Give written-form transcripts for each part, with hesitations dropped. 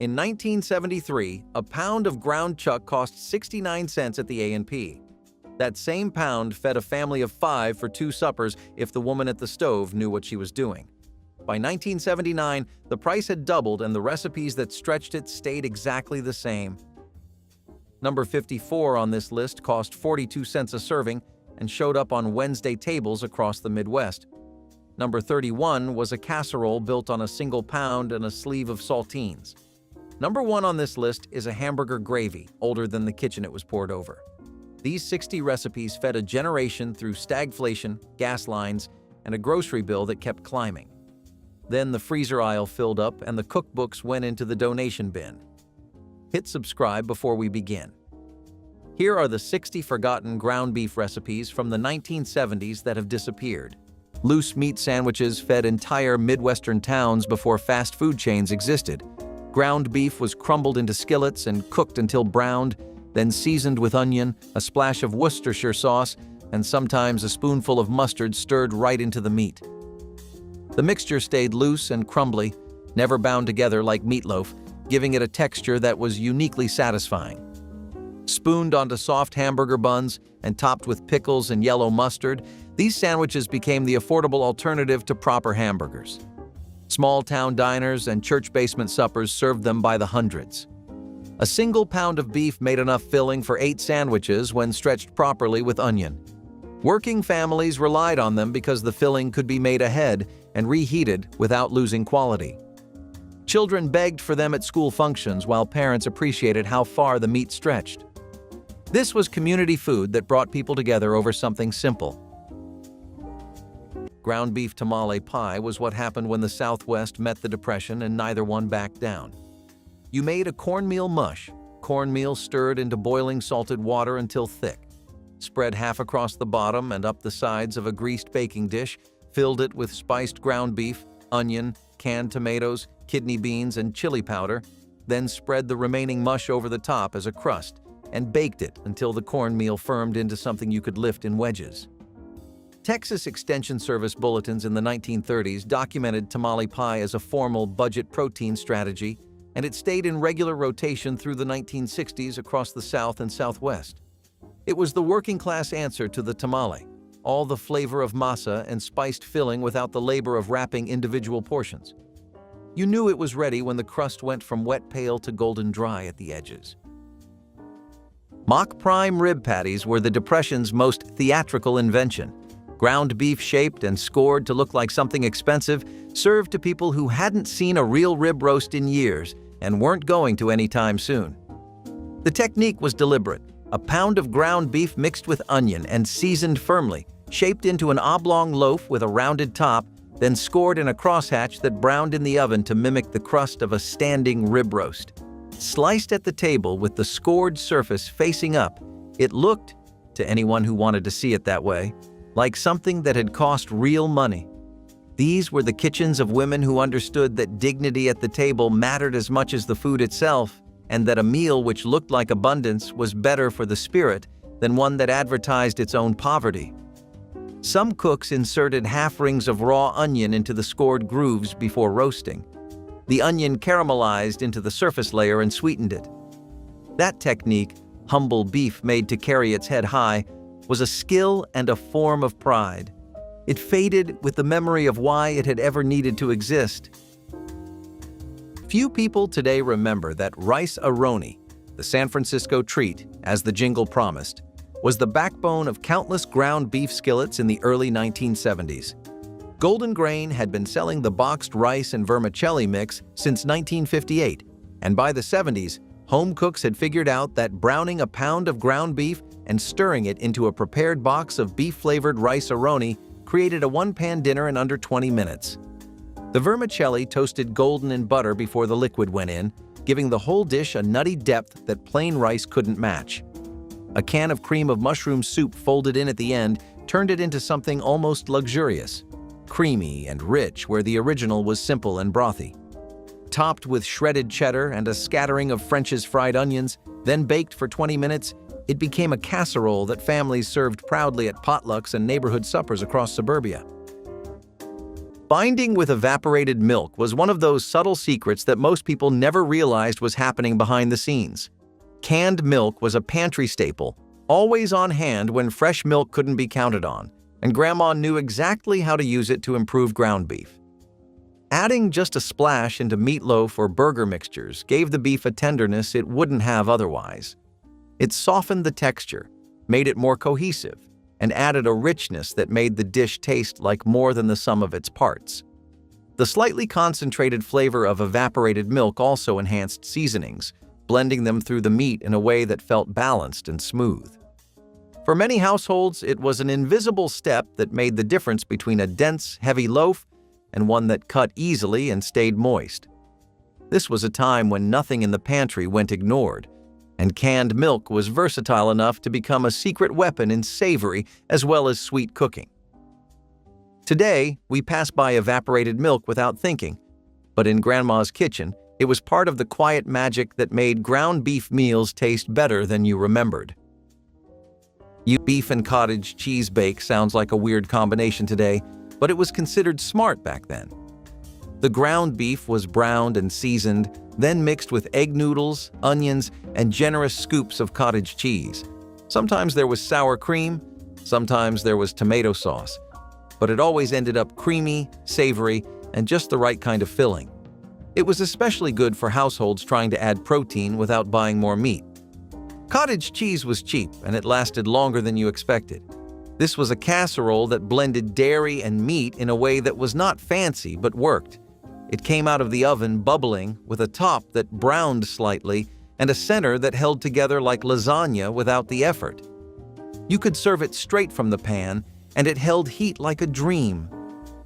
In 1973, a pound of ground chuck cost 69 cents at the A&P. That same pound fed a family of 5 for 2 suppers if the woman at the stove knew what she was doing. By 1979, the price had doubled and the recipes that stretched it stayed exactly the same. Number 54 on this list cost 42 cents a serving and showed up on Wednesday tables across the Midwest. Number 31 was a casserole built on a single pound and a sleeve of saltines. Number 1 on this list is a hamburger gravy, older than the kitchen it was poured over. These 60 recipes fed a generation through stagflation, gas lines, and a grocery bill that kept climbing. Then the freezer aisle filled up and the cookbooks went into the donation bin. Hit subscribe before we begin. Here are the 60 forgotten ground beef recipes from the 1970s that have disappeared. Loose meat sandwiches fed entire Midwestern towns before fast food chains existed. Ground beef was crumbled into skillets and cooked until browned, then seasoned with onion, a splash of Worcestershire sauce, and sometimes a spoonful of mustard stirred right into the meat. The mixture stayed loose and crumbly, never bound together like meatloaf, giving it a texture that was uniquely satisfying. Spooned onto soft hamburger buns and topped with pickles and yellow mustard, these sandwiches became the affordable alternative to proper hamburgers. Small-town diners and church basement suppers served them by the hundreds. A single pound of beef made enough filling for 8 sandwiches when stretched properly with onion. Working families relied on them because the filling could be made ahead and reheated without losing quality. Children begged for them at school functions while parents appreciated how far the meat stretched. This was community food that brought people together over something simple. Ground beef tamale pie was what happened when the Southwest met the Depression and neither one backed down. You made a cornmeal mush, cornmeal stirred into boiling salted water until thick. Spread half across the bottom and up the sides of a greased baking dish, filled it with spiced ground beef, onion, canned tomatoes, kidney beans, and chili powder, then spread the remaining mush over the top as a crust and baked it until the cornmeal firmed into something you could lift in wedges. Texas Extension Service bulletins in the 1930s documented tamale pie as a formal budget protein strategy, and it stayed in regular rotation through the 1960s across the South and Southwest. It was the working-class answer to the tamale, all the flavor of masa and spiced filling without the labor of wrapping individual portions. You knew it was ready when the crust went from wet pale to golden dry at the edges. Mock prime rib patties were the Depression's most theatrical invention. Ground beef shaped and scored to look like something expensive, served to people who hadn't seen a real rib roast in years and weren't going to anytime soon. The technique was deliberate. A pound of ground beef mixed with onion and seasoned firmly, shaped into an oblong loaf with a rounded top, then scored in a crosshatch that browned in the oven to mimic the crust of a standing rib roast. Sliced at the table with the scored surface facing up, it looked, to anyone who wanted to see it that way, like something that had cost real money. These were the kitchens of women who understood that dignity at the table mattered as much as the food itself, and that a meal which looked like abundance was better for the spirit than one that advertised its own poverty. Some cooks inserted half rings of raw onion into the scored grooves before roasting. The onion caramelized into the surface layer and sweetened it. That technique, humble beef made to carry its head high, was a skill and a form of pride. It faded with the memory of why it had ever needed to exist. Few people today remember that rice-a-roni, the San Francisco treat, as the jingle promised, was the backbone of countless ground beef skillets in the early 1970s. Golden Grain had been selling the boxed rice and vermicelli mix since 1958, and by the 70s, home cooks had figured out that browning a pound of ground beef and stirring it into a prepared box of beef-flavored rice-a-roni created a one-pan dinner in under 20 minutes. The vermicelli toasted golden in butter before the liquid went in, giving the whole dish a nutty depth that plain rice couldn't match. A can of cream of mushroom soup folded in at the end turned it into something almost luxurious, creamy and rich where the original was simple and brothy. Topped with shredded cheddar and a scattering of French's fried onions, then baked for 20 minutes, it became a casserole that families served proudly at potlucks and neighborhood suppers across suburbia. Binding with evaporated milk was one of those subtle secrets that most people never realized was happening behind the scenes. Canned milk was a pantry staple, always on hand when fresh milk couldn't be counted on, and Grandma knew exactly how to use it to improve ground beef. Adding just a splash into meatloaf or burger mixtures gave the beef a tenderness it wouldn't have otherwise. It softened the texture, made it more cohesive, and added a richness that made the dish taste like more than the sum of its parts. The slightly concentrated flavor of evaporated milk also enhanced seasonings, blending them through the meat in a way that felt balanced and smooth. For many households, it was an invisible step that made the difference between a dense, heavy loaf and one that cut easily and stayed moist. This was a time when nothing in the pantry went ignored, and canned milk was versatile enough to become a secret weapon in savory as well as sweet cooking. Today, we pass by evaporated milk without thinking, but in Grandma's kitchen, it was part of the quiet magic that made ground beef meals taste better than you remembered. Beef and cottage cheese bake sounds like a weird combination today, but it was considered smart back then. The ground beef was browned and seasoned, then mixed with egg noodles, onions, and generous scoops of cottage cheese. Sometimes there was sour cream, sometimes there was tomato sauce, but it always ended up creamy, savory, and just the right kind of filling. It was especially good for households trying to add protein without buying more meat. Cottage cheese was cheap, and it lasted longer than you expected. This was a casserole that blended dairy and meat in a way that was not fancy but worked. It came out of the oven bubbling, with a top that browned slightly and a center that held together like lasagna without the effort. You could serve it straight from the pan, and it held heat like a dream.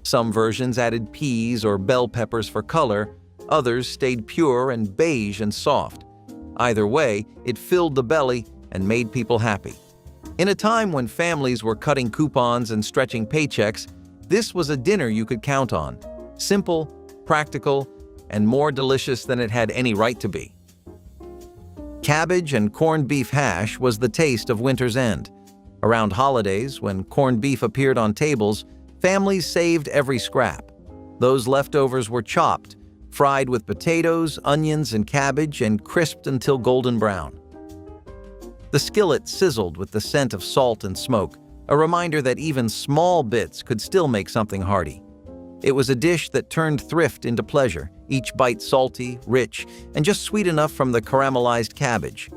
Some versions added peas or bell peppers for color, others stayed pure and beige and soft. Either way, it filled the belly and made people happy. In a time when families were cutting coupons and stretching paychecks, this was a dinner you could count on. Simple, practical, and more delicious than it had any right to be. Cabbage and corned beef hash was the taste of winter's end. Around holidays, when corned beef appeared on tables, families saved every scrap. Those leftovers were chopped, fried with potatoes, onions, and cabbage, and crisped until golden brown. The skillet sizzled with the scent of salt and smoke, a reminder that even small bits could still make something hearty. It was a dish that turned thrift into pleasure, each bite salty, rich, and just sweet enough from the caramelized cabbage.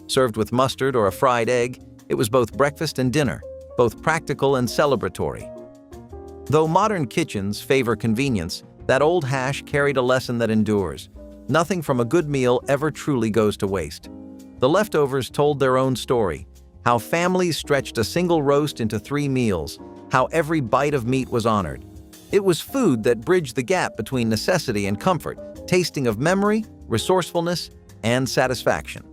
Served with mustard or a fried egg, it was both breakfast and dinner, both practical and celebratory. Though modern kitchens favor convenience, that old hash carried a lesson that endures. Nothing from a good meal ever truly goes to waste. The leftovers told their own story, how families stretched a single roast into 3 meals, how every bite of meat was honored. It was food that bridged the gap between necessity and comfort, tasting of memory, resourcefulness, and satisfaction.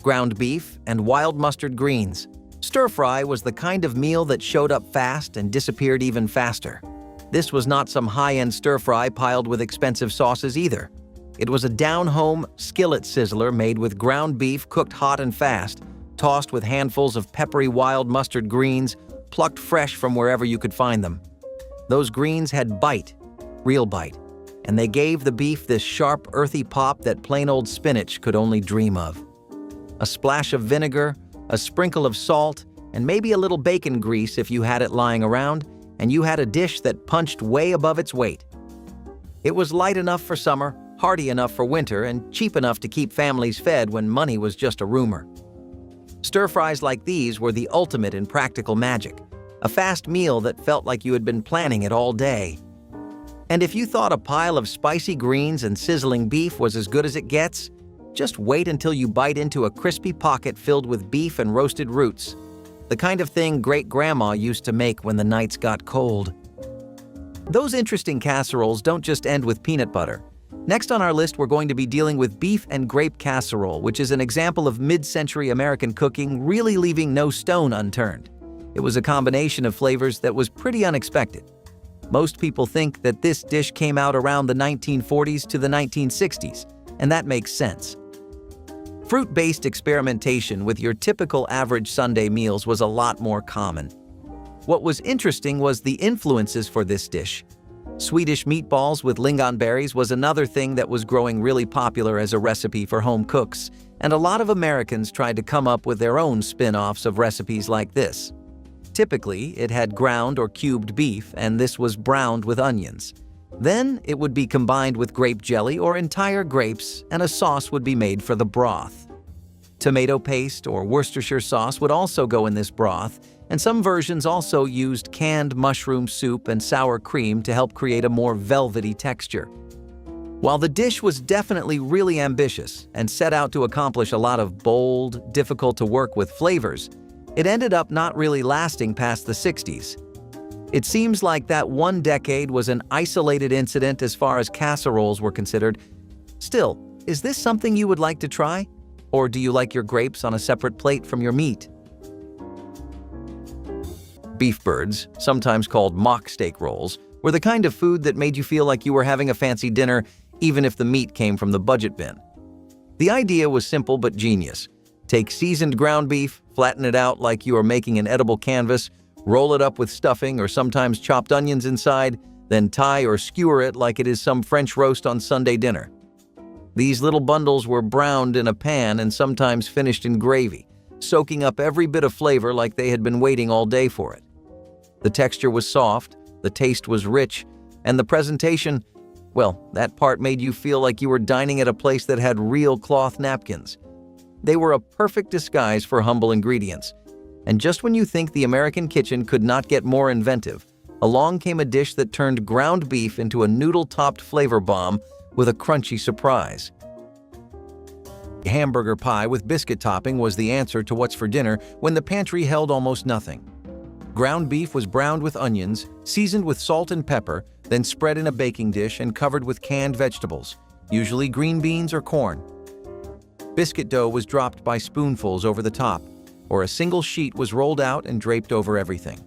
Ground beef and wild mustard greens. Stir-fry was the kind of meal that showed up fast and disappeared even faster. This was not some high-end stir-fry piled with expensive sauces either. It was a down-home skillet sizzler made with ground beef cooked hot and fast, tossed with handfuls of peppery wild mustard greens, plucked fresh from wherever you could find them. Those greens had bite, real bite, and they gave the beef this sharp, earthy pop that plain old spinach could only dream of. A splash of vinegar, a sprinkle of salt, and maybe a little bacon grease if you had it lying around, and you had a dish that punched way above its weight. It was light enough for summer, hearty enough for winter, and cheap enough to keep families fed when money was just a rumor. Stir-fries like these were the ultimate in practical magic, a fast meal that felt like you had been planning it all day. And if you thought a pile of spicy greens and sizzling beef was as good as it gets, just wait until you bite into a crispy pocket filled with beef and roasted roots, the kind of thing great-grandma used to make when the nights got cold. Those interesting casseroles don't just end with peanut butter. Next on our list, we're going to be dealing with beef and grape casserole, which is an example of mid-century American cooking really leaving no stone unturned. It was a combination of flavors that was pretty unexpected. Most people think that this dish came out around the 1940s to the 1960s, and that makes sense. Fruit-based experimentation with your typical average Sunday meals was a lot more common. What was interesting was the influences for this dish. Swedish meatballs with lingonberries was another thing that was growing really popular as a recipe for home cooks, and a lot of Americans tried to come up with their own spin-offs of recipes like this. Typically, it had ground or cubed beef, and this was browned with onions. Then, it would be combined with grape jelly or entire grapes, and a sauce would be made for the broth. Tomato paste or Worcestershire sauce would also go in this broth, and some versions also used canned mushroom soup and sour cream to help create a more velvety texture. While the dish was definitely really ambitious and set out to accomplish a lot of bold, difficult-to-work-with flavors, it ended up not really lasting past the 60s. It seems like that one decade was an isolated incident as far as casseroles were considered. Still, is this something you would like to try? Or do you like your grapes on a separate plate from your meat? Beef birds, sometimes called mock steak rolls, were the kind of food that made you feel like you were having a fancy dinner, even if the meat came from the budget bin. The idea was simple but genius. Take seasoned ground beef, flatten it out like you are making an edible canvas, roll it up with stuffing or sometimes chopped onions inside, then tie or skewer it like it is some French roast on Sunday dinner. These little bundles were browned in a pan and sometimes finished in gravy, soaking up every bit of flavor like they had been waiting all day for it. The texture was soft, the taste was rich, and the presentation, well, that part made you feel like you were dining at a place that had real cloth napkins. They were a perfect disguise for humble ingredients. And just when you think the American kitchen could not get more inventive, along came a dish that turned ground beef into a noodle-topped flavor bomb with a crunchy surprise. Hamburger pie with biscuit topping was the answer to what's for dinner when the pantry held almost nothing. Ground beef was browned with onions, seasoned with salt and pepper, then spread in a baking dish and covered with canned vegetables, usually green beans or corn. Biscuit dough was dropped by spoonfuls over the top, or a single sheet was rolled out and draped over everything.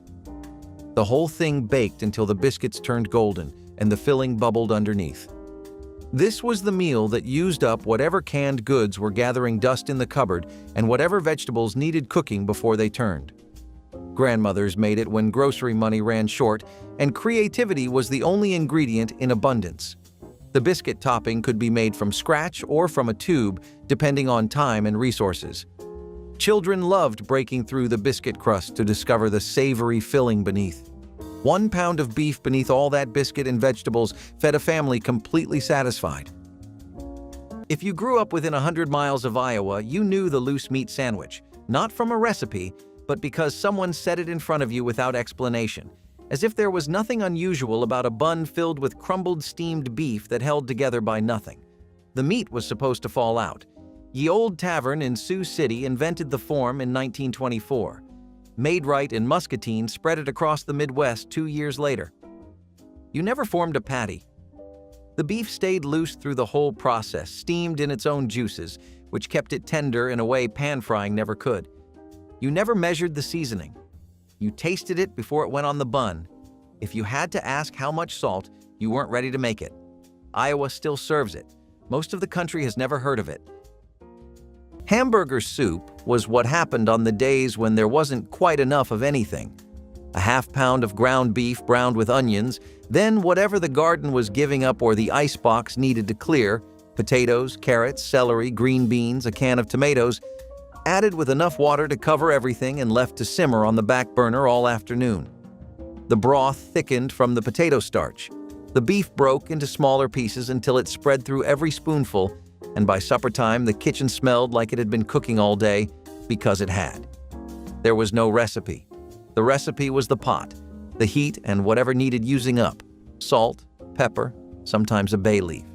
The whole thing baked until the biscuits turned golden and the filling bubbled underneath. This was the meal that used up whatever canned goods were gathering dust in the cupboard and whatever vegetables needed cooking before they turned. Grandmothers made it when grocery money ran short, and creativity was the only ingredient in abundance. The biscuit topping could be made from scratch or from a tube, depending on time and resources. Children loved breaking through the biscuit crust to discover the savory filling beneath. 1 pound of beef beneath all that biscuit and vegetables fed a family completely satisfied. If you grew up within 100 miles of Iowa, you knew the loose meat sandwich, not from a recipe, but because someone set it in front of you without explanation, as if there was nothing unusual about a bun filled with crumbled steamed beef that held together by nothing. The meat was supposed to fall out. Ye Old Tavern in Sioux City invented the form in 1924. Maid-Rite in Muscatine spread it across the Midwest 2 years later. You never formed a patty. The beef stayed loose through the whole process, steamed in its own juices, which kept it tender in a way pan-frying never could. You never measured the seasoning. You tasted it before it went on the bun. If you had to ask how much salt, you weren't ready to make it. Iowa still serves it. Most of the country has never heard of it. Hamburger soup was what happened on the days when there wasn't quite enough of anything. A half-pound of ground beef browned with onions, then whatever the garden was giving up or the icebox needed to clear, potatoes, carrots, celery, green beans, a can of tomatoes, added with enough water to cover everything and left to simmer on the back burner all afternoon. The broth thickened from the potato starch. The beef broke into smaller pieces until it spread through every spoonful, and by supper time the kitchen smelled like it had been cooking all day, because it had. There was no recipe. The recipe was the pot, the heat and whatever needed using up, salt, pepper, sometimes a bay leaf.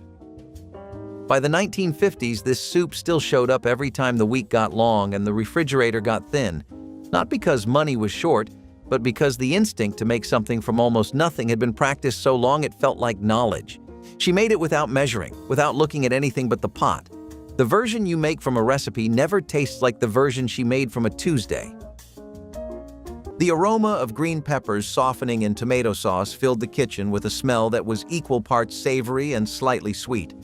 By the 1950s, this soup still showed up every time the week got long and the refrigerator got thin, not because money was short, but because the instinct to make something from almost nothing had been practiced so long it felt like knowledge. She made it without measuring, without looking at anything but the pot. The version you make from a recipe never tastes like the version she made from a Tuesday. The aroma of green peppers softening in tomato sauce filled the kitchen with a smell that was equal parts savory and slightly sweet.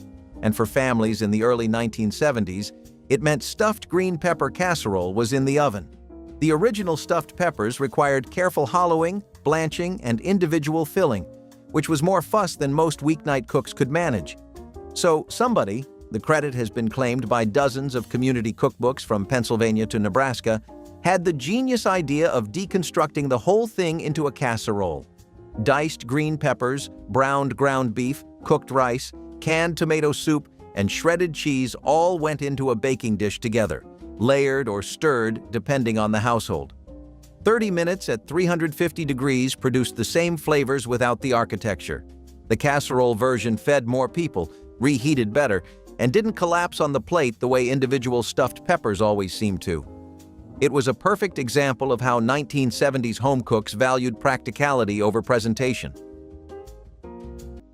And for families in the early 1970s, it meant stuffed green pepper casserole was in the oven. The original stuffed peppers required careful hollowing, blanching, and individual filling, which was more fuss than most weeknight cooks could manage. So somebody, the credit has been claimed by dozens of community cookbooks from Pennsylvania to Nebraska, had the genius idea of deconstructing the whole thing into a casserole. Diced green peppers, browned ground beef, cooked rice, canned tomato soup, and shredded cheese all went into a baking dish together, layered or stirred depending on the household. 30 minutes at 350 degrees produced the same flavors without the architecture. The casserole version fed more people, reheated better, and didn't collapse on the plate the way individual stuffed peppers always seem to. It was a perfect example of how 1970s home cooks valued practicality over presentation.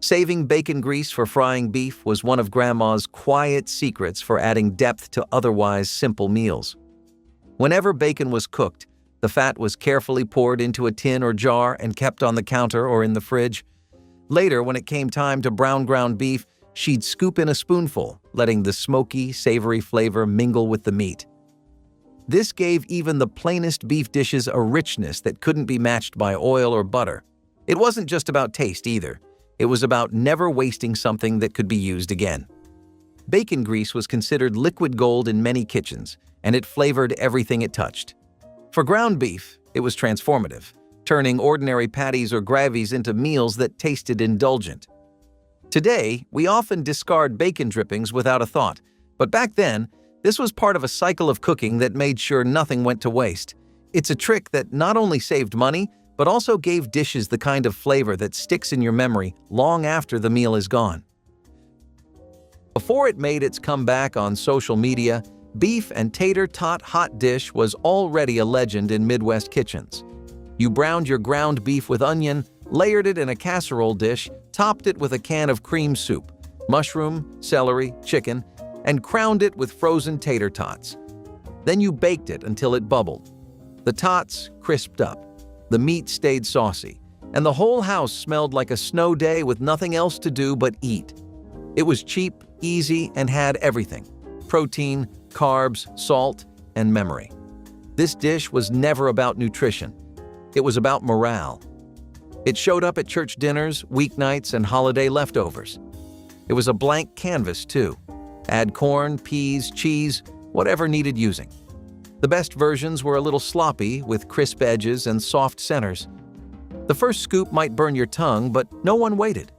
Saving bacon grease for frying beef was one of Grandma's quiet secrets for adding depth to otherwise simple meals. Whenever bacon was cooked, the fat was carefully poured into a tin or jar and kept on the counter or in the fridge. Later, when it came time to brown ground beef, she'd scoop in a spoonful, letting the smoky, savory flavor mingle with the meat. This gave even the plainest beef dishes a richness that couldn't be matched by oil or butter. It wasn't just about taste either. It was about never wasting something that could be used again. Bacon grease was considered liquid gold in many kitchens, and it flavored everything it touched. For ground beef, it was transformative, turning ordinary patties or gravies into meals that tasted indulgent. Today, we often discard bacon drippings without a thought, but back then, this was part of a cycle of cooking that made sure nothing went to waste. It's a trick that not only saved money, but also gave dishes the kind of flavor that sticks in your memory long after the meal is gone. Before it made its comeback on social media, beef and tater tot hot dish was already a legend in Midwest kitchens. You browned your ground beef with onion, layered it in a casserole dish, topped it with a can of cream soup, mushroom, celery, chicken, and crowned it with frozen tater tots. Then you baked it until it bubbled. The tots crisped up, the meat stayed saucy, and the whole house smelled like a snow day with nothing else to do but eat. It was cheap, easy, and had everything: protein, carbs, salt, and memory. This dish was never about nutrition. It was about morale. It showed up at church dinners, weeknights, and holiday leftovers. It was a blank canvas, too. Add corn, peas, cheese, whatever needed using. The best versions were a little sloppy, with crisp edges and soft centers. The first scoop might burn your tongue, but no one waited.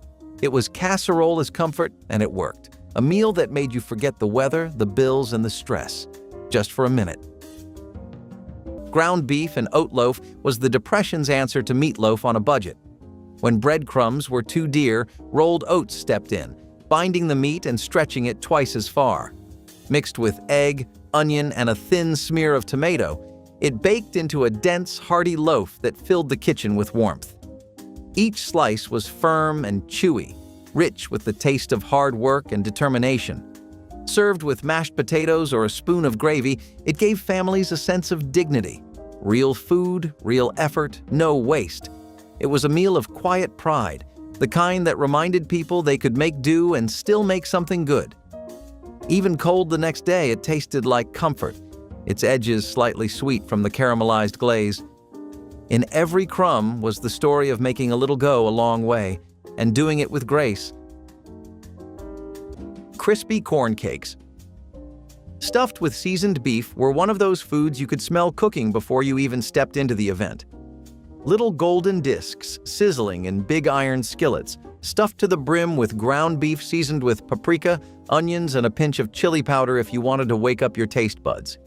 It was casserole as comfort, and it worked. A meal that made you forget the weather, the bills, and the stress, just for a minute. Ground beef and oat loaf was the Depression's answer to meatloaf on a budget. When breadcrumbs were too dear, rolled oats stepped in, binding the meat and stretching it twice as far. Mixed with egg, onion, and a thin smear of tomato, it baked into a dense, hearty loaf that filled the kitchen with warmth. Each slice was firm and chewy, rich with the taste of hard work and determination. Served with mashed potatoes or a spoon of gravy, it gave families a sense of dignity. Real food, real effort, no waste. It was a meal of quiet pride, the kind that reminded people they could make do and still make something good. Even cold the next day, it tasted like comfort, its edges slightly sweet from the caramelized glaze. In every crumb was the story of making a little go a long way, and doing it with grace. Crispy corn cakes. Stuffed with seasoned beef were one of those foods you could smell cooking before you even stepped into the event. Little golden discs sizzling in big iron skillets, stuffed to the brim with ground beef seasoned with paprika, onions, and a pinch of chili powder if you wanted to wake up your taste buds.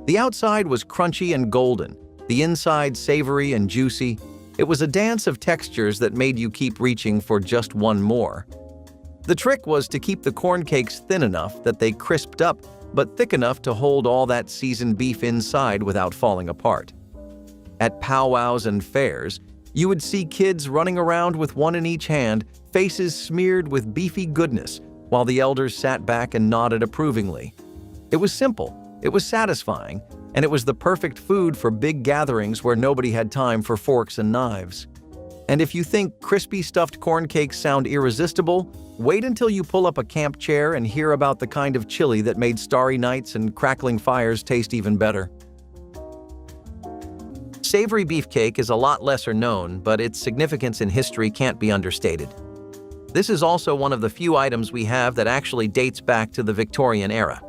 The outside was crunchy and golden, the inside savory and juicy. It was a dance of textures that made you keep reaching for just one more. The trick was to keep the corn cakes thin enough that they crisped up, but thick enough to hold all that seasoned beef inside without falling apart. At powwows and fairs, you would see kids running around with one in each hand, faces smeared with beefy goodness, while the elders sat back and nodded approvingly. It was simple, it was satisfying, and it was the perfect food for big gatherings where nobody had time for forks and knives. And if you think crispy stuffed corn cakes sound irresistible, wait until you pull up a camp chair and hear about the kind of chili that made starry nights and crackling fires taste even better. savory beefcake is a lot lesser known, but its significance in history can't be understated. This is also one of the few items we have that actually dates back to the Victorian era.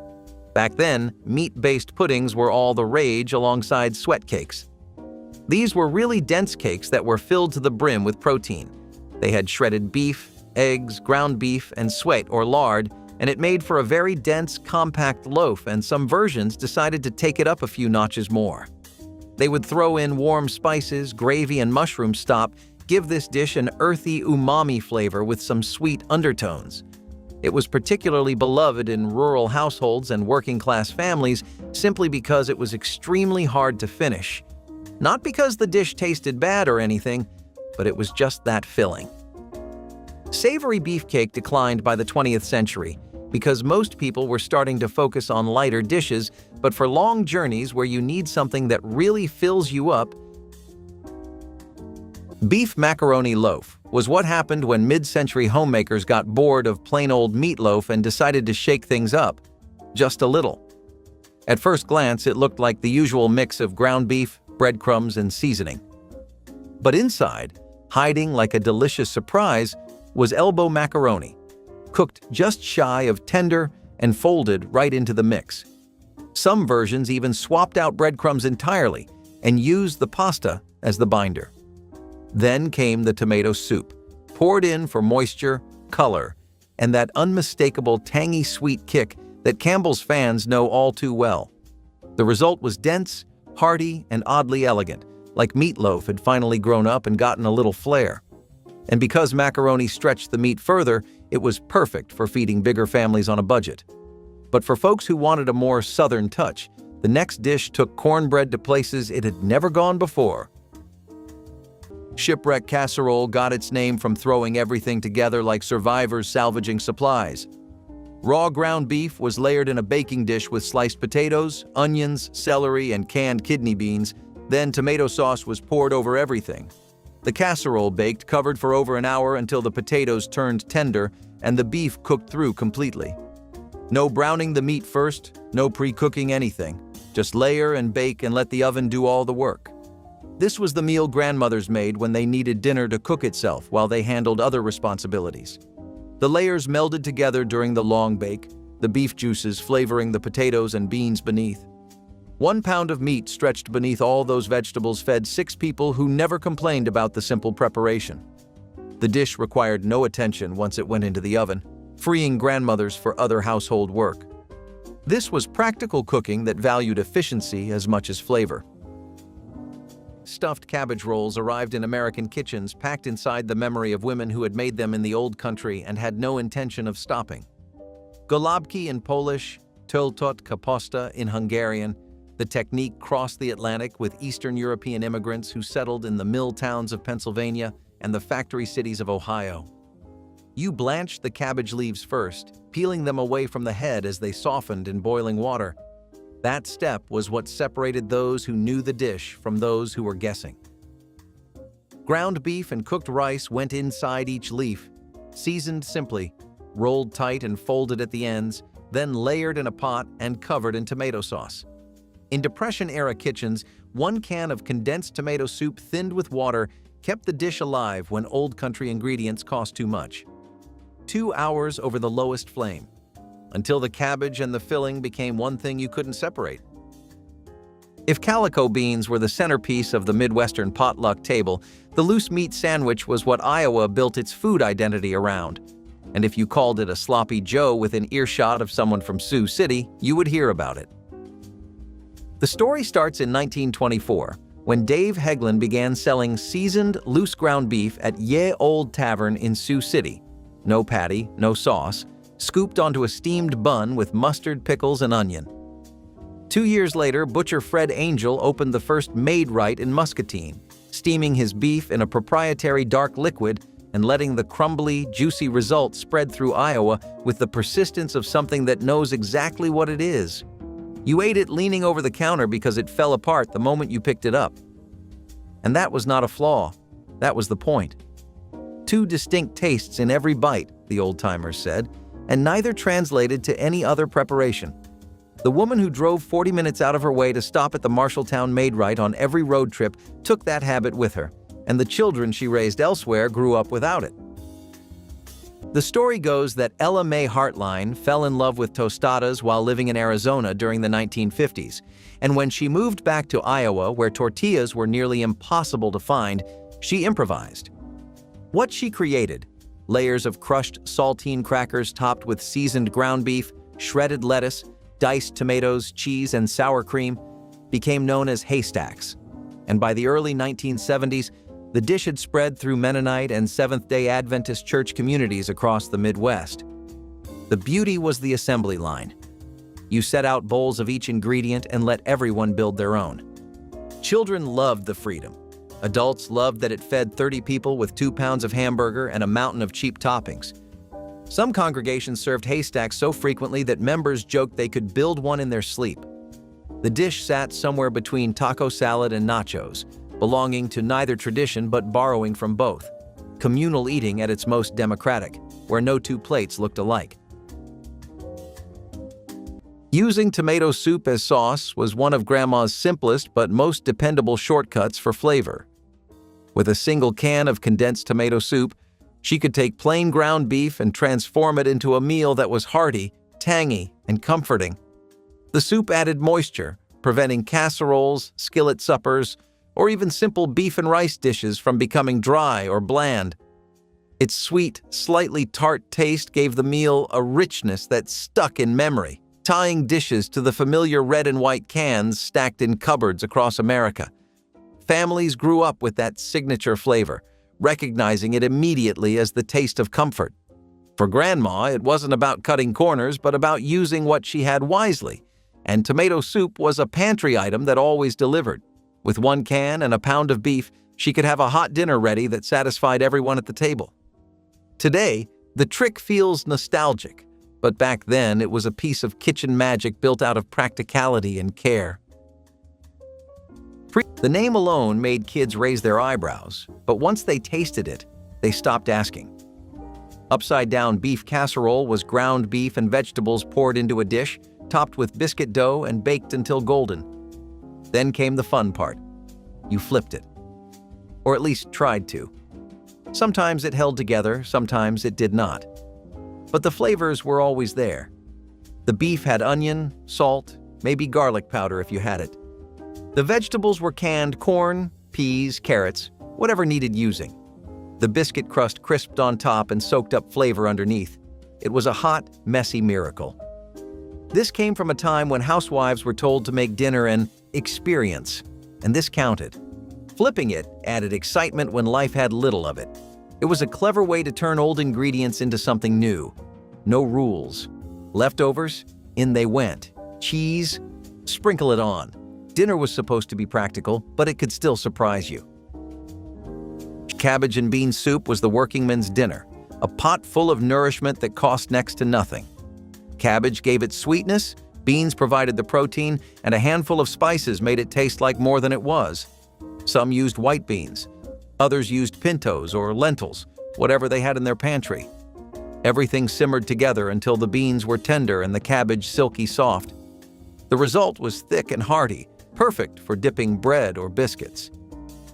Back then, meat-based puddings were all the rage alongside sweat cakes. These were really dense cakes that were filled to the brim with protein. They had shredded beef, eggs, ground beef, and sweat or lard, and it made for a very dense, compact loaf, and some versions decided to take it up a few notches more. They would throw in warm spices, gravy, and mushroom stock, give this dish an earthy umami flavor with some sweet undertones. It was particularly beloved in rural households and working-class families simply because it was extremely hard to finish. Not because the dish tasted bad or anything, but it was just that filling. Savory beefcake declined by the 20th century because most people were starting to focus on lighter dishes, but for long journeys where you need something that really fills you up, beef macaroni loaf was what happened when mid-century homemakers got bored of plain old meatloaf and decided to shake things up, just a little. At first glance, it looked like the usual mix of ground beef, breadcrumbs, and seasoning. But inside, hiding like a delicious surprise, was elbow macaroni, cooked just shy of tender and folded right into the mix. Some versions even swapped out breadcrumbs entirely and used the pasta as the binder. Then came the tomato soup, poured in for moisture, color, and that unmistakable tangy sweet kick that Campbell's fans know all too well. The result was dense, hearty, and oddly elegant, like meatloaf had finally grown up and gotten a little flair. And because macaroni stretched the meat further, it was perfect for feeding bigger families on a budget. But for folks who wanted a more southern touch, the next dish took cornbread to places it had never gone before. Shipwreck casserole got its name from throwing everything together like survivors salvaging supplies. Raw ground beef was layered in a baking dish with sliced potatoes, onions, celery, and canned kidney beans. Then tomato sauce was poured over everything. The casserole baked, covered for over an hour until the potatoes turned tender and the beef cooked through completely. No browning the meat first, no pre-cooking anything. Just layer and bake and let the oven do all the work. This was the meal grandmothers made when they needed dinner to cook itself while they handled other responsibilities. The layers melded together during the long bake, the beef juices flavoring the potatoes and beans beneath. 1 pound of meat stretched beneath all those vegetables fed 6 people who never complained about the simple preparation. The dish required no attention once it went into the oven, freeing grandmothers for other household work. This was practical cooking that valued efficiency as much as flavor. Stuffed cabbage rolls arrived in American kitchens packed inside the memory of women who had made them in the old country and had no intention of stopping. Golubki in Polish, töltot kaposta in Hungarian, the technique crossed the Atlantic with Eastern European immigrants who settled in the mill towns of Pennsylvania and the factory cities of Ohio. You blanched the cabbage leaves first, peeling them away from the head as they softened in boiling water. That step was what separated those who knew the dish from those who were guessing. Ground beef and cooked rice went inside each leaf, seasoned simply, rolled tight and folded at the ends, then layered in a pot and covered in tomato sauce. In Depression-era kitchens, 1 can of condensed tomato soup thinned with water kept the dish alive when old country ingredients cost too much. 2 hours over the lowest flame, until the cabbage and the filling became one thing you couldn't separate. If calico beans were the centerpiece of the Midwestern potluck table, the loose meat sandwich was what Iowa built its food identity around. And if you called it a sloppy Joe within earshot of someone from Sioux City, you would hear about it. The story starts in 1924, when Dave Heglin began selling seasoned, loose ground beef at Ye Old Tavern in Sioux City. No patty, no sauce, scooped onto a steamed bun with mustard, pickles, and onion. 2 years later, butcher Fred Angel opened the first Made-Right in Muscatine, steaming his beef in a proprietary dark liquid and letting the crumbly, juicy result spread through Iowa with the persistence of something that knows exactly what it is. You ate it leaning over the counter because it fell apart the moment you picked it up. And that was not a flaw. That was the point. 2 distinct tastes in every bite, the old-timers said, and neither translated to any other preparation. The woman who drove 40 minutes out of her way to stop at the Marshalltown Maid-Rite on every road trip took that habit with her, and the children she raised elsewhere grew up without it. The story goes that Ella Mae Hartline fell in love with tostadas while living in Arizona during the 1950s, and when she moved back to Iowa, where tortillas were nearly impossible to find, she improvised. What she created, layers of crushed saltine crackers topped with seasoned ground beef, shredded lettuce, diced tomatoes, cheese, and sour cream, became known as haystacks. And by the early 1970s, the dish had spread through Mennonite and Seventh-day Adventist church communities across the Midwest. The beauty was the assembly line. You set out bowls of each ingredient and let everyone build their own. Children loved the freedom. Adults loved that it fed 30 people with 2 pounds of hamburger and a mountain of cheap toppings. Some congregations served haystacks so frequently that members joked they could build one in their sleep. The dish sat somewhere between taco salad and nachos, belonging to neither tradition but borrowing from both. Communal eating at its most democratic, where no two plates looked alike. Using tomato soup as sauce was one of Grandma's simplest but most dependable shortcuts for flavor. With a single can of condensed tomato soup, she could take plain ground beef and transform it into a meal that was hearty, tangy, and comforting. The soup added moisture, preventing casseroles, skillet suppers, or even simple beef and rice dishes from becoming dry or bland. Its sweet, slightly tart taste gave the meal a richness that stuck in memory, tying dishes to the familiar red and white cans stacked in cupboards across America. Families grew up with that signature flavor, recognizing it immediately as the taste of comfort. For Grandma, it wasn't about cutting corners, but about using what she had wisely, and tomato soup was a pantry item that always delivered. With 1 can and a pound of beef, she could have a hot dinner ready that satisfied everyone at the table. Today, the trick feels nostalgic, but back then it was a piece of kitchen magic built out of practicality and care. The name alone made kids raise their eyebrows, but once they tasted it, they stopped asking. Upside-down beef casserole was ground beef and vegetables poured into a dish, topped with biscuit dough and baked until golden. Then came the fun part. You flipped it. Or at least tried to. Sometimes it held together, sometimes it did not. But the flavors were always there. The beef had onion, salt, maybe garlic powder if you had it. The vegetables were canned corn, peas, carrots, whatever needed using. The biscuit crust crisped on top and soaked up flavor underneath. It was a hot, messy miracle. This came from a time when housewives were told to make dinner an experience, and this counted. Flipping it added excitement when life had little of it. It was a clever way to turn old ingredients into something new. No rules. Leftovers? In they went. Cheese? Sprinkle it on. Dinner was supposed to be practical, but it could still surprise you. Cabbage and bean soup was the workingman's dinner, a pot full of nourishment that cost next to nothing. Cabbage gave it sweetness, beans provided the protein, and a handful of spices made it taste like more than it was. Some used white beans. Others used pintos or lentils, whatever they had in their pantry. Everything simmered together until the beans were tender and the cabbage silky soft. The result was thick and hearty, perfect for dipping bread or biscuits.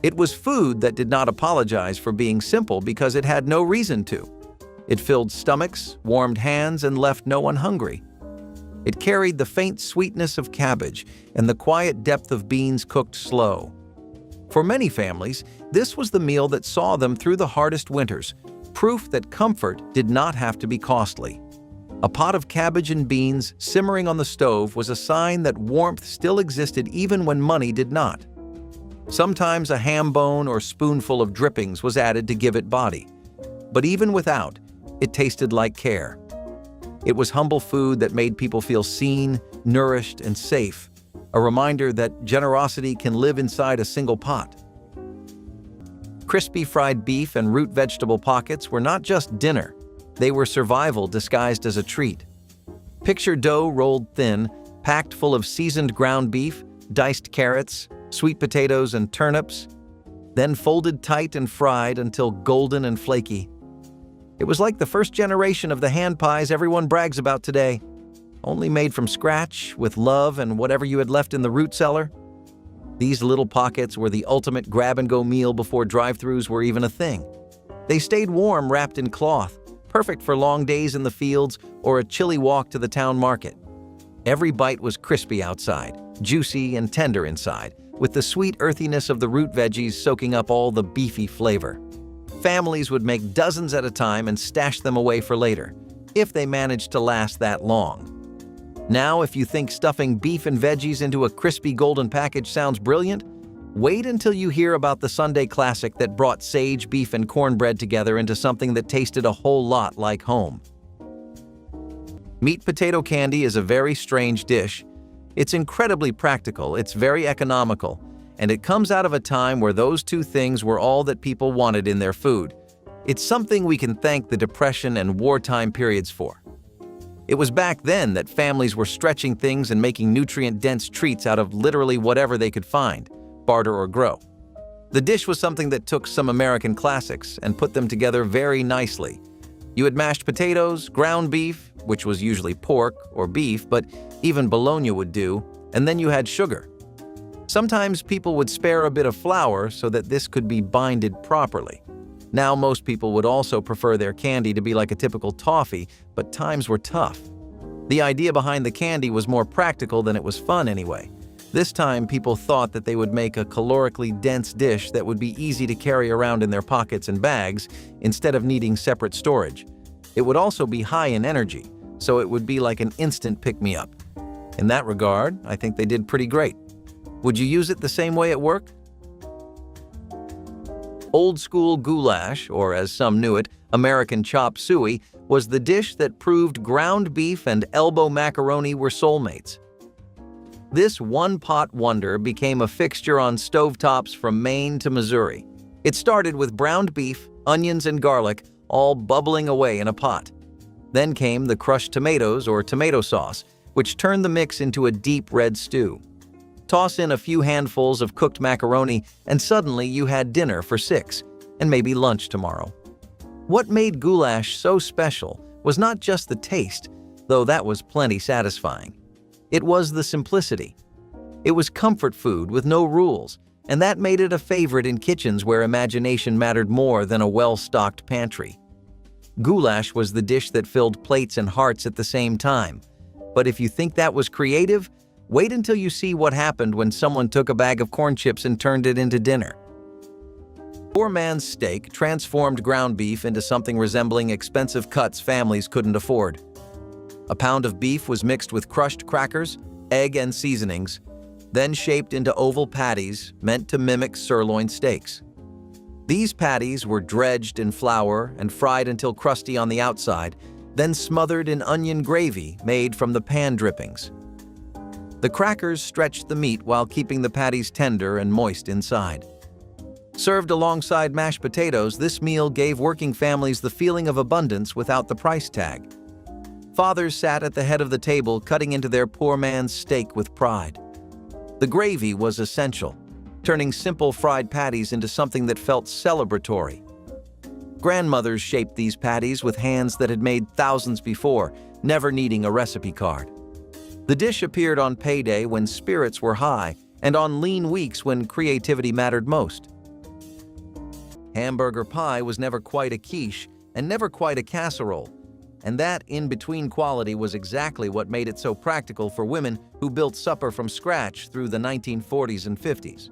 It was food that did not apologize for being simple because it had no reason to. It filled stomachs, warmed hands, and left no one hungry. It carried the faint sweetness of cabbage and the quiet depth of beans cooked slow. For many families, this was the meal that saw them through the hardest winters, proof that comfort did not have to be costly. A pot of cabbage and beans simmering on the stove was a sign that warmth still existed even when money did not. Sometimes a ham bone or spoonful of drippings was added to give it body. But even without, it tasted like care. It was humble food that made people feel seen, nourished, and safe, a reminder that generosity can live inside a single pot. Crispy fried beef and root vegetable pockets were not just dinner. They were survival disguised as a treat. Picture dough rolled thin, packed full of seasoned ground beef, diced carrots, sweet potatoes, and turnips, then folded tight and fried until golden and flaky. It was like the first generation of the hand pies everyone brags about today. only made from scratch, with love and whatever you had left in the root cellar? These little pockets were the ultimate grab-and-go meal before drive-thrus were even a thing. They stayed warm wrapped in cloth, perfect for long days in the fields or a chilly walk to the town market. Every bite was crispy outside, juicy and tender inside, with the sweet earthiness of the root veggies soaking up all the beefy flavor. Families would make dozens at a time and stash them away for later, if they managed to last that long. Now, if you think stuffing beef and veggies into a crispy golden package sounds brilliant, wait until you hear about the Sunday classic that brought sage, beef, and cornbread together into something that tasted a whole lot like home. Meat potato candy is a very strange dish. It's incredibly practical, it's very economical, and it comes out of a time where those two things were all that people wanted in their food. It's something we can thank the Depression and wartime periods for. It was back then that families were stretching things and making nutrient-dense treats out of literally whatever they could find, barter or grow. The dish was something that took some American classics and put them together very nicely. You had mashed potatoes, ground beef, which was usually pork or beef, but even bologna would do, and then you had sugar. Sometimes people would spare a bit of flour so that this could be binded properly. Now most people would also prefer their candy to be like a typical toffee, but times were tough. The idea behind the candy was more practical than it was fun anyway. This time people thought that they would make a calorically dense dish that would be easy to carry around in their pockets and bags instead of needing separate storage. It would also be high in energy, so it would be like an instant pick-me-up. In that regard, I think they did pretty great. Would you use it the same way at work? Old-school goulash, or as some knew it, American chop suey, was the dish that proved ground beef and elbow macaroni were soulmates. This one-pot wonder became a fixture on stovetops from Maine to Missouri. It started with browned beef, onions, and garlic, all bubbling away in a pot. Then came the crushed tomatoes or tomato sauce, which turned the mix into a deep red stew. Toss in a few handfuls of cooked macaroni, and suddenly you had dinner for 6, and maybe lunch tomorrow. What made goulash so special was not just the taste, though that was plenty satisfying. It was the simplicity. It was comfort food with no rules, and that made it a favorite in kitchens where imagination mattered more than a well-stocked pantry. Goulash was the dish that filled plates and hearts at the same time. But if you think that was creative, wait until you see what happened when someone took a bag of corn chips and turned it into dinner. Poor man's steak transformed ground beef into something resembling expensive cuts families couldn't afford. A pound of beef was mixed with crushed crackers, egg, and seasonings, then shaped into oval patties meant to mimic sirloin steaks. These patties were dredged in flour and fried until crusty on the outside, then smothered in onion gravy made from the pan drippings. The crackers stretched the meat while keeping the patties tender and moist inside. Served alongside mashed potatoes, this meal gave working families the feeling of abundance without the price tag. Fathers sat at the head of the table cutting into their poor man's steak with pride. The gravy was essential, turning simple fried patties into something that felt celebratory. Grandmothers shaped these patties with hands that had made thousands before, never needing a recipe card. The dish appeared on payday when spirits were high and on lean weeks when creativity mattered most. Hamburger pie was never quite a quiche and never quite a casserole, and that in-between quality was exactly what made it so practical for women who built supper from scratch through the 1940s and 50s.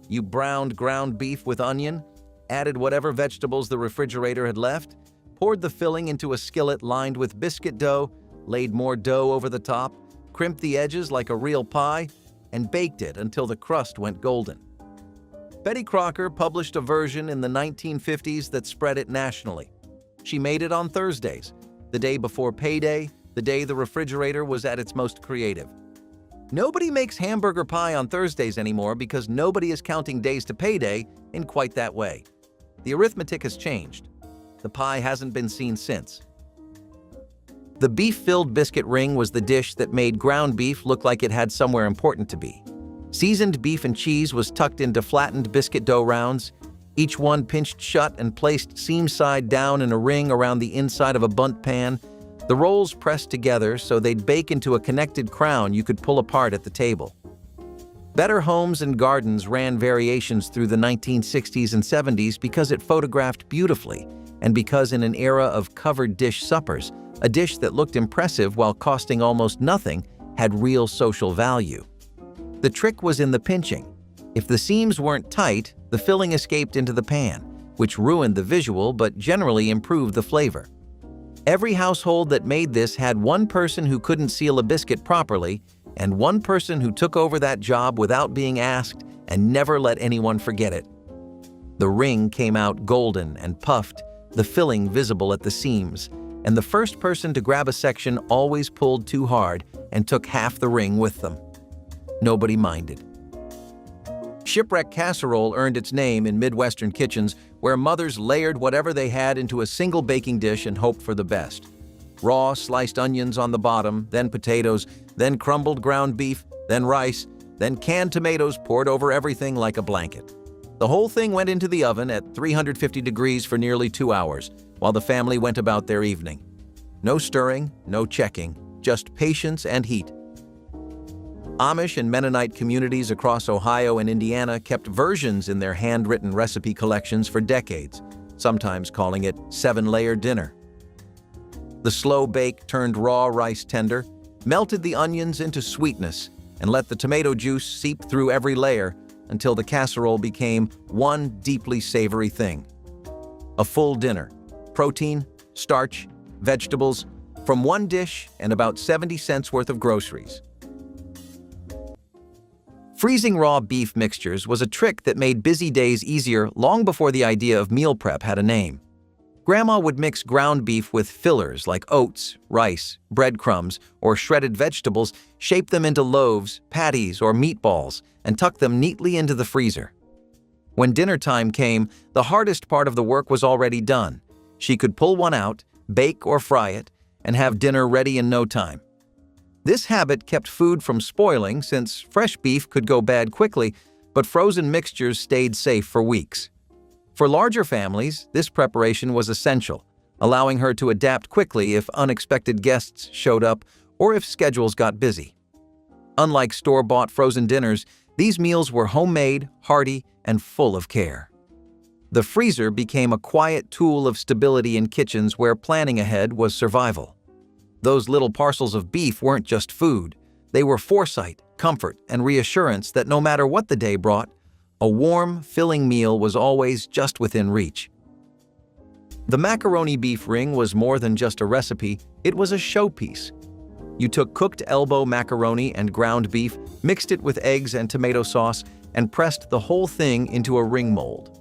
You browned ground beef with onion, added whatever vegetables the refrigerator had left, poured the filling into a skillet lined with biscuit dough, laid more dough over the top, crimped the edges like a real pie, and baked it until the crust went golden. Betty Crocker published a version in the 1950s that spread it nationally. She made it on Thursdays, the day before payday, the day the refrigerator was at its most creative. Nobody makes hamburger pie on Thursdays anymore because nobody is counting days to payday in quite that way. The arithmetic has changed. The pie hasn't been seen since. The beef-filled biscuit ring was the dish that made ground beef look like it had somewhere important to be. Seasoned beef and cheese was tucked into flattened biscuit dough rounds, each one pinched shut and placed seam side down in a ring around the inside of a bundt pan, The rolls pressed together so they'd bake into a connected crown you could pull apart at the table. Better Homes and Gardens ran variations through the 1960s and 70s because it photographed beautifully, and because in an era of covered dish suppers, a dish that looked impressive while costing almost nothing had real social value. The trick was in the pinching. If the seams weren't tight, the filling escaped into the pan, which ruined the visual but generally improved the flavor. Every household that made this had one person who couldn't seal a biscuit properly, and one person who took over that job without being asked and never let anyone forget it. The ring came out golden and puffed, the filling visible at the seams, and the first person to grab a section always pulled too hard and took half the ring with them. Nobody minded. Shipwreck casserole earned its name in Midwestern kitchens where mothers layered whatever they had into a single baking dish and hoped for the best. Raw, sliced onions on the bottom, then potatoes, then crumbled ground beef, then rice, then canned tomatoes poured over everything like a blanket. The whole thing went into the oven at 350 degrees for nearly 2 hours, while the family went about their evening. No stirring, no checking, just patience and heat. Amish and Mennonite communities across Ohio and Indiana kept versions in their handwritten recipe collections for decades, sometimes calling it 7-layer dinner. The slow bake turned raw rice tender, melted the onions into sweetness, and let the tomato juice seep through every layer until the casserole became one deeply savory thing. A full dinner, protein, starch, vegetables, from one dish and about 70 cents worth of groceries. Freezing raw beef mixtures was a trick that made busy days easier long before the idea of meal prep had a name. Grandma would mix ground beef with fillers like oats, rice, breadcrumbs, or shredded vegetables, shape them into loaves, patties, or meatballs, and tuck them neatly into the freezer. When dinner time came, the hardest part of the work was already done. She could pull one out, bake or fry it, and have dinner ready in no time. This habit kept food from spoiling since fresh beef could go bad quickly, but frozen mixtures stayed safe for weeks. For larger families, this preparation was essential, allowing her to adapt quickly if unexpected guests showed up or if schedules got busy. Unlike store-bought frozen dinners, these meals were homemade, hearty, and full of care. The freezer became a quiet tool of stability in kitchens where planning ahead was survival. Those little parcels of beef weren't just food. They were foresight, comfort, and reassurance that no matter what the day brought, a warm, filling meal was always just within reach. The macaroni beef ring was more than just a recipe, it was a showpiece. You took cooked elbow macaroni and ground beef, mixed it with eggs and tomato sauce, and pressed the whole thing into a ring mold.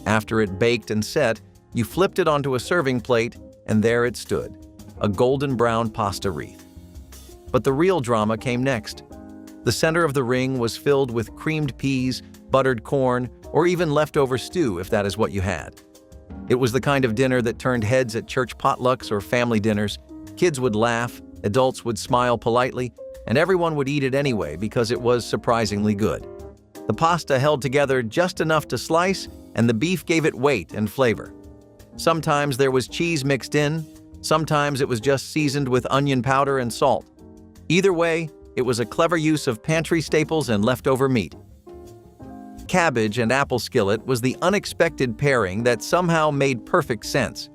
After it baked and set, you flipped it onto a serving plate, and there it stood, a golden brown pasta wreath. But the real drama came next. The center of the ring was filled with creamed peas, buttered corn, or even leftover stew if that is what you had. It was the kind of dinner that turned heads at church potlucks or family dinners. Kids would laugh, adults would smile politely, and everyone would eat it anyway because it was surprisingly good. The pasta held together just enough to slice, and the beef gave it weight and flavor. Sometimes there was cheese mixed in, sometimes it was just seasoned with onion powder and salt. Either way, it was a clever use of pantry staples and leftover meat. Cabbage and apple skillet was the unexpected pairing that somehow made perfect sense.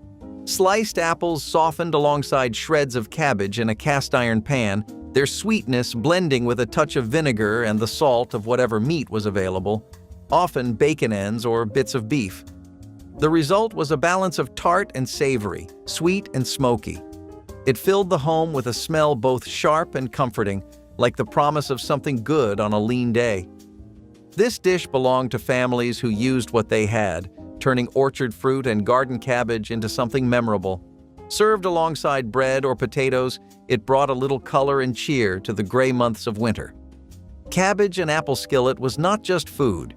Sliced apples softened alongside shreds of cabbage in a cast-iron pan, their sweetness blending with a touch of vinegar and the salt of whatever meat was available, often bacon ends or bits of beef. The result was a balance of tart and savory, sweet and smoky. It filled the home with a smell both sharp and comforting, like the promise of something good on a lean day. This dish belonged to families who used what they had, turning orchard fruit and garden cabbage into something memorable. Served alongside bread or potatoes, it brought a little color and cheer to the gray months of winter. Cabbage and apple skillet was not just food.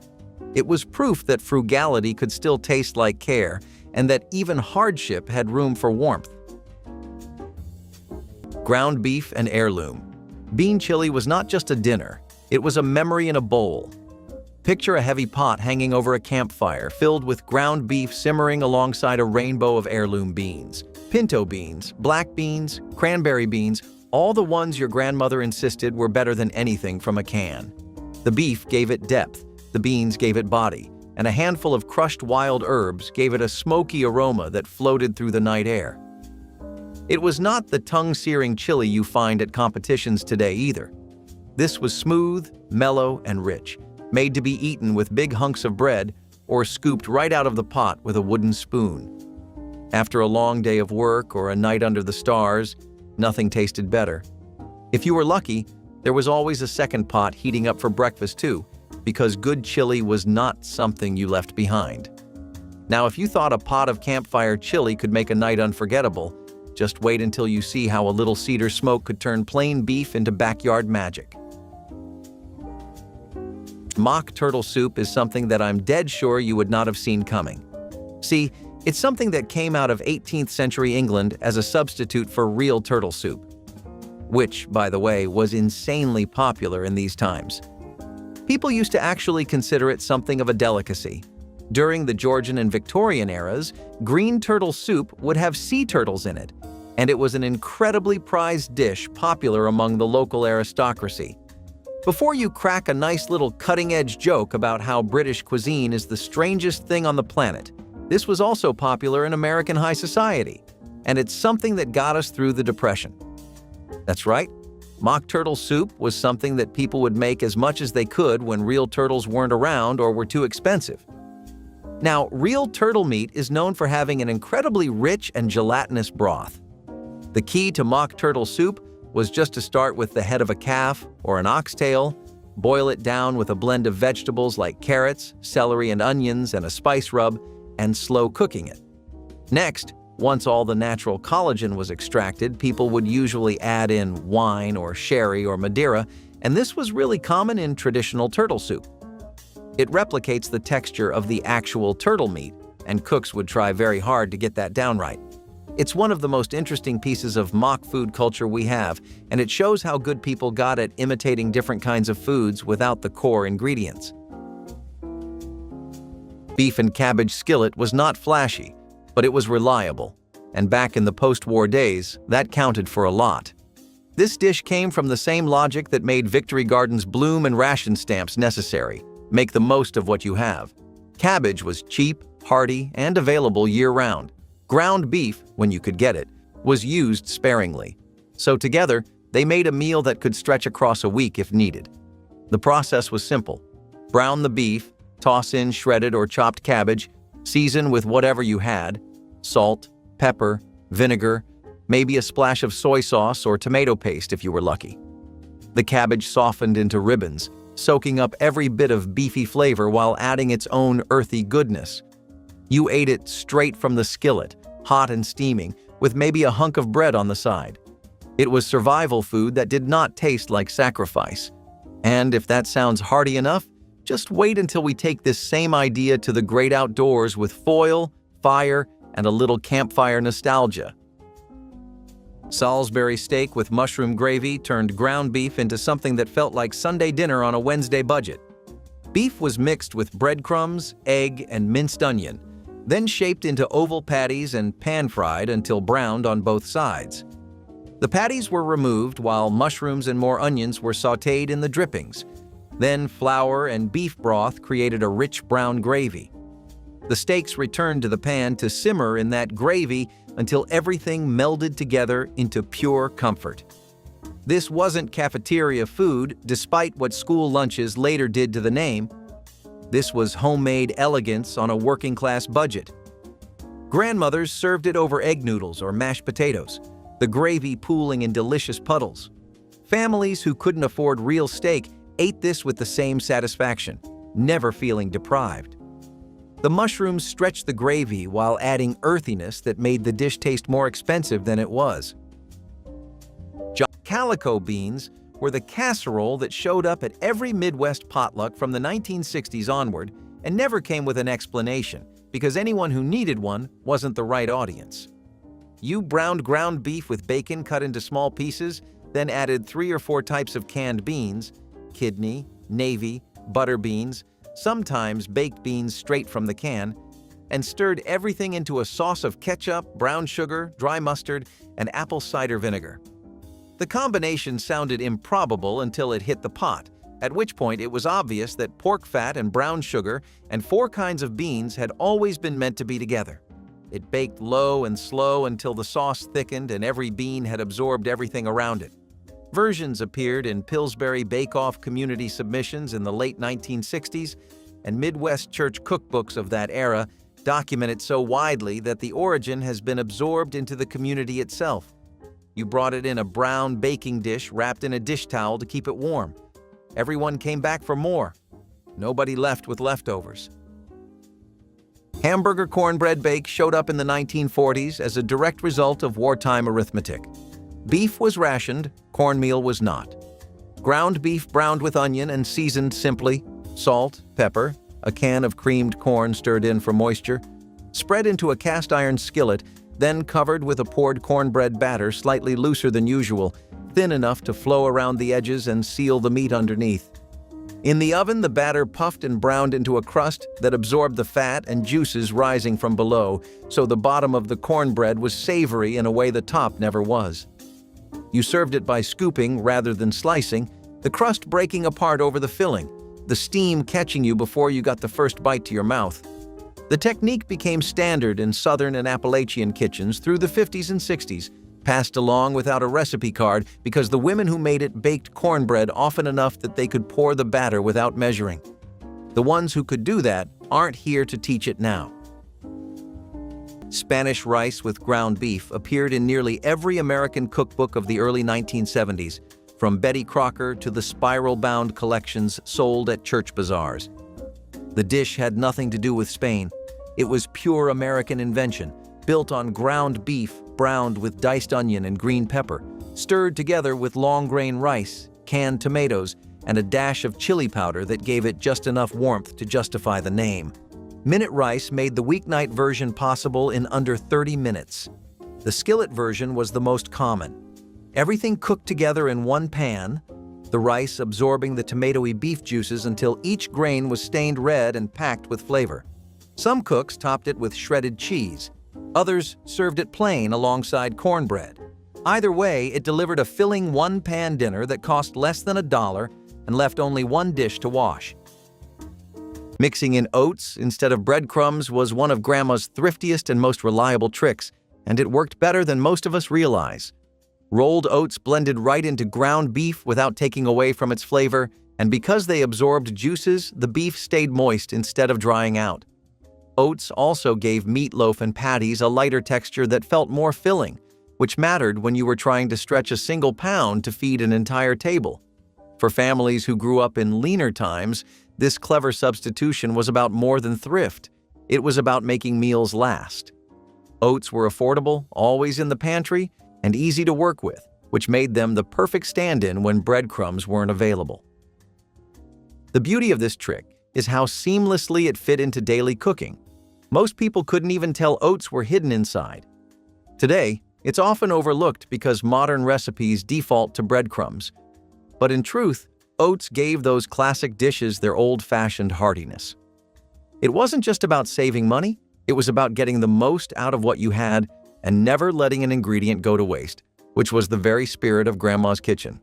It was proof that frugality could still taste like care, and that even hardship had room for warmth. Ground beef and heirloom. Bean chili was not just a dinner, it was a memory in a bowl. Picture a heavy pot hanging over a campfire filled with ground beef simmering alongside a rainbow of heirloom beans. Pinto beans, black beans, cranberry beans, all the ones your grandmother insisted were better than anything from a can. The beef gave it depth, the beans gave it body, and a handful of crushed wild herbs gave it a smoky aroma that floated through the night air. It was not the tongue-searing chili you find at competitions today either. This was smooth, mellow, and rich, made to be eaten with big hunks of bread or scooped right out of the pot with a wooden spoon. After a long day of work or a night under the stars, nothing tasted better. If you were lucky, there was always a second pot heating up for breakfast too, because good chili was not something you left behind. Now, if you thought a pot of campfire chili could make a night unforgettable, just wait until you see how a little cedar smoke could turn plain beef into backyard magic. Mock turtle soup is something that I'm dead sure you would not have seen coming. See, it's something that came out of 18th century England as a substitute for real turtle soup, which, by the way, was insanely popular in these times. People used to actually consider it something of a delicacy. During the Georgian and Victorian eras, green turtle soup would have sea turtles in it, and it was an incredibly prized dish popular among the local aristocracy. Before you crack a nice little cutting-edge joke about how British cuisine is the strangest thing on the planet, this was also popular in American high society, and it's something that got us through the Depression. That's right, mock turtle soup was something that people would make as much as they could when real turtles weren't around or were too expensive. Now, real turtle meat is known for having an incredibly rich and gelatinous broth. The key to mock turtle soup was just to start with the head of a calf or an oxtail, boil it down with a blend of vegetables like carrots, celery, and onions and a spice rub, and slow cooking it. Next, once all the natural collagen was extracted, people would usually add in wine or sherry or Madeira, and this was really common in traditional turtle soup. It replicates the texture of the actual turtle meat, and cooks would try very hard to get that down right. It's one of the most interesting pieces of mock food culture we have, and it shows how good people got at imitating different kinds of foods without the core ingredients. Beef and cabbage skillet was not flashy, but it was reliable, and back in the post-war days, that counted for a lot. This dish came from the same logic that made Victory Gardens bloom and ration stamps necessary. Make the most of what you have. Cabbage was cheap, hearty, and available year-round. Ground beef, when you could get it, was used sparingly. So together, they made a meal that could stretch across a week if needed. The process was simple. Brown the beef, toss in shredded or chopped cabbage, season with whatever you had, salt, pepper, vinegar, maybe a splash of soy sauce or tomato paste if you were lucky. The cabbage softened into ribbons, soaking up every bit of beefy flavor while adding its own earthy goodness. You ate it straight from the skillet, hot and steaming, with maybe a hunk of bread on the side. It was survival food that did not taste like sacrifice. And if that sounds hearty enough, just wait until we take this same idea to the great outdoors with foil, fire, and a little campfire nostalgia. Salisbury steak with mushroom gravy turned ground beef into something that felt like Sunday dinner on a Wednesday budget. Beef was mixed with breadcrumbs, egg, and minced onion, then shaped into oval patties and pan-fried until browned on both sides. The patties were removed while mushrooms and more onions were sautéed in the drippings. Then flour and beef broth created a rich brown gravy. The steaks returned to the pan to simmer in that gravy until everything melded together into pure comfort. This wasn't cafeteria food, despite what school lunches later did to the name. This was homemade elegance on a working-class budget. Grandmothers served it over egg noodles or mashed potatoes, the gravy pooling in delicious puddles. Families who couldn't afford real steak ate this with the same satisfaction, never feeling deprived. The mushrooms stretched the gravy while adding earthiness that made the dish taste more expensive than it was. Calico beans were the casserole that showed up at every Midwest potluck from the 1960s onward and never came with an explanation because anyone who needed one wasn't the right audience. You browned ground beef with bacon cut into small pieces, then added 3 or 4 types of canned beans, kidney, navy, butter beans, sometimes baked beans straight from the can, and stirred everything into a sauce of ketchup, brown sugar, dry mustard, and apple cider vinegar. The combination sounded improbable until it hit the pot, at which point it was obvious that pork fat and brown sugar and 4 kinds of beans had always been meant to be together. It baked low and slow until the sauce thickened and every bean had absorbed everything around it. Versions appeared in Pillsbury Bake-Off community submissions in the late 1960s, and Midwest church cookbooks of that era document it so widely that the origin has been absorbed into the community itself. You brought it in a brown baking dish wrapped in a dish towel to keep it warm. Everyone came back for more. Nobody left with leftovers. Hamburger cornbread bake showed up in the 1940s as a direct result of wartime arithmetic. Beef was rationed, cornmeal was not. Ground beef browned with onion and seasoned simply, salt, pepper, a can of creamed corn stirred in for moisture, spread into a cast iron skillet, then covered with a poured cornbread batter slightly looser than usual, thin enough to flow around the edges and seal the meat underneath. In the oven, the batter puffed and browned into a crust that absorbed the fat and juices rising from below, so the bottom of the cornbread was savory in a way the top never was. You served it by scooping rather than slicing, the crust breaking apart over the filling, the steam catching you before you got the first bite to your mouth. The technique became standard in Southern and Appalachian kitchens through the 50s and 60s, passed along without a recipe card because the women who made it baked cornbread often enough that they could pour the batter without measuring. The ones who could do that aren't here to teach it now. Spanish rice with ground beef appeared in nearly every American cookbook of the early 1970s, from Betty Crocker to the spiral-bound collections sold at church bazaars. The dish had nothing to do with Spain. It was pure American invention, built on ground beef browned with diced onion and green pepper, stirred together with long-grain rice, canned tomatoes, and a dash of chili powder that gave it just enough warmth to justify the name. Minute rice made the weeknight version possible in under 30 minutes. The skillet version was the most common. Everything cooked together in one pan, the rice absorbing the tomatoey beef juices until each grain was stained red and packed with flavor. Some cooks topped it with shredded cheese. Others served it plain alongside cornbread. Either way, it delivered a filling one-pan dinner that cost less than $1 and left only one dish to wash. Mixing in oats instead of breadcrumbs was one of Grandma's thriftiest and most reliable tricks, and it worked better than most of us realize. Rolled oats blended right into ground beef without taking away from its flavor, and because they absorbed juices, the beef stayed moist instead of drying out. Oats also gave meatloaf and patties a lighter texture that felt more filling, which mattered when you were trying to stretch a single pound to feed an entire table. For families who grew up in leaner times, this clever substitution was about more than thrift. It was about making meals last. Oats were affordable, always in the pantry, and easy to work with, which made them the perfect stand-in when breadcrumbs weren't available. The beauty of this trick is how seamlessly it fit into daily cooking. Most people couldn't even tell oats were hidden inside. Today, it's often overlooked because modern recipes default to breadcrumbs. But in truth, oats gave those classic dishes their old-fashioned heartiness. It wasn't just about saving money, it was about getting the most out of what you had and never letting an ingredient go to waste, which was the very spirit of Grandma's kitchen.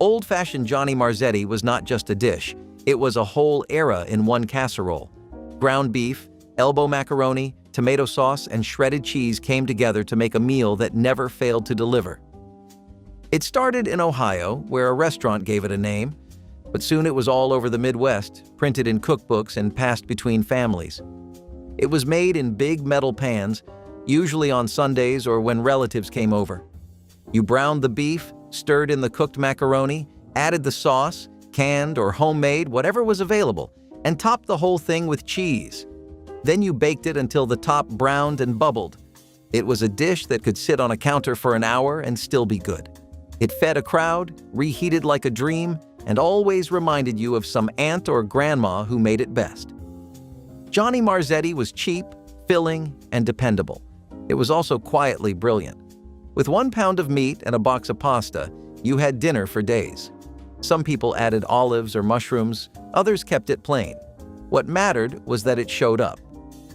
Old-fashioned Johnny Marzetti was not just a dish, it was a whole era in one casserole. Ground beef, elbow macaroni, tomato sauce, and shredded cheese came together to make a meal that never failed to deliver. It started in Ohio, where a restaurant gave it a name, but soon it was all over the Midwest, printed in cookbooks and passed between families. It was made in big metal pans, usually on Sundays or when relatives came over. You browned the beef, stirred in the cooked macaroni, added the sauce, canned or homemade, whatever was available, and topped the whole thing with cheese. Then you baked it until the top browned and bubbled. It was a dish that could sit on a counter for an hour and still be good. It fed a crowd, reheated like a dream, and always reminded you of some aunt or grandma who made it best. Johnny Marzetti was cheap, filling, and dependable. It was also quietly brilliant. With 1 pound of meat and a box of pasta, you had dinner for days. Some people added olives or mushrooms, others kept it plain. What mattered was that it showed up,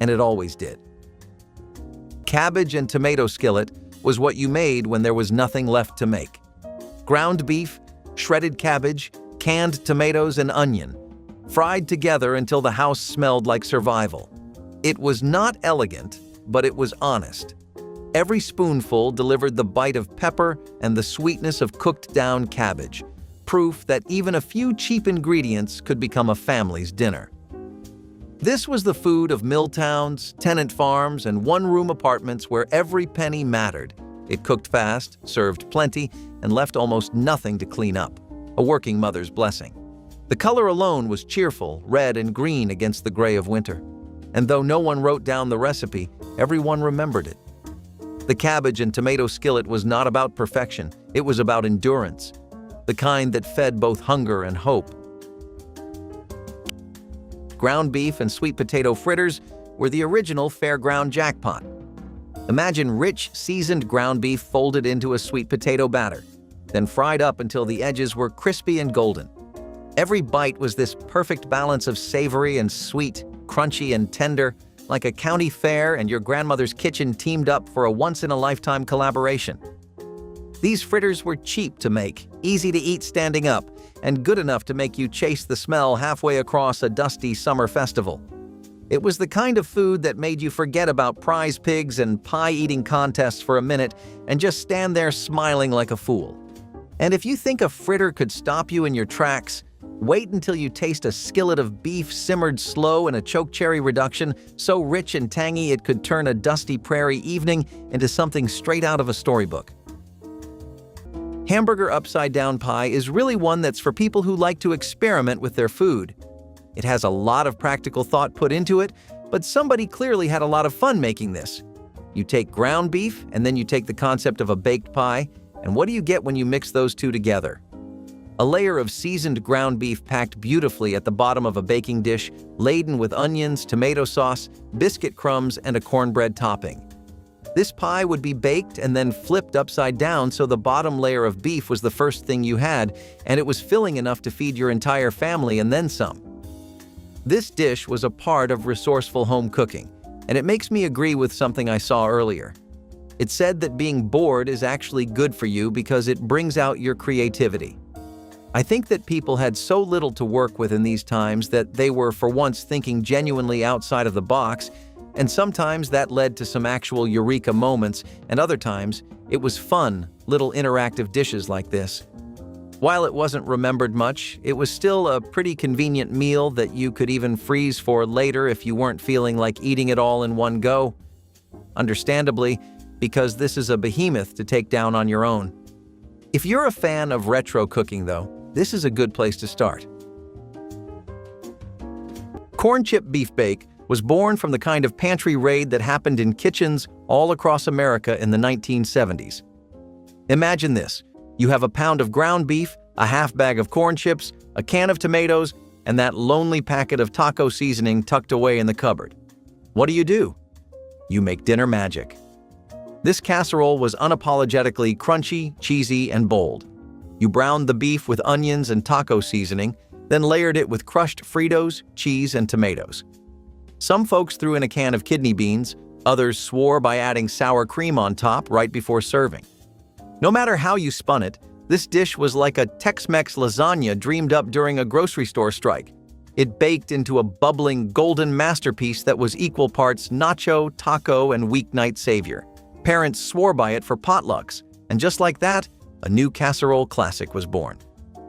and it always did. Cabbage and tomato skillet was what you made when there was nothing left to make. Ground beef, shredded cabbage, canned tomatoes, and onion, fried together until the house smelled like survival. It was not elegant, but it was honest. Every spoonful delivered the bite of pepper and the sweetness of cooked-down cabbage, proof that even a few cheap ingredients could become a family's dinner. This was the food of mill towns, tenant farms, and one-room apartments where every penny mattered. It cooked fast, served plenty, and left almost nothing to clean up. A working mother's blessing. The color alone was cheerful, red and green against the gray of winter. And though no one wrote down the recipe, everyone remembered it. The cabbage and tomato skillet was not about perfection, it was about endurance, the kind that fed both hunger and hope. Ground beef and sweet potato fritters were the original fairground jackpot. Imagine rich, seasoned ground beef folded into a sweet potato batter, then fried up until the edges were crispy and golden. Every bite was this perfect balance of savory and sweet, crunchy and tender, like a county fair and your grandmother's kitchen teamed up for a once-in-a-lifetime collaboration. These fritters were cheap to make, easy to eat standing up, and good enough to make you chase the smell halfway across a dusty summer festival. It was the kind of food that made you forget about prize pigs and pie-eating contests for a minute and just stand there smiling like a fool. And if you think a fritter could stop you in your tracks, wait until you taste a skillet of beef simmered slow in a chokecherry reduction so rich and tangy it could turn a dusty prairie evening into something straight out of a storybook. Hamburger upside-down pie is really one that's for people who like to experiment with their food. It has a lot of practical thought put into it, but somebody clearly had a lot of fun making this. You take ground beef, and then you take the concept of a baked pie, and what do you get when you mix those two together? A layer of seasoned ground beef packed beautifully at the bottom of a baking dish, laden with onions, tomato sauce, biscuit crumbs, and a cornbread topping. This pie would be baked and then flipped upside down so the bottom layer of beef was the first thing you had, and it was filling enough to feed your entire family and then some. This dish was a part of resourceful home cooking, and it makes me agree with something I saw earlier. It said that being bored is actually good for you because it brings out your creativity. I think that people had so little to work with in these times that they were for once thinking genuinely outside of the box, and sometimes that led to some actual eureka moments, and other times it was fun, little interactive dishes like this. While it wasn't remembered much, it was still a pretty convenient meal that you could even freeze for later if you weren't feeling like eating it all in one go. Understandably, because this is a behemoth to take down on your own. If you're a fan of retro cooking, though, this is a good place to start. Corn chip beef bake was born from the kind of pantry raid that happened in kitchens all across America in the 1970s. Imagine this. You have a pound of ground beef, a half bag of corn chips, a can of tomatoes, and that lonely packet of taco seasoning tucked away in the cupboard. What do? You make dinner magic. This casserole was unapologetically crunchy, cheesy, and bold. You browned the beef with onions and taco seasoning, then layered it with crushed Fritos, cheese, and tomatoes. Some folks threw in a can of kidney beans, others swore by adding sour cream on top right before serving. No matter how you spun it, this dish was like a Tex-Mex lasagna dreamed up during a grocery store strike. It baked into a bubbling, golden masterpiece that was equal parts nacho, taco, and weeknight savior. Parents swore by it for potlucks, and just like that, a new casserole classic was born.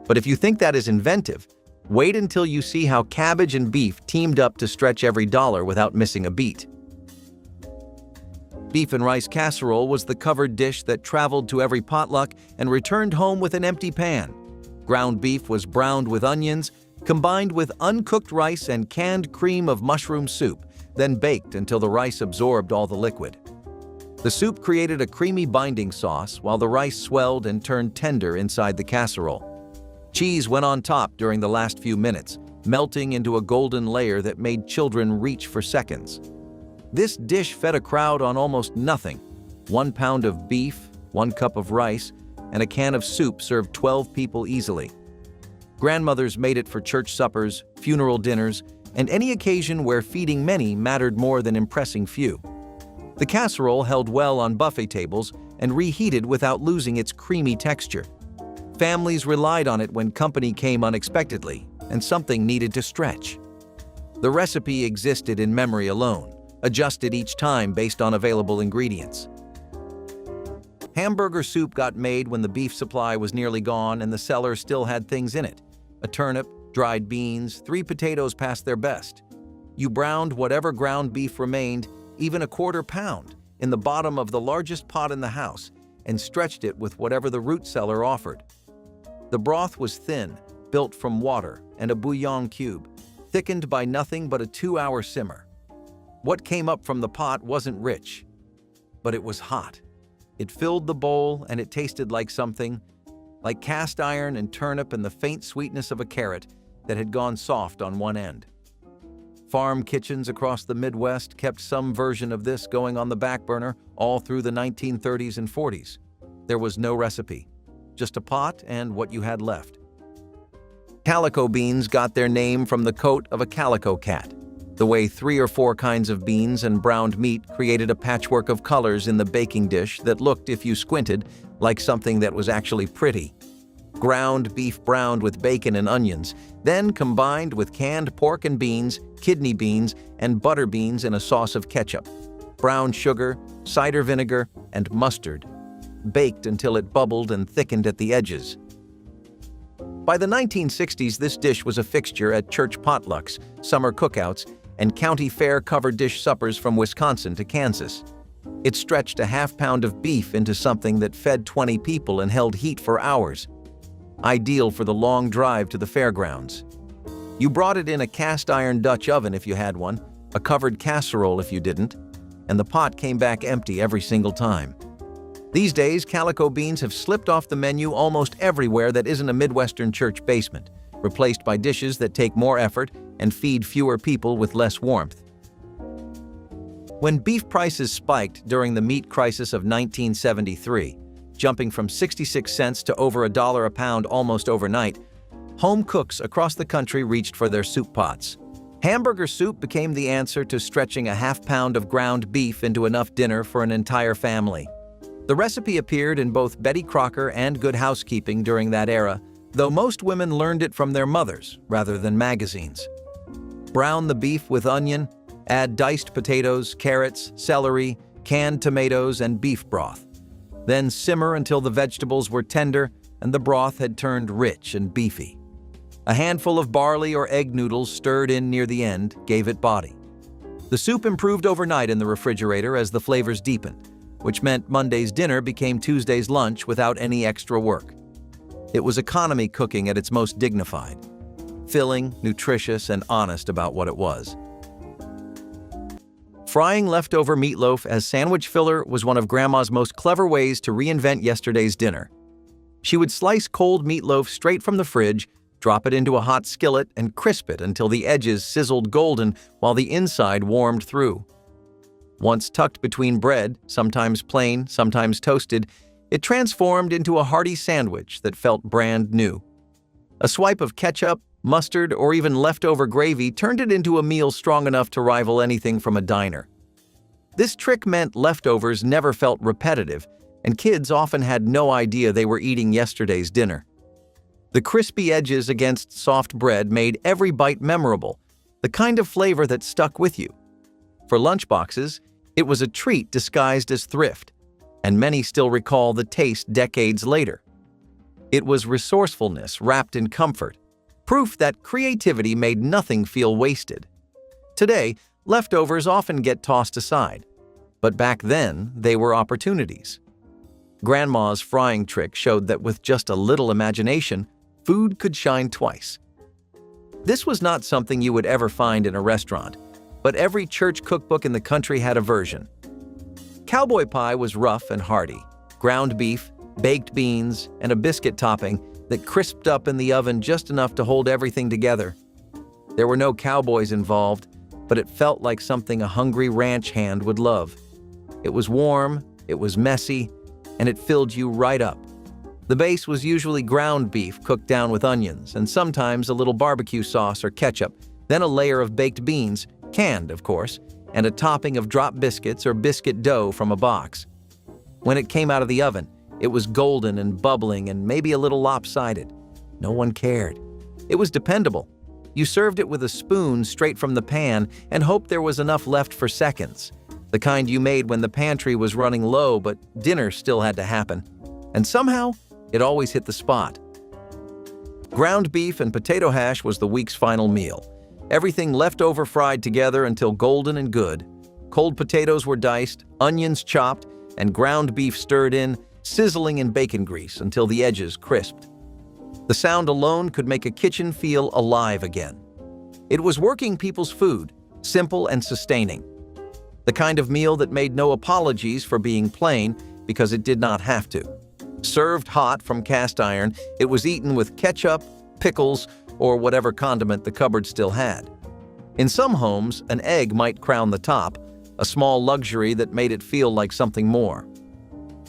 But if you think that is inventive, wait until you see how cabbage and beef teamed up to stretch every dollar without missing a beat. Beef and rice casserole was the covered dish that traveled to every potluck and returned home with an empty pan. Ground beef was browned with onions, combined with uncooked rice and canned cream of mushroom soup, then baked until the rice absorbed all the liquid. The soup created a creamy binding sauce while the rice swelled and turned tender inside the casserole. Cheese went on top during the last few minutes, melting into a golden layer that made children reach for seconds. This dish fed a crowd on almost nothing. 1 pound of beef, 1 cup of rice, and a can of soup served 12 people easily. Grandmothers made it for church suppers, funeral dinners, and any occasion where feeding many mattered more than impressing few. The casserole held well on buffet tables and reheated without losing its creamy texture. Families relied on it when company came unexpectedly and something needed to stretch. The recipe existed in memory alone, adjusted each time based on available ingredients. Hamburger soup got made when the beef supply was nearly gone and the cellar still had things in it: a turnip, dried beans, 3 potatoes past their best. You browned whatever ground beef remained, even a quarter pound, in the bottom of the largest pot in the house and stretched it with whatever the root cellar offered. The broth was thin, built from water and a bouillon cube, thickened by nothing but a 2-hour simmer. What came up from the pot wasn't rich, but it was hot. It filled the bowl and it tasted like something, like cast iron and turnip and the faint sweetness of a carrot that had gone soft on one end. Farm kitchens across the Midwest kept some version of this going on the back burner all through the 1930s and 40s. There was no recipe, just a pot and what you had left. Calico beans got their name from the coat of a calico cat, the way 3 or 4 kinds of beans and browned meat created a patchwork of colors in the baking dish that looked, if you squinted, like something that was actually pretty. Ground beef browned with bacon and onions, then combined with canned pork and beans, kidney beans, and butter beans in a sauce of ketchup, brown sugar, cider vinegar, and mustard, baked until it bubbled and thickened at the edges. By the 1960s, this dish was a fixture at church potlucks, summer cookouts, and county fair covered dish suppers from Wisconsin to Kansas. It stretched a half-pound of beef into something that fed 20 people and held heat for hours. Ideal for the long drive to the fairgrounds. You brought it in a cast-iron Dutch oven if you had one, a covered casserole if you didn't, and the pot came back empty every single time. These days, calico beans have slipped off the menu almost everywhere that isn't a Midwestern church basement, replaced by dishes that take more effort and feed fewer people with less warmth. When beef prices spiked during the meat crisis of 1973, jumping from 66 cents to over $1 a pound almost overnight, home cooks across the country reached for their soup pots. Hamburger soup became the answer to stretching a half-pound of ground beef into enough dinner for an entire family. The recipe appeared in both Betty Crocker and Good Housekeeping during that era, though most women learned it from their mothers rather than magazines. Brown the beef with onion, add diced potatoes, carrots, celery, canned tomatoes, and beef broth. Then simmer until the vegetables were tender and the broth had turned rich and beefy. A handful of barley or egg noodles stirred in near the end gave it body. The soup improved overnight in the refrigerator as the flavors deepened, which meant Monday's dinner became Tuesday's lunch without any extra work. It was economy cooking at its most dignified, filling, nutritious, and honest about what it was. Frying leftover meatloaf as sandwich filler was one of Grandma's most clever ways to reinvent yesterday's dinner. She would slice cold meatloaf straight from the fridge, drop it into a hot skillet, and crisp it until the edges sizzled golden while the inside warmed through. Once tucked between bread, sometimes plain, sometimes toasted, it transformed into a hearty sandwich that felt brand new. A swipe of ketchup, mustard, or even leftover gravy turned it into a meal strong enough to rival anything from a diner. This trick meant leftovers never felt repetitive, and kids often had no idea they were eating yesterday's dinner. The crispy edges against soft bread made every bite memorable, the kind of flavor that stuck with you. For lunchboxes, it was a treat disguised as thrift, and many still recall the taste decades later. It was resourcefulness wrapped in comfort, proof that creativity made nothing feel wasted. Today, leftovers often get tossed aside, but back then they were opportunities. Grandma's frying trick showed that with just a little imagination, food could shine twice. This was not something you would ever find in a restaurant, but every church cookbook in the country had a version. Cowboy pie was rough and hearty, ground beef, baked beans, and a biscuit topping that crisped up in the oven just enough to hold everything together. There were no cowboys involved, but it felt like something a hungry ranch hand would love. It was warm, it was messy, and it filled you right up. The base was usually ground beef cooked down with onions and sometimes a little barbecue sauce or ketchup, Then a layer of baked beans, canned of course, and a topping of drop biscuits or biscuit dough from a box. When it came out of the oven, it was golden and bubbling and maybe a little lopsided. No one cared. It was dependable. You served it with a spoon straight from the pan and hoped there was enough left for seconds. The kind you made when the pantry was running low but dinner still had to happen. And somehow, it always hit the spot. Ground beef and potato hash was the week's final meal. Everything left over fried together until golden and good. Cold potatoes were diced, onions chopped, and ground beef stirred in, sizzling in bacon grease until the edges crisped. The sound alone could make a kitchen feel alive again. It was working people's food, simple and sustaining. The kind of meal that made no apologies for being plain because it did not have to. Served hot from cast iron, it was eaten with ketchup, pickles, or whatever condiment the cupboard still had. In some homes, an egg might crown the top, a small luxury that made it feel like something more.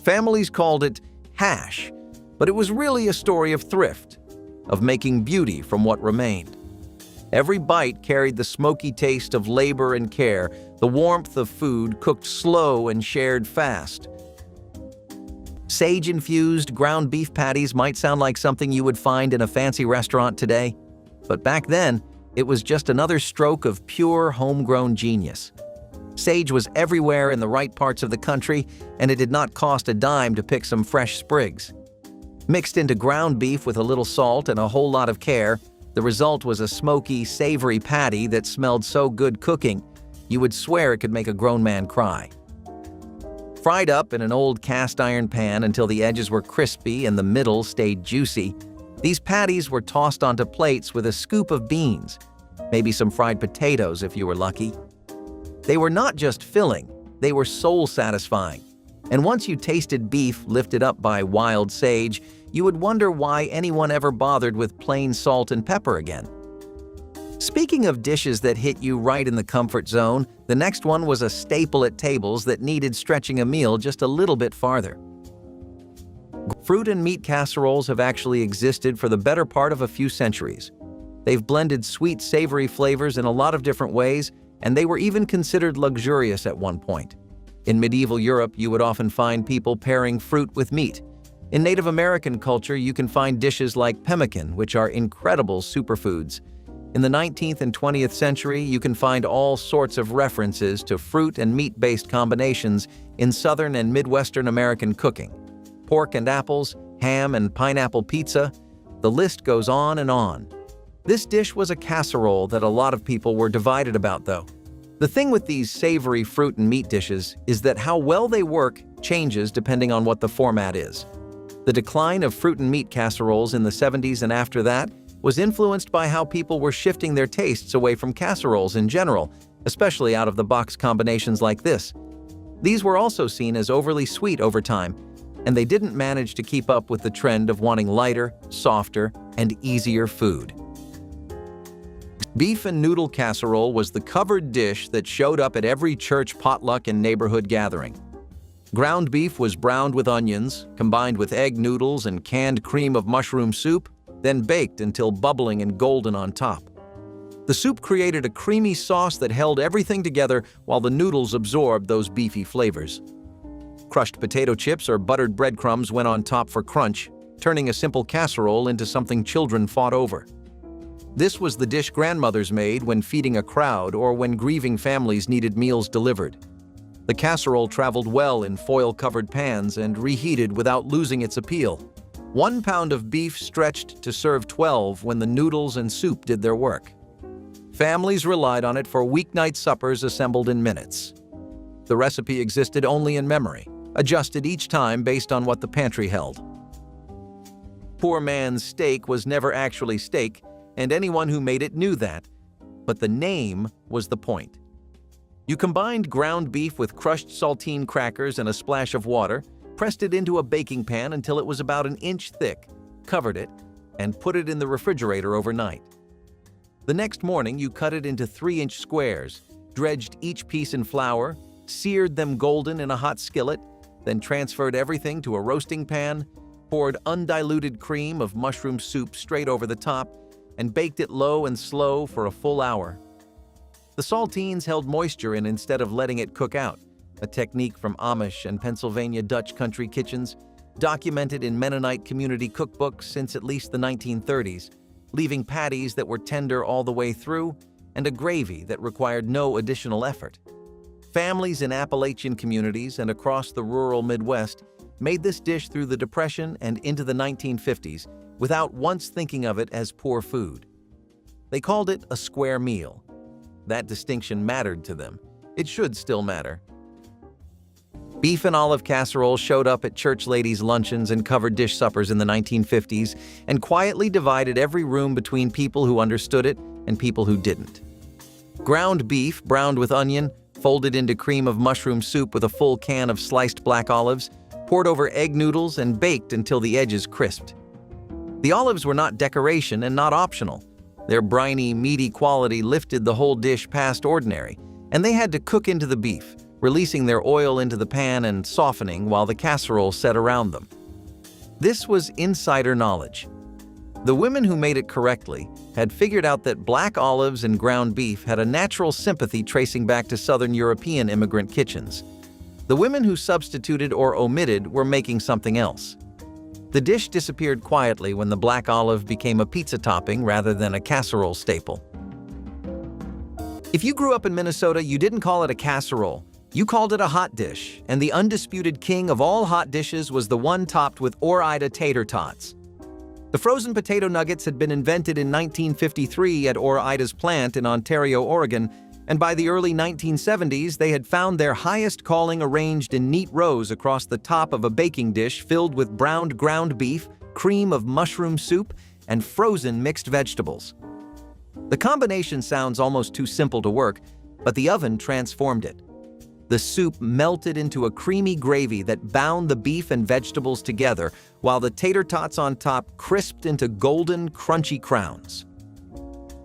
Families called it hash, but it was really a story of thrift, of making beauty from what remained. Every bite carried the smoky taste of labor and care, the warmth of food cooked slow and shared fast. Sage-infused ground beef patties might sound like something you would find in a fancy restaurant today, but back then, it was just another stroke of pure homegrown genius. Sage was everywhere in the right parts of the country, and it did not cost a dime to pick some fresh sprigs. Mixed into ground beef with a little salt and a whole lot of care, the result was a smoky, savory patty that smelled so good cooking, you would swear it could make a grown man cry. Fried up in an old cast iron pan until the edges were crispy and the middle stayed juicy, these patties were tossed onto plates with a scoop of beans, maybe some fried potatoes if you were lucky. They were not just filling, they were soul-satisfying. And once you tasted beef lifted up by wild sage, you would wonder why anyone ever bothered with plain salt and pepper again. Speaking of dishes that hit you right in the comfort zone, the next one was a staple at tables that needed stretching a meal just a little bit farther. Fruit and meat casseroles have actually existed for the better part of a few centuries. They've blended sweet, savory flavors in a lot of different ways, and they were even considered luxurious at one point. In medieval Europe, you would often find people pairing fruit with meat. In Native American culture, you can find dishes like pemmican, which are incredible superfoods. In the 19th and 20th century, you can find all sorts of references to fruit and meat-based combinations in Southern and Midwestern American cooking. Pork and apples, ham and pineapple pizza, the list goes on and on. This dish was a casserole that a lot of people were divided about, though. The thing with these savory fruit and meat dishes is that how well they work changes depending on what the format is. The decline of fruit and meat casseroles in the 70s and after that was influenced by how people were shifting their tastes away from casseroles in general, especially out-of-the-box combinations like this. These were also seen as overly sweet over time, and they didn't manage to keep up with the trend of wanting lighter, softer, and easier food. Beef and noodle casserole was the covered dish that showed up at every church potluck and neighborhood gathering. Ground beef was browned with onions, combined with egg noodles and canned cream of mushroom soup, then baked until bubbling and golden on top. The soup created a creamy sauce that held everything together while the noodles absorbed those beefy flavors. Crushed potato chips or buttered breadcrumbs went on top for crunch, turning a simple casserole into something children fought over. This was the dish grandmothers made when feeding a crowd or when grieving families needed meals delivered. The casserole traveled well in foil-covered pans and reheated without losing its appeal. 1 pound of beef stretched to serve 12 when the noodles and soup did their work. Families relied on it for weeknight suppers assembled in minutes. The recipe existed only in memory, adjusted each time based on what the pantry held. Poor man's steak was never actually steak, and anyone who made it knew that. But the name was the point. You combined ground beef with crushed saltine crackers and a splash of water, pressed it into a baking pan until it was about an inch thick, covered it, and put it in the refrigerator overnight. The next morning, you cut it into 3-inch squares, dredged each piece in flour, seared them golden in a hot skillet, then transferred everything to a roasting pan, poured undiluted cream of mushroom soup straight over the top, and baked it low and slow for a full hour. The saltines held moisture in instead of letting it cook out, a technique from Amish and Pennsylvania Dutch country kitchens, documented in Mennonite community cookbooks since at least the 1930s, leaving patties that were tender all the way through and a gravy that required no additional effort. Families in Appalachian communities and across the rural Midwest made this dish through the Depression and into the 1950s without once thinking of it as poor food. They called it a square meal. That distinction mattered to them. It should still matter. Beef and olive casserole showed up at church ladies' luncheons and covered dish suppers in the 1950s and quietly divided every room between people who understood it and people who didn't. Ground beef, browned with onion, folded into cream of mushroom soup with a full can of sliced black olives, poured over egg noodles and baked until the edges crisped. The olives were not decoration and not optional. Their briny, meaty quality lifted the whole dish past ordinary, and they had to cook into the beef, releasing their oil into the pan and softening while the casserole set around them. This was insider knowledge. The women who made it correctly had figured out that black olives and ground beef had a natural sympathy tracing back to Southern European immigrant kitchens. The women who substituted or omitted were making something else. The dish disappeared quietly when the black olive became a pizza topping rather than a casserole staple. If you grew up in Minnesota, you didn't call it a casserole. You called it a hot dish, and the undisputed king of all hot dishes was the one topped with Ore-Ida tater tots. The frozen potato nuggets had been invented in 1953 at Ore-Ida's plant in Ontario, Oregon, and by the early 1970s, they had found their highest calling arranged in neat rows across the top of a baking dish filled with browned ground beef, cream of mushroom soup, and frozen mixed vegetables. The combination sounds almost too simple to work, but the oven transformed it. The soup melted into a creamy gravy that bound the beef and vegetables together, while the tater tots on top crisped into golden, crunchy crowns.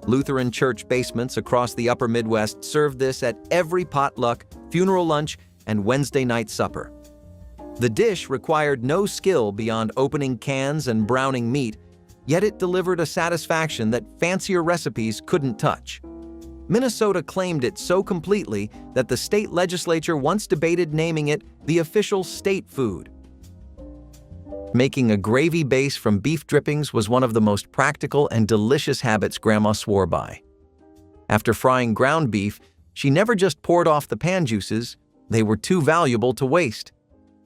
Lutheran church basements across the upper Midwest served this at every potluck, funeral lunch, and Wednesday night supper. The dish required no skill beyond opening cans and browning meat, yet it delivered a satisfaction that fancier recipes couldn't touch. Minnesota claimed it so completely that the state legislature once debated naming it the official state food. Making a gravy base from beef drippings was one of the most practical and delicious habits Grandma swore by. After frying ground beef, she never just poured off the pan juices, they were too valuable to waste.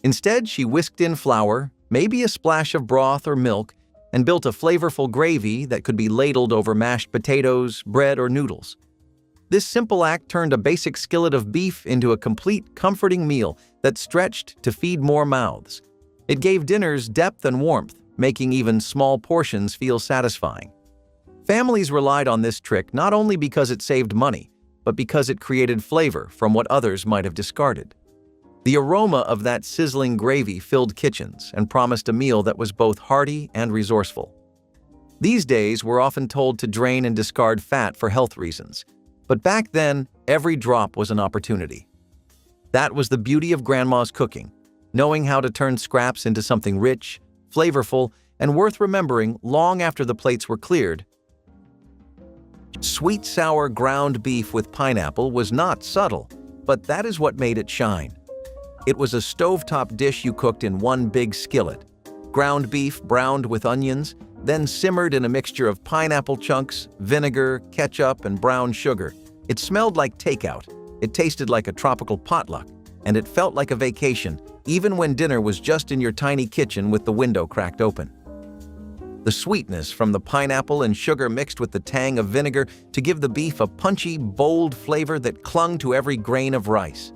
Instead, she whisked in flour, maybe a splash of broth or milk, and built a flavorful gravy that could be ladled over mashed potatoes, bread, or noodles. This simple act turned a basic skillet of beef into a complete, comforting meal that stretched to feed more mouths. It gave dinners depth and warmth, making even small portions feel satisfying. Families relied on this trick not only because it saved money, but because it created flavor from what others might have discarded. The aroma of that sizzling gravy filled kitchens and promised a meal that was both hearty and resourceful. These days, we're often told to drain and discard fat for health reasons. But back then, every drop was an opportunity. That was the beauty of Grandma's cooking, knowing how to turn scraps into something rich, flavorful, and worth remembering long after the plates were cleared. Sweet sour ground beef with pineapple was not subtle, but that is what made it shine. It was a stovetop dish you cooked in one big skillet. Ground beef browned with onions, then simmered in a mixture of pineapple chunks, vinegar, ketchup, and brown sugar. It smelled like takeout, it tasted like a tropical potluck, and it felt like a vacation, even when dinner was just in your tiny kitchen with the window cracked open. The sweetness from the pineapple and sugar mixed with the tang of vinegar to give the beef a punchy, bold flavor that clung to every grain of rice.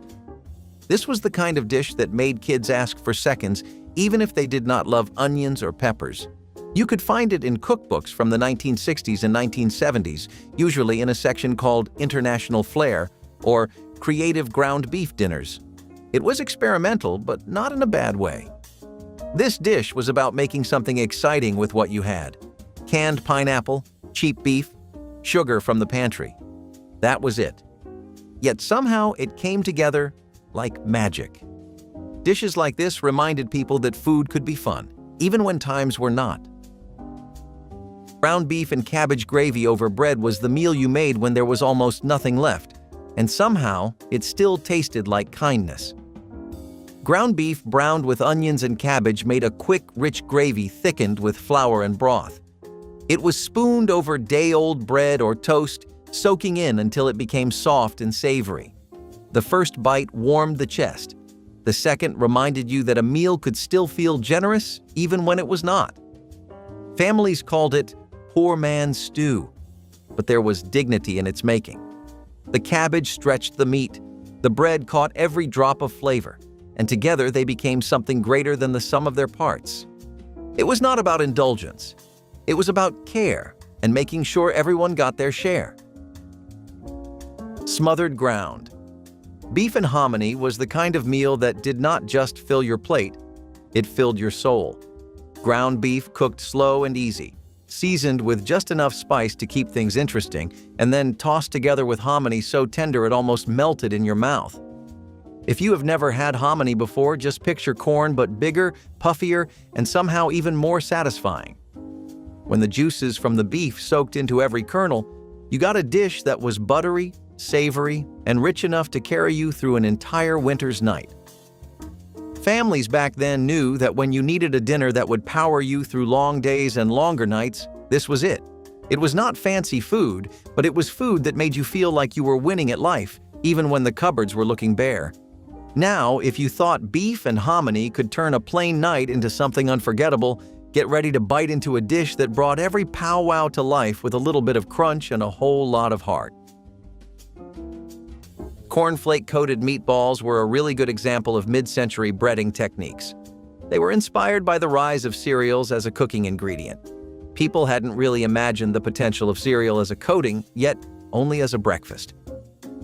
This was the kind of dish that made kids ask for seconds, even if they did not love onions or peppers. You could find it in cookbooks from the 1960s and 1970s, usually in a section called International Flair or Creative Ground Beef Dinners. It was experimental, but not in a bad way. This dish was about making something exciting with what you had. Canned pineapple, cheap beef, sugar from the pantry. That was it. Yet somehow it came together like magic. Dishes like this reminded people that food could be fun, even when times were not. Ground beef and cabbage gravy over bread was the meal you made when there was almost nothing left, and somehow it still tasted like kindness. Ground beef browned with onions and cabbage made a quick, rich gravy thickened with flour and broth. It was spooned over day-old bread or toast, soaking in until it became soft and savory. The first bite warmed the chest. The second reminded you that a meal could still feel generous even when it was not. Families called it poor man's stew, but there was dignity in its making. The cabbage stretched the meat, the bread caught every drop of flavor, and together they became something greater than the sum of their parts. It was not about indulgence. It was about care and making sure everyone got their share. Smothered ground. Beef and hominy was the kind of meal that did not just fill your plate, it filled your soul. Ground beef cooked slow and easy, seasoned with just enough spice to keep things interesting, and then tossed together with hominy so tender it almost melted in your mouth. If you have never had hominy before, just picture corn but bigger, puffier, and somehow even more satisfying. When the juices from the beef soaked into every kernel, you got a dish that was buttery, savory, and rich enough to carry you through an entire winter's night. Families back then knew that when you needed a dinner that would power you through long days and longer nights, this was it. It was not fancy food, but it was food that made you feel like you were winning at life, even when the cupboards were looking bare. Now, if you thought beef and hominy could turn a plain night into something unforgettable, get ready to bite into a dish that brought every powwow to life with a little bit of crunch and a whole lot of heart. Cornflake-coated meatballs were a really good example of mid-century breading techniques. They were inspired by the rise of cereals as a cooking ingredient. People hadn't really imagined the potential of cereal as a coating, yet only as a breakfast.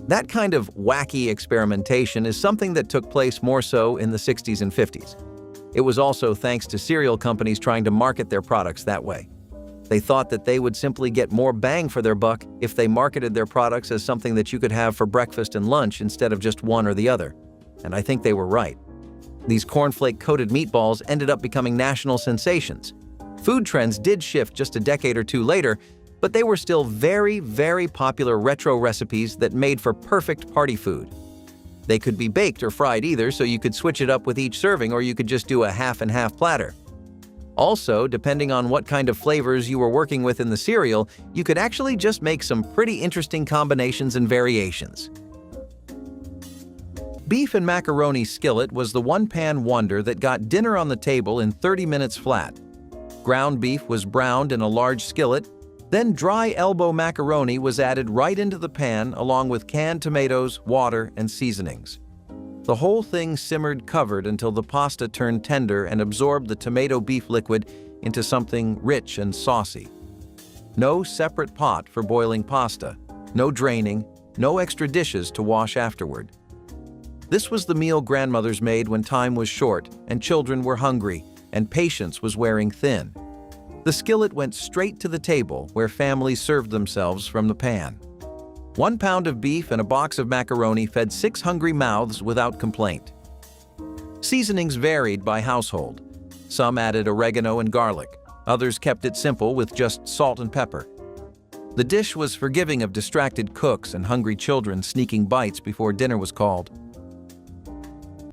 That kind of wacky experimentation is something that took place more so in the 60s and 50s. It was also thanks to cereal companies trying to market their products that way. They thought that they would simply get more bang for their buck if they marketed their products as something that you could have for breakfast and lunch instead of just one or the other. And I think they were right. These cornflake-coated meatballs ended up becoming national sensations. Food trends did shift just a decade or two later, but they were still very, very popular retro recipes that made for perfect party food. They could be baked or fried either, so you could switch it up with each serving, or you could just do a half-and-half platter. Also, depending on what kind of flavors you were working with in the cereal, you could actually just make some pretty interesting combinations and variations. Beef and macaroni skillet was the one-pan wonder that got dinner on the table in 30 minutes flat. Ground beef was browned in a large skillet, then dry elbow macaroni was added right into the pan along with canned tomatoes, water, and seasonings. The whole thing simmered covered until the pasta turned tender and absorbed the tomato beef liquid into something rich and saucy. No separate pot for boiling pasta, no draining, no extra dishes to wash afterward. This was the meal grandmothers made when time was short and children were hungry and patience was wearing thin. The skillet went straight to the table where families served themselves from the pan. 1 pound of beef and a box of macaroni fed 6 hungry mouths without complaint. Seasonings varied by household. Some added oregano and garlic. Others kept it simple with just salt and pepper. The dish was forgiving of distracted cooks and hungry children sneaking bites before dinner was called.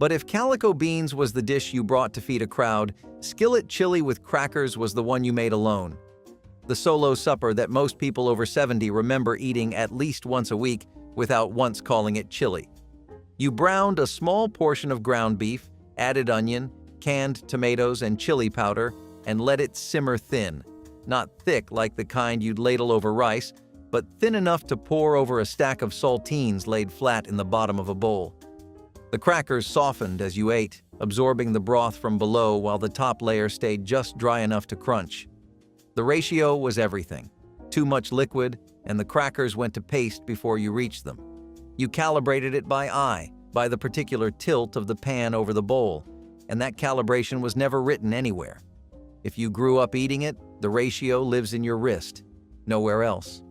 But if calico beans was the dish you brought to feed a crowd, skillet chili with crackers was the one you made alone. The solo supper that most people over 70 remember eating at least once a week without once calling it chili. You browned a small portion of ground beef, added onion, canned tomatoes, and chili powder, and let it simmer thin. Not thick like the kind you'd ladle over rice, but thin enough to pour over a stack of saltines laid flat in the bottom of a bowl. The crackers softened as you ate, absorbing the broth from below while the top layer stayed just dry enough to crunch. The ratio was everything. Too much liquid, and the crackers went to paste before you reached them. You calibrated it by eye, by the particular tilt of the pan over the bowl, and that calibration was never written anywhere. If you grew up eating it, the ratio lives in your wrist, nowhere else.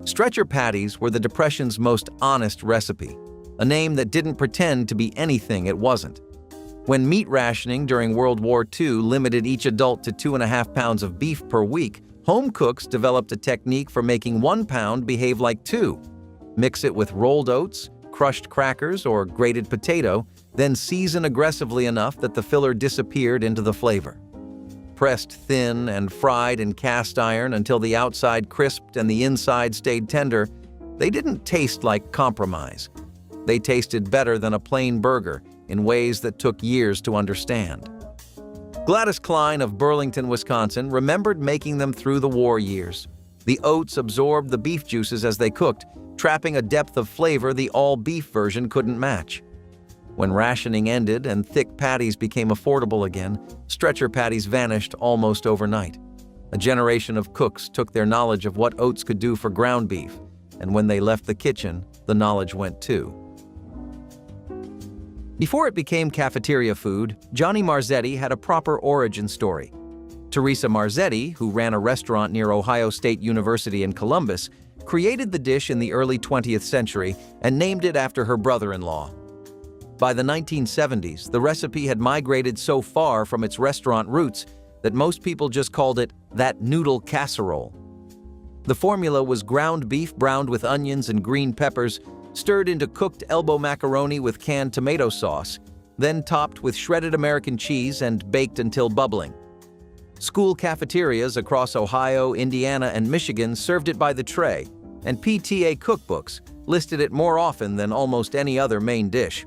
Stretcher patties were the Depression's most honest recipe, a name that didn't pretend to be anything it wasn't. When meat rationing during World War II limited each adult to 2.5 pounds of beef per week, Home cooks developed a technique for making 1 pound behave like 2. Mix it with rolled oats, crushed crackers, or grated potato, then season aggressively enough that the filler disappeared into the flavor. Pressed thin and fried in cast iron until the outside crisped and the inside stayed tender, they didn't taste like compromise. They tasted better than a plain burger in ways that took years to understand. Gladys Klein of Burlington, Wisconsin, remembered making them through the war years. The oats absorbed the beef juices as they cooked, trapping a depth of flavor the all-beef version couldn't match. When rationing ended and thick patties became affordable again, stretcher patties vanished almost overnight. A generation of cooks took their knowledge of what oats could do for ground beef, and when they left the kitchen, the knowledge went too. Before it became cafeteria food, Johnny Marzetti had a proper origin story. Teresa Marzetti, who ran a restaurant near Ohio State University in Columbus, created the dish in the early 20th century and named it after her brother-in-law. By the 1970s, the recipe had migrated so far from its restaurant roots that most people just called it that noodle casserole. The formula was ground beef browned with onions and green peppers, stirred into cooked elbow macaroni with canned tomato sauce, then topped with shredded American cheese and baked until bubbling. School cafeterias across Ohio, Indiana, and Michigan served it by the tray, and PTA cookbooks listed it more often than almost any other main dish.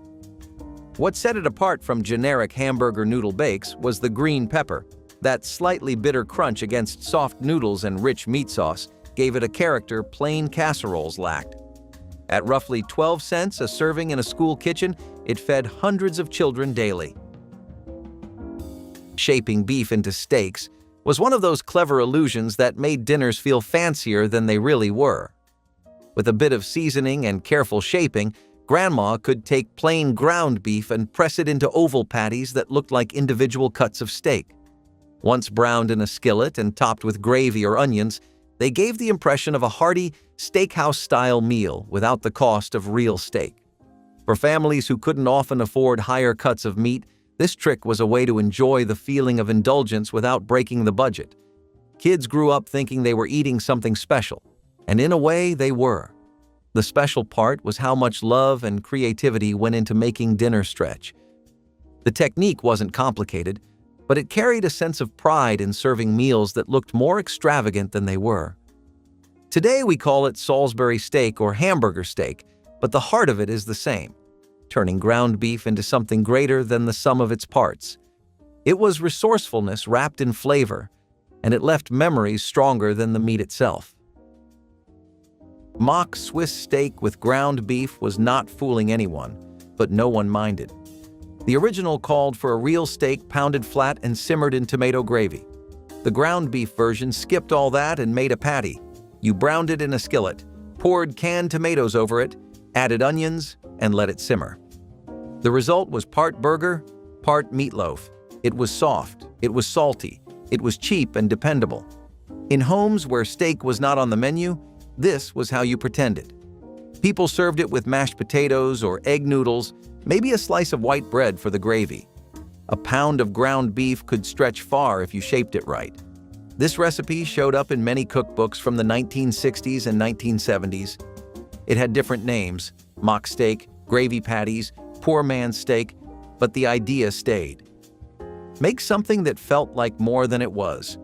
What set it apart from generic hamburger noodle bakes was the green pepper. That slightly bitter crunch against soft noodles and rich meat sauce gave it a character plain casseroles lacked. At roughly 12 cents a serving in a school kitchen, it fed hundreds of children daily. Shaping beef into steaks was one of those clever illusions that made dinners feel fancier than they really were. With a bit of seasoning and careful shaping, Grandma could take plain ground beef and press it into oval patties that looked like individual cuts of steak. Once browned in a skillet and topped with gravy or onions, they gave the impression of a hearty, steakhouse-style meal without the cost of real steak. For families who couldn't often afford higher cuts of meat, this trick was a way to enjoy the feeling of indulgence without breaking the budget. Kids grew up thinking they were eating something special, and in a way, they were. The special part was how much love and creativity went into making dinner stretch. The technique wasn't complicated, but it carried a sense of pride in serving meals that looked more extravagant than they were. Today we call it Salisbury steak or hamburger steak, but the heart of it is the same, turning ground beef into something greater than the sum of its parts. It was resourcefulness wrapped in flavor, and it left memories stronger than the meat itself. Mock Swiss steak with ground beef was not fooling anyone, but no one minded. The original called for a real steak pounded flat and simmered in tomato gravy. The ground beef version skipped all that and made a patty. You browned it in a skillet, poured canned tomatoes over it, added onions, and let it simmer. The result was part burger, part meatloaf. It was soft, it was salty, it was cheap and dependable. In homes where steak was not on the menu, this was how you pretended. People served it with mashed potatoes or egg noodles, maybe a slice of white bread for the gravy. A pound of ground beef could stretch far if you shaped it right. This recipe showed up in many cookbooks from the 1960s and 1970s. It had different names: mock steak, gravy patties, poor man's steak, but the idea stayed. Make something that felt like more than it was.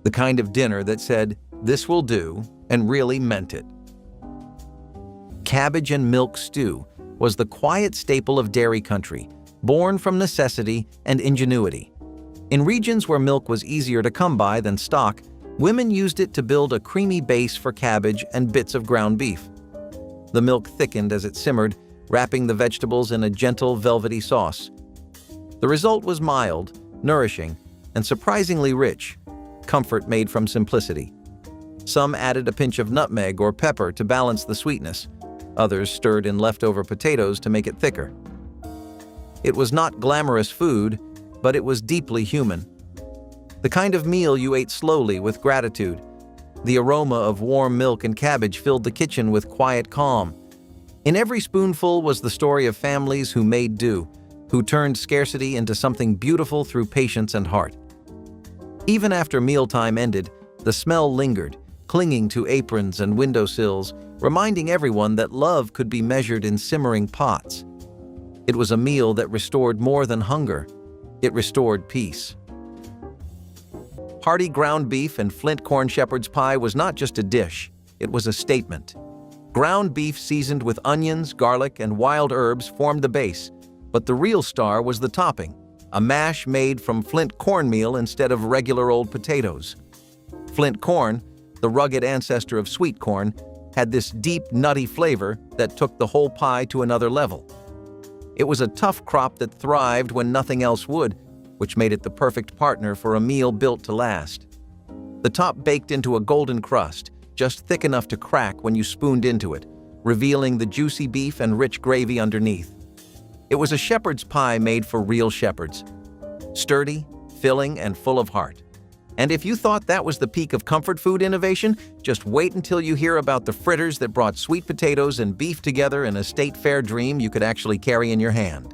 The kind of dinner that said, "This will do," and really meant it. Cabbage and milk stew was the quiet staple of dairy country, born from necessity and ingenuity. In regions where milk was easier to come by than stock, women used it to build a creamy base for cabbage and bits of ground beef. The milk thickened as it simmered, wrapping the vegetables in a gentle, velvety sauce. The result was mild, nourishing, and surprisingly rich, comfort made from simplicity. Some added a pinch of nutmeg or pepper to balance the sweetness. Others stirred in leftover potatoes to make it thicker. It was not glamorous food, but it was deeply human. The kind of meal you ate slowly with gratitude. The aroma of warm milk and cabbage filled the kitchen with quiet calm. In every spoonful was the story of families who made do, who turned scarcity into something beautiful through patience and heart. Even after mealtime ended, The smell lingered, clinging to aprons and windowsills, reminding everyone that love could be measured in simmering pots. It was a meal that restored more than hunger. It restored peace. Hearty ground beef and flint corn shepherd's pie was not just a dish, it was a statement. Ground beef seasoned with onions, garlic, and wild herbs formed the base, but the real star was the topping, a mash made from flint cornmeal instead of regular old potatoes. Flint corn, the rugged ancestor of sweet corn, had this deep, nutty flavor that took the whole pie to another level. It was a tough crop that thrived when nothing else would, which made it the perfect partner for a meal built to last. The top baked into a golden crust, just thick enough to crack when you spooned into it, revealing the juicy beef and rich gravy underneath. It was a shepherd's pie made for real shepherds. Sturdy, filling, and full of heart. And if you thought that was the peak of comfort food innovation, just wait until you hear about the fritters that brought sweet potatoes and beef together in a state fair dream you could actually carry in your hand.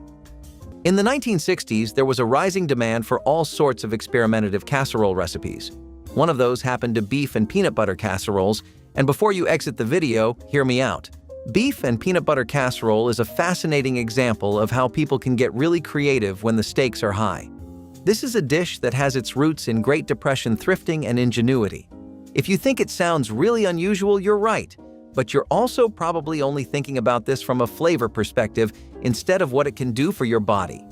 In the 1960s, there was a rising demand for all sorts of experimentative casserole recipes. One of those happened to beef and peanut butter casseroles, and before you exit the video, hear me out. Beef and peanut butter casserole is a fascinating example of how people can get really creative when the stakes are high. This is a dish that has its roots in Great Depression thrifting and ingenuity. If you think it sounds really unusual, you're right, but you're also probably only thinking about this from a flavor perspective instead of what it can do for your body.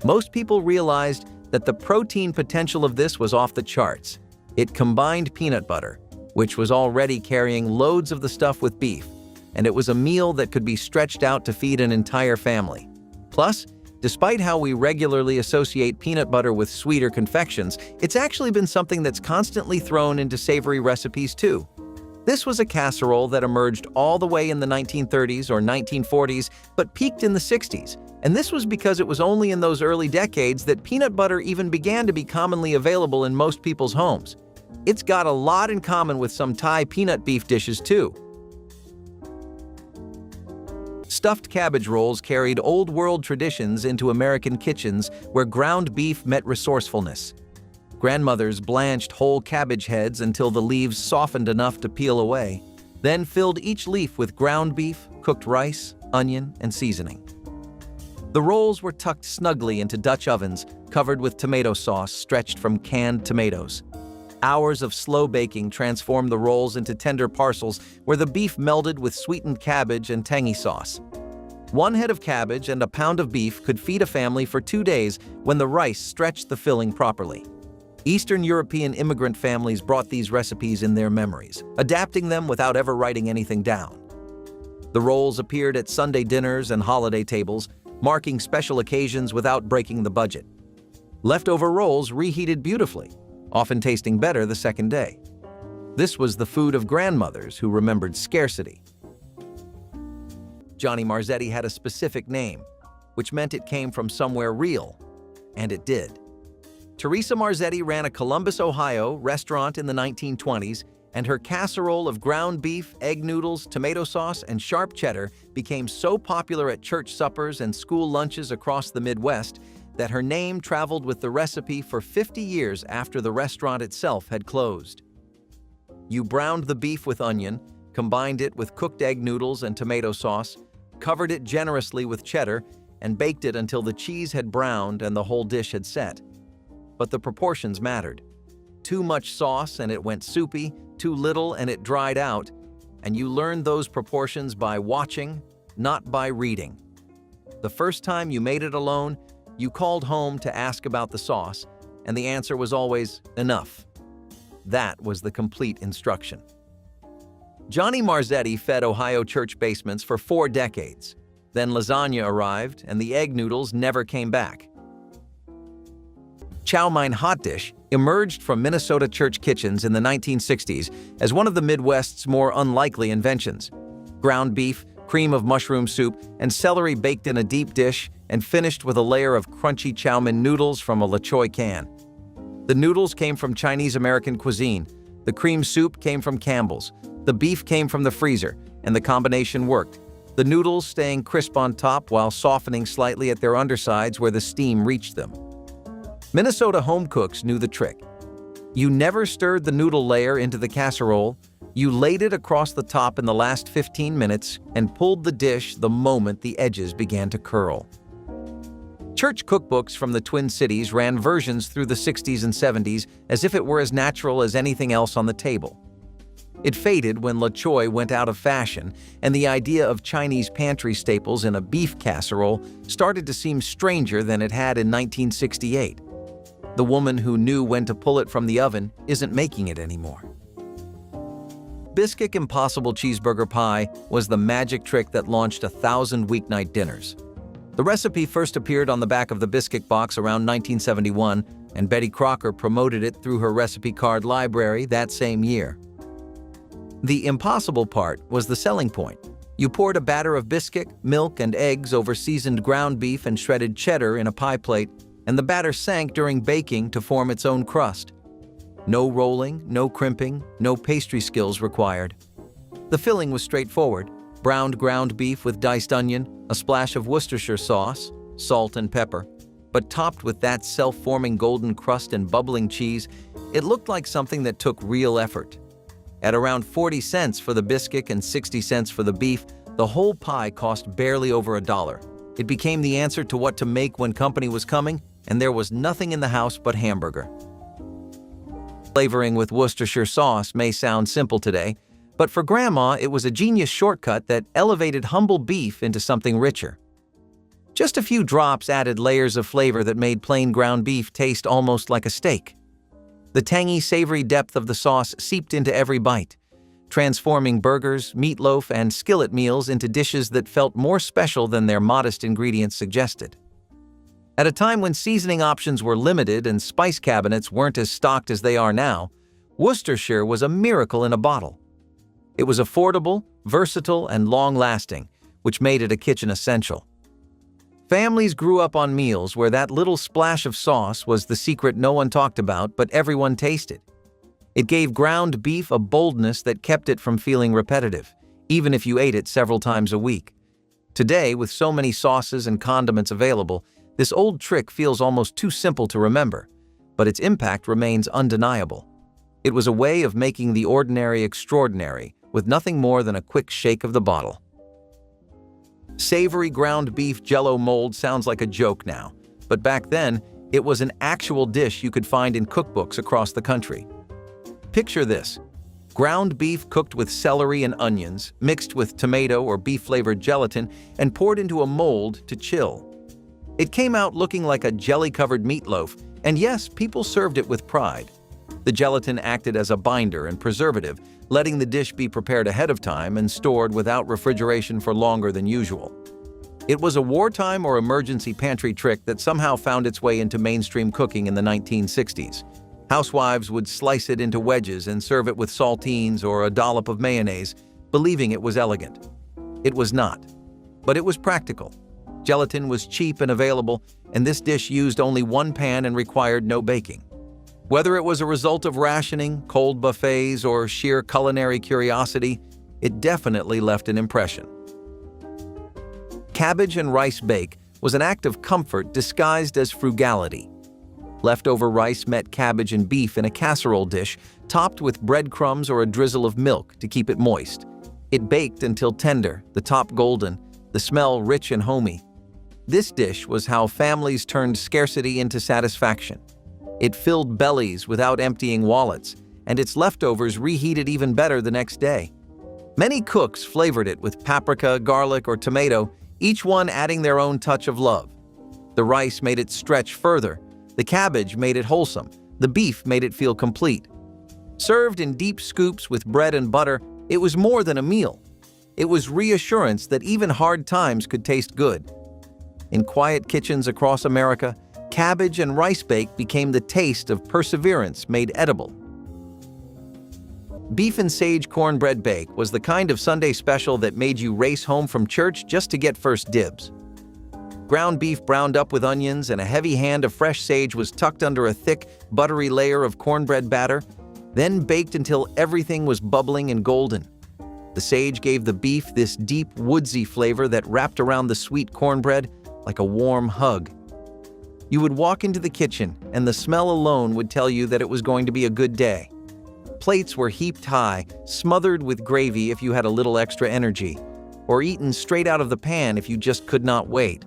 Most people realized that the protein potential of this was off the charts. It combined peanut butter, which was already carrying loads of the stuff with beef, and it was a meal that could be stretched out to feed an entire family. Plus, despite how we regularly associate peanut butter with sweeter confections, it's actually been something that's constantly thrown into savory recipes too. This was a casserole that emerged all the way in the 1930s or 1940s, but peaked in the 60s. And this was because it was only in those early decades that peanut butter even began to be commonly available in most people's homes. It's got a lot in common with some Thai peanut beef dishes too. Stuffed cabbage rolls carried old-world traditions into American kitchens where ground beef met resourcefulness. Grandmothers blanched whole cabbage heads until the leaves softened enough to peel away, then filled each leaf with ground beef, cooked rice, onion, and seasoning. The rolls were tucked snugly into Dutch ovens, covered with tomato sauce stretched from canned tomatoes. Hours of slow baking transformed the rolls into tender parcels where the beef melded with sweetened cabbage and tangy sauce. One head of cabbage and a pound of beef could feed a family for 2 days when the rice stretched the filling properly. Eastern European immigrant families brought these recipes in their memories, adapting them without ever writing anything down. The rolls appeared at Sunday dinners and holiday tables, marking special occasions without breaking the budget. Leftover rolls reheated beautifully, often tasting better the second day. This was the food of grandmothers who remembered scarcity. Johnny Marzetti had a specific name, which meant it came from somewhere real, and it did. Teresa Marzetti ran a Columbus, Ohio restaurant in the 1920s, and her casserole of ground beef, egg noodles, tomato sauce, and sharp cheddar became so popular at church suppers and school lunches across the Midwest that her name traveled with the recipe for 50 years after the restaurant itself had closed. You browned the beef with onion, combined it with cooked egg noodles and tomato sauce, covered it generously with cheddar, and baked it until the cheese had browned and the whole dish had set. But the proportions mattered. Too much sauce and it went soupy, too little and it dried out, and you learned those proportions by watching, not by reading. The first time you made it alone, you called home to ask about the sauce, and the answer was always, enough. That was the complete instruction. Johnny Marzetti fed Ohio church basements for 4 decades. Then lasagna arrived, and the egg noodles never came back. Chow mein hot dish emerged from Minnesota church kitchens in the 1960s as one of the Midwest's more unlikely inventions. Ground beef, cream of mushroom soup, and celery baked in a deep dish and finished with a layer of crunchy chow mein noodles from a La Choy can. The noodles came from Chinese-American cuisine, the cream soup came from Campbell's, the beef came from the freezer, and the combination worked, the noodles staying crisp on top while softening slightly at their undersides where the steam reached them. Minnesota home cooks knew the trick. You never stirred the noodle layer into the casserole. You laid it across the top in the last 15 minutes and pulled the dish the moment the edges began to curl. Church cookbooks from the Twin Cities ran versions through the 60s and 70s as if it were as natural as anything else on the table. It faded when la choy went out of fashion, and the idea of Chinese pantry staples in a beef casserole started to seem stranger than it had in 1968. The woman who knew when to pull it from the oven isn't making it anymore. Bisquick Impossible Cheeseburger Pie was the magic trick that launched 1,000 weeknight dinners. The recipe first appeared on the back of the Bisquick box around 1971, and Betty Crocker promoted it through her recipe card library that same year. The impossible part was the selling point. You poured a batter of Bisquick, milk, and eggs over seasoned ground beef and shredded cheddar in a pie plate, and the batter sank during baking to form its own crust. No rolling, no crimping, no pastry skills required. The filling was straightforward: browned ground beef with diced onion, a splash of Worcestershire sauce, salt and pepper. But topped with that self-forming golden crust and bubbling cheese, it looked like something that took real effort. At around 40 cents for the Bisquick and 60 cents for the beef, the whole pie cost barely over $1. It became the answer to what to make when company was coming, and there was nothing in the house but hamburger. Flavoring with Worcestershire sauce may sound simple today, but for Grandma it was a genius shortcut that elevated humble beef into something richer. Just a few drops added layers of flavor that made plain ground beef taste almost like a steak. The tangy, savory depth of the sauce seeped into every bite, transforming burgers, meatloaf, and skillet meals into dishes that felt more special than their modest ingredients suggested. At a time when seasoning options were limited and spice cabinets weren't as stocked as they are now, Worcestershire was a miracle in a bottle. It was affordable, versatile, and long-lasting, which made it a kitchen essential. Families grew up on meals where that little splash of sauce was the secret no one talked about but everyone tasted. It gave ground beef a boldness that kept it from feeling repetitive, even if you ate it several times a week. Today, with so many sauces and condiments available, this old trick feels almost too simple to remember, but its impact remains undeniable. It was a way of making the ordinary extraordinary, with nothing more than a quick shake of the bottle. Savory ground beef Jell-O mold sounds like a joke now, but back then, it was an actual dish you could find in cookbooks across the country. Picture this: ground beef cooked with celery and onions, mixed with tomato or beef-flavored gelatin, and poured into a mold to chill. It came out looking like a jelly-covered meatloaf, and yes, people served it with pride. The gelatin acted as a binder and preservative, letting the dish be prepared ahead of time and stored without refrigeration for longer than usual. It was a wartime or emergency pantry trick that somehow found its way into mainstream cooking in the 1960s. Housewives would slice it into wedges and serve it with saltines or a dollop of mayonnaise, believing it was elegant. It was not, but it was practical. Gelatin was cheap and available, and this dish used only one pan and required no baking. Whether it was a result of rationing, cold buffets, or sheer culinary curiosity, it definitely left an impression. Cabbage and rice bake was an act of comfort disguised as frugality. Leftover rice met cabbage and beef in a casserole dish, topped with breadcrumbs or a drizzle of milk to keep it moist. It baked until tender, the top golden, the smell rich and homey. This dish was how families turned scarcity into satisfaction. It filled bellies without emptying wallets, and its leftovers reheated even better the next day. Many cooks flavored it with paprika, garlic, or tomato, each one adding their own touch of love. The rice made it stretch further, the cabbage made it wholesome, the beef made it feel complete. Served in deep scoops with bread and butter, it was more than a meal. It was reassurance that even hard times could taste good. In quiet kitchens across America, cabbage and rice bake became the taste of perseverance made edible. Beef and sage cornbread bake was the kind of Sunday special that made you race home from church just to get first dibs. Ground beef browned up with onions and a heavy hand of fresh sage was tucked under a thick, buttery layer of cornbread batter, then baked until everything was bubbling and golden. The sage gave the beef this deep, woodsy flavor that wrapped around the sweet cornbread like a warm hug. You would walk into the kitchen, and the smell alone would tell you that it was going to be a good day. Plates were heaped high, smothered with gravy if you had a little extra energy, or eaten straight out of the pan if you just could not wait.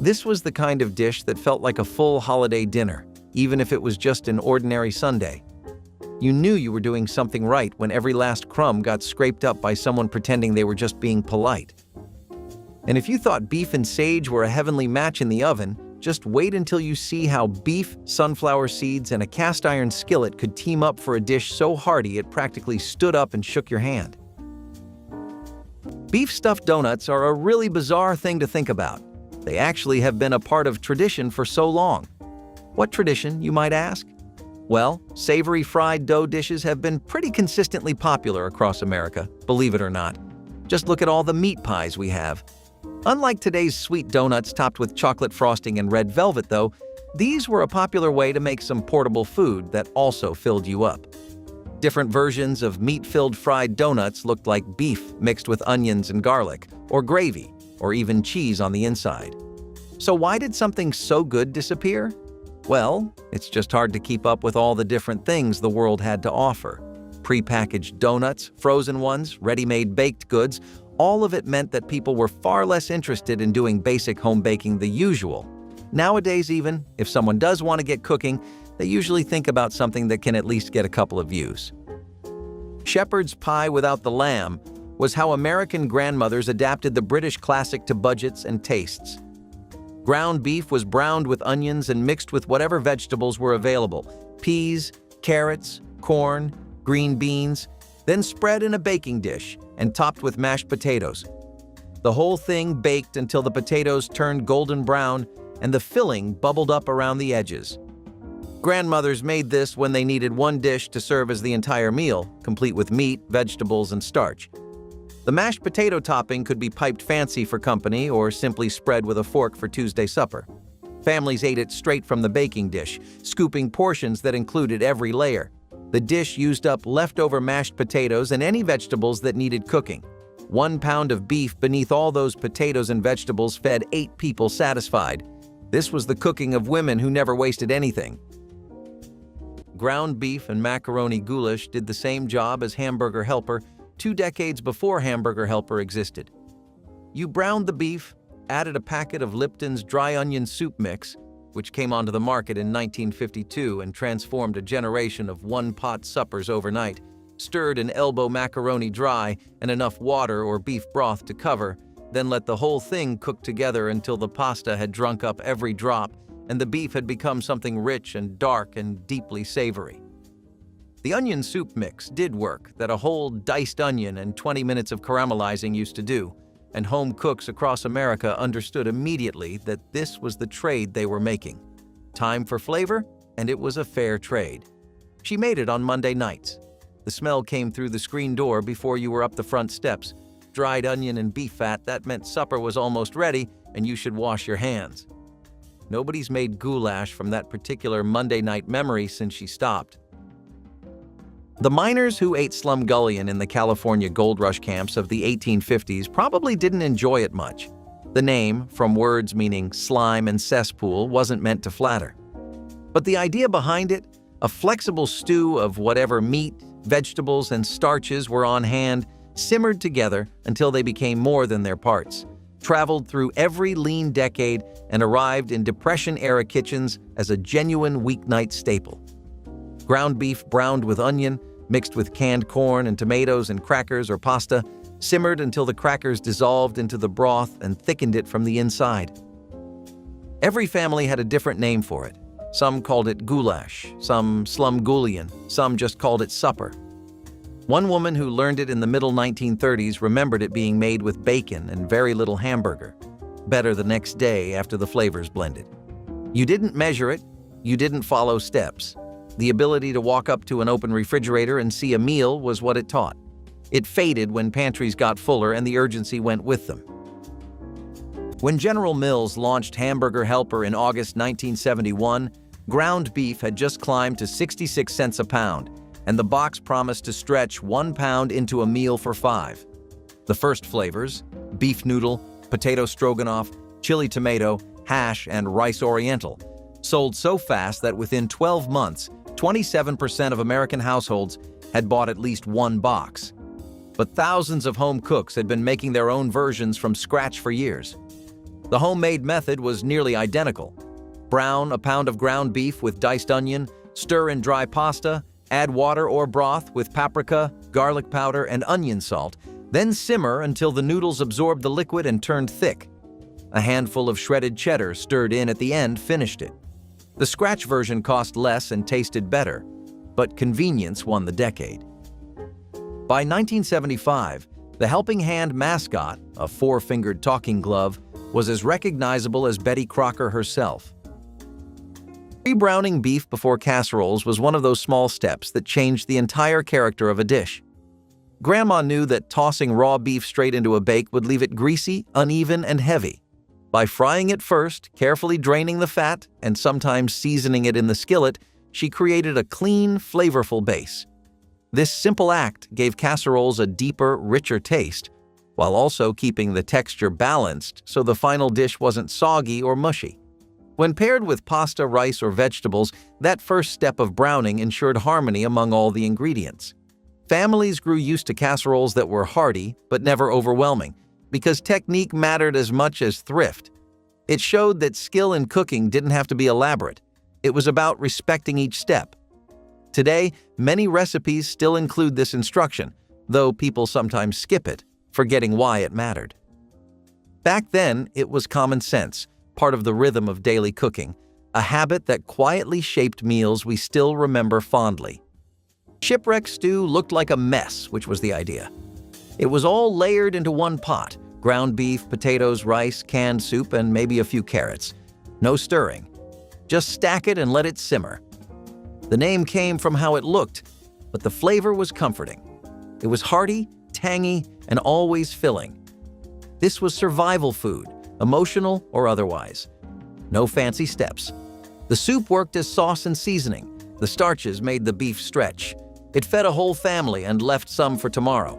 This was the kind of dish that felt like a full holiday dinner, even if it was just an ordinary Sunday. You knew you were doing something right when every last crumb got scraped up by someone pretending they were just being polite. And if you thought beef and sage were a heavenly match in the oven, just wait until you see how beef, sunflower seeds, and a cast iron skillet could team up for a dish so hearty it practically stood up and shook your hand. Beef stuffed donuts are a really bizarre thing to think about. They actually have been a part of tradition for so long. What tradition, you might ask? Well, savory fried dough dishes have been pretty consistently popular across America, believe it or not. Just look at all the meat pies we have. Unlike today's sweet donuts topped with chocolate frosting and red velvet, though, these were a popular way to make some portable food that also filled you up. Different versions of meat-filled fried donuts looked like beef mixed with onions and garlic, or gravy, or even cheese on the inside. So why did something so good disappear? Well, it's just hard to keep up with all the different things the world had to offer. Pre-packaged donuts, frozen ones, ready-made baked goods, all of it meant that people were far less interested in doing basic home baking the usual. Nowadays even, if someone does want to get cooking, they usually think about something that can at least get a couple of views. Shepherd's pie without the lamb was how American grandmothers adapted the British classic to budgets and tastes. Ground beef was browned with onions and mixed with whatever vegetables were available: peas, carrots, corn, green beans, then spread in a baking dish and topped with mashed potatoes. The whole thing baked until the potatoes turned golden brown and the filling bubbled up around the edges. Grandmothers made this when they needed one dish to serve as the entire meal, complete with meat, vegetables, and starch. The mashed potato topping could be piped fancy for company or simply spread with a fork for Tuesday supper. Families ate it straight from the baking dish, scooping portions that included every layer. The dish used up leftover mashed potatoes and any vegetables that needed cooking. 1 pound of beef beneath all those potatoes and vegetables fed 8 people satisfied. This was the cooking of women who never wasted anything. Ground beef and macaroni goulash did the same job as Hamburger Helper 2 decades before Hamburger Helper existed. You browned the beef, added a packet of Lipton's dry onion soup mix, which came onto the market in 1952 and transformed a generation of one-pot suppers overnight, stirred an elbow macaroni dry and enough water or beef broth to cover, then let the whole thing cook together until the pasta had drunk up every drop and the beef had become something rich and dark and deeply savory. The onion soup mix did work that a whole diced onion and 20 minutes of caramelizing used to do, and home cooks across America understood immediately that this was the trade they were making. Time for flavor, and it was a fair trade. She made it on Monday nights. The smell came through the screen door before you were up the front steps. Dried onion and beef fat, that meant supper was almost ready and you should wash your hands. Nobody's made goulash from that particular Monday night memory since she stopped. The miners who ate slumgullion in the California gold rush camps of the 1850s probably didn't enjoy it much. The name, from words meaning slime and cesspool, wasn't meant to flatter. But the idea behind it, a flexible stew of whatever meat, vegetables, and starches were on hand, simmered together until they became more than their parts, traveled through every lean decade, and arrived in Depression-era kitchens as a genuine weeknight staple. Ground beef browned with onion, mixed with canned corn and tomatoes and crackers or pasta, simmered until the crackers dissolved into the broth and thickened it from the inside. Every family had a different name for it. Some called it goulash, some slumgullion, some just called it supper. One woman who learned it in the middle 1930s remembered it being made with bacon and very little hamburger. Better the next day after the flavors blended. You didn't measure it, you didn't follow steps. The ability to walk up to an open refrigerator and see a meal was what it taught. It faded when pantries got fuller and the urgency went with them. When General Mills launched Hamburger Helper in August 1971, ground beef had just climbed to 66 cents a pound, and the box promised to stretch 1 pound into a meal for 5. The first flavors, beef noodle, potato stroganoff, chili tomato, hash, and rice oriental, sold so fast that within 12 months, 27% of American households had bought at least one box. But thousands of home cooks had been making their own versions from scratch for years. The homemade method was nearly identical. Brown a pound of ground beef with diced onion, stir in dry pasta, add water or broth with paprika, garlic powder, and onion salt, then simmer until the noodles absorbed the liquid and turned thick. A handful of shredded cheddar stirred in at the end finished it. The scratch version cost less and tasted better, but convenience won the decade. By 1975, the Helping Hand mascot, a four-fingered talking glove, was as recognizable as Betty Crocker herself. Pre-browning beef before casseroles was one of those small steps that changed the entire character of a dish. Grandma knew that tossing raw beef straight into a bake would leave it greasy, uneven, and heavy. By frying it first, carefully draining the fat, and sometimes seasoning it in the skillet, she created a clean, flavorful base. This simple act gave casseroles a deeper, richer taste, while also keeping the texture balanced so the final dish wasn't soggy or mushy. When paired with pasta, rice, or vegetables, that first step of browning ensured harmony among all the ingredients. Families grew used to casseroles that were hearty but never overwhelming, because technique mattered as much as thrift. It showed that skill in cooking didn't have to be elaborate. It was about respecting each step. Today, many recipes still include this instruction, though people sometimes skip it, forgetting why it mattered. Back then, it was common sense, part of the rhythm of daily cooking, a habit that quietly shaped meals we still remember fondly. Shipwreck stew looked like a mess, which was the idea. It was all layered into one pot: ground beef, potatoes, rice, canned soup, and maybe a few carrots. No stirring. Just stack it and let it simmer. The name came from how it looked, but the flavor was comforting. It was hearty, tangy, and always filling. This was survival food, emotional or otherwise. No fancy steps. The soup worked as sauce and seasoning. The starches made the beef stretch. It fed a whole family and left some for tomorrow.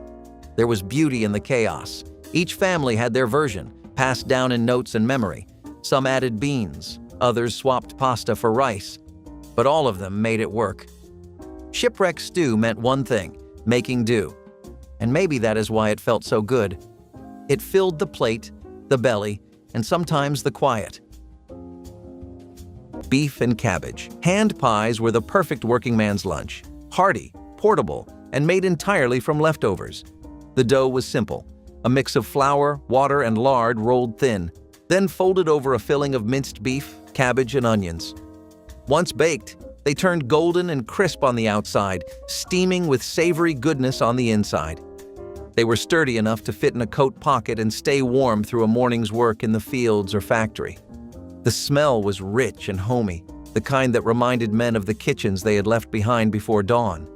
There was beauty in the chaos. Each family had their version, passed down in notes and memory. Some added beans, others swapped pasta for rice, but all of them made it work. Shipwreck stew meant one thing: making do. And maybe that is why it felt so good. It filled the plate, the belly, and sometimes the quiet. Beef and cabbage. Hand pies were the perfect working man's lunch. Hearty, portable, and made entirely from leftovers. The dough was simple: a mix of flour, water, and lard rolled thin, then folded over a filling of minced beef, cabbage, and onions. Once baked, they turned golden and crisp on the outside, steaming with savory goodness on the inside. They were sturdy enough to fit in a coat pocket and stay warm through a morning's work in the fields or factory. The smell was rich and homey, the kind that reminded men of the kitchens they had left behind before dawn.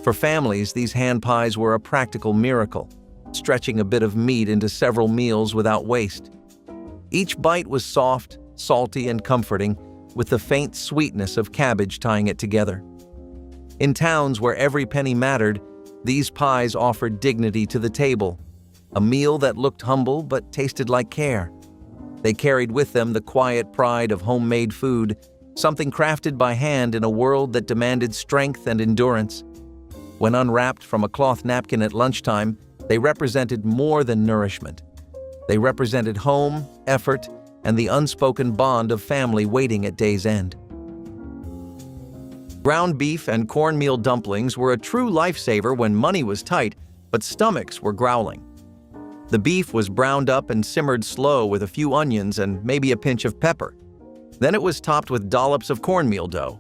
For families, these hand pies were a practical miracle, stretching a bit of meat into several meals without waste. Each bite was soft, salty, and comforting, with the faint sweetness of cabbage tying it together. In towns where every penny mattered, these pies offered dignity to the table, a meal that looked humble but tasted like care. They carried with them the quiet pride of homemade food, something crafted by hand in a world that demanded strength and endurance. When unwrapped from a cloth napkin at lunchtime, they represented more than nourishment. They represented home, effort, and the unspoken bond of family waiting at day's end. Ground beef and cornmeal dumplings were a true lifesaver when money was tight, but stomachs were growling. The beef was browned up and simmered slow with a few onions and maybe a pinch of pepper. Then it was topped with dollops of cornmeal dough.